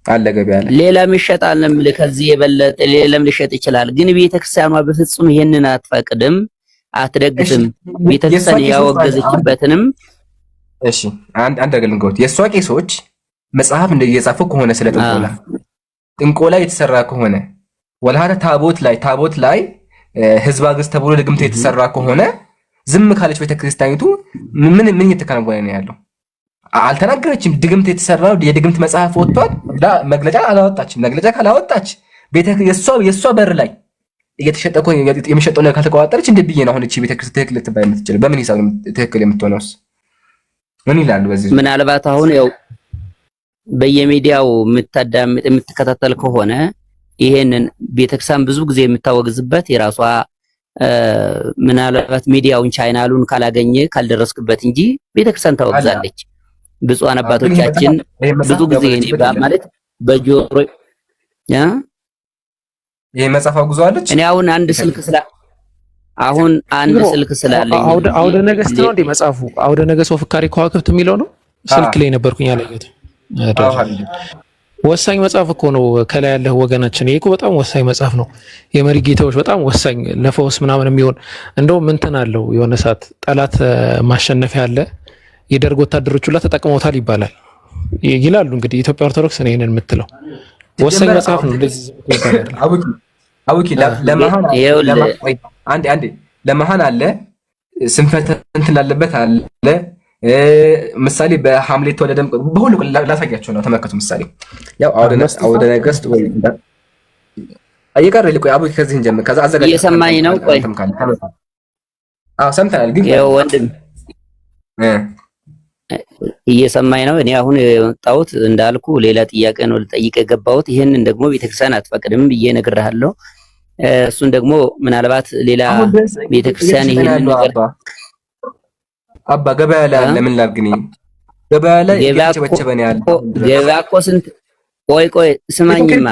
አለ ገበያ ላይ። ሌላም ይሸጣል ከዚህ የበለጠ ሌላም ሊሸጥ ይችላል። ግን ቤተክርስቲያኗ በፍጹም ይሄንን አትፈቅድም፣ አትደግፍም። ቤተክርስቲያን ያወገዘችበትንም እሺ አንድ አገልግሎት የሷ ቄሶች መጽሐፍ እንደየጻፉ ከሆነ ስለ ጥንቆላ የተሰራ ከሆነ ወላሃተ ታቦት ላይ ህዝብ አገዝ ተብሎ ድግምት የተሰራ ከሆነ ዝም ካለች ቤተክርስቲያኒቱ ምን እየተከናወነ ነው ያለው? አልተናገረችም። ድግምት የተሰራው የድግምት መጽሐፍ ወጥቷል መግለጫ አላወጣችም። መግለጫ ካላወጣች የሷ በር ላይ እየተሸጠ እኮ የሚሸጠው ነገር ካልተቋጠረች እንደ ብዬ ነው አሁን እቺ ቤተክርስቲያን ትክክል ልትባል የምትችለው? በምን ሂሳብ ትክክል የምትሆነውስ? ምን ይላሉ በዚህ? ምናልባት አሁን ያው በየሚዲያው የምትከታተል ከሆነ ይሄንን ቤተክርስቲያን ብዙ ጊዜ የምታወግዝበት የራሷ ምናልባት ሚዲያውን ቻናሉን ካላገኘ ካልደረስክበት እንጂ ቤተክርስቲያን ታወግዛለች። ብፁዓን አባቶቻችን ብዙ ጊዜ ማለት በጆሮ ይሄ መጽሐፍ አውግዘዋለች። እኔ አሁን አንድ ስልክ ስላለኝ አውደ ነገስት ነው እንዴ መጽሐፉ? አውደ ነገስት ወፍካሪ ከዋክብት የሚለው ነው። ስልክ ላይ ነበርኩኝ ያለሁት። ወሳኝ መጽሐፍ እኮ ነው። ከላይ ያለው ወገናችን ይሄ እኮ በጣም ወሳኝ መጽሐፍ ነው። የመሪ ጌታዎች በጣም ወሳኝ ለፈውስ ምናምን የሚሆን እንደውም እንትን አለው የሆነ ሰዓት ጠላት ማሸነፊያ አለ። የደርግ ወታደሮች ሁላ ተጠቅመውታል ይባላል ይላሉ። እንግዲህ ኢትዮጵያ ኦርቶዶክስ ነው ይሄንን የምትለው። ወሳኝ መጽሐፍ ነው። እንደዚህ አውቂ ለመሃን አለ ስንፈት እንትን ላለበት አለ ምሳሌ በሐምሌ ተወለደም በሁሉ ላሳያቸው ነው። ተመከቱ ምሳሌ ያው አውደ ነገስት ወይ አይቀር ልቆይ አቡ ከዚህ እንጀምር። ከዛ አዘጋጅ እየሰማኝ ነው። ቆይ ሰምተናል። ግን ያው ወንድም እየሰማኝ ነው። እኔ አሁን የወጣሁት እንዳልኩ ሌላ ጥያቄ ነው ልጠይቅ የገባሁት። ይሄንን ደግሞ ቤተክርስቲያን አትፈቅድም ብዬ እነግርሃለሁ። እሱን ደግሞ ምናልባት ሌላ ቤተክርስቲያን ይሄንን ነገር አባ ገበያ ላይ አለ። ምን ላድርግ እኔ ገበያ ላይ እየቸበቸበ ነው ያለው። ገበያ እኮ ስንት ቆይ ስማኝማ፣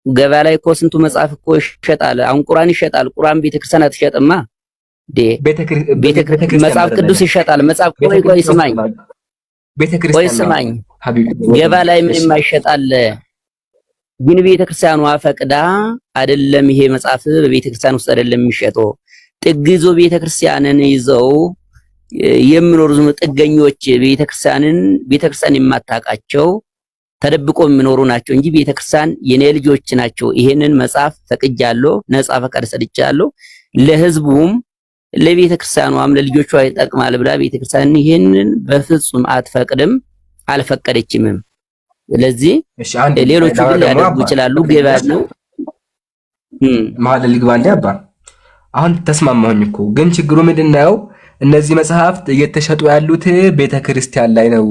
ገበያ ላይ እኮ ስንቱ መጽሐፍ እኮ ይሸጣል። አሁን ቁርአን ይሸጣል። ቁርአን ቤተክርስቲያን አትሸጥማ። መጽሐፍ ቅዱስ ይሸጣል። መጽሐፍ ቆይ ስማኝ፣ ገበያ ላይ ምንም አይሸጣል። ግን ቤተክርስቲያኗ ፈቅዳ አይደለም። ይሄ መጽሐፍ በቤተክርስቲያን ውስጥ አይደለም የሚሸጠው። ጥግ ይዞ ቤተክርስቲያንን ይዘው የሚኖሩ ጥገኞች ቤተክርስቲያን የማታውቃቸው ተደብቆ የሚኖሩ ናቸው እንጂ ቤተክርስቲያን የኔ ልጆች ናቸው። ይሄንን መጽሐፍ ፈቅጃለሁ፣ ነጻ ፈቃድ ሰጥቻለሁ። ለህዝቡም ለቤተክርስቲያኗም ለልጆቿ ይጠቅማል ብላ ቤተክርስቲያን ይሄንን በፍጹም አትፈቅድም፣ አልፈቀደችምም። ስለዚህ ሌሎቹ ግን ሊያደርጉ ይችላሉ። ገበያ ነው ማለት ልግባንዴ አባ አሁን ተስማማሁኝ እኮ። ግን ችግሩ ምንድነው? እነዚህ መጽሐፍት እየተሸጡ ያሉት ቤተክርስቲያን ላይ ነው።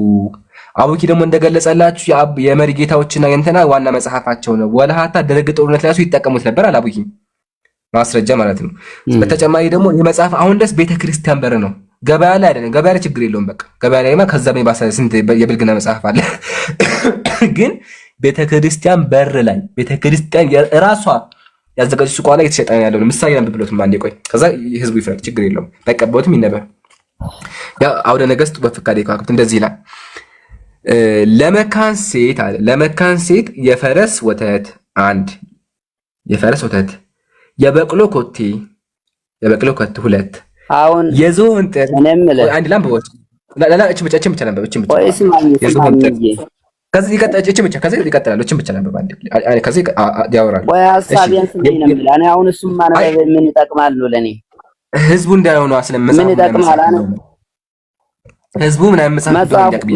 አቡኪ ደግሞ እንደገለጸላችሁ የመሪ ጌታዎችና የእንትና ዋና መጽሐፋቸው ነው። ወለሃታ ደረግ ጦርነት ላይ ይጠቀሙት ነበር አላቡኪ ማስረጃ ማለት ነው። በተጨማሪ ደግሞ የመጽሐፍ አሁን ድረስ ቤተክርስቲያን በር ነው። ገበያ ላይ አይደለም። ገበያ ላይ ችግር የለውም። በቃ ገበያ ላይማ ከዛ በባሰ ስንት የብልግና መጽሐፍ አለ። ግን ቤተክርስቲያን በር ላይ ቤተክርስቲያን የራሷ ያዘጋጁ ሱቋ ላይ የተሸጠ ያለው ምሳሌ ነብብሎትም አንዴ ቆይ፣ ከዛ ህዝቡ ይፍረድ፣ ችግር የለውም። በቀበውትም ይነበብ። ያ አውደ ነገስት ወፍካሪ ከዋክብት እንደዚህ ይላል። ለመካን ሴት የፈረስ ወተት አንድ፣ የፈረስ ወተት፣ የበቅሎ ኮቴ ሁለት፣ አሁን የዝሆን ጥር አንድ ላምበዎች እቺ ብቻ ነበር። እቺ ብቻ የዝሆን ጥር ከዚህ ይቀጥላል። እቺ ብቻ ነበር አንዴ ከዚህ ያወራል። ወይ ሐሳቤን ስለኝ ነው የሚል እኔ አሁን እሱም ማነበብ ምን ይጠቅማል ነው ለኔ ህዝቡ እንዳለው ነው አስለም መጽሐፍ ምን ይጠቅማል አለ ህዝቡ ምናምን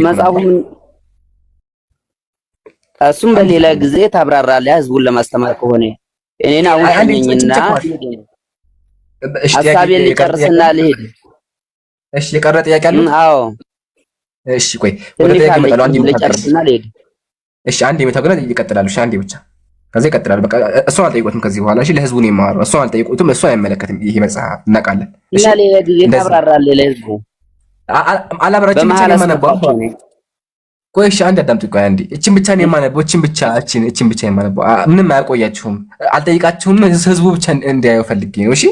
መጽሐፉ እሱም በሌላ ጊዜ ታብራራለህ ህዝቡን ለማስተማር ከሆነ እኔን አሁን ሸኝኝና ሐሳቤን ልጨርስና ልሄድ። እሺ የቀረ ጥያቄ አለ? አዎ እሺ ቆይ ወደ ትንሽ ጥያቄ አለች እመጣለሁ። አንዴ ልጨርስና ልሄድ። እሺ አንዴ መታገለ ይቀጥላሉ። እሺ አንዴ ብቻ ከዛ ይቀጥላሉ። በቃ እሷን አልጠይቁትም ከዚህ በኋላ እሺ። ለህዝቡ ነው የማወራው። እሷን አልጠይቁትም። እሷ አይመለከትም ይሄ መጽሐፍ እናውቃለን። እሺ እና ሌላ ጊዜ ታብራራለህ ለህዝቡ። አላብራችሁም ብቻ ነው የማነበው። ቆይ እሺ አንድ አዳምጡ። ቆይ አንዴ እቺን ብቻ ነው የማነበው። እቺን ብቻ የማነበው ምንም አያቆያችሁም። አልጠይቃችሁም። ህዝቡ ብቻ እንዲያየው ፈልጌ ነው። እሺ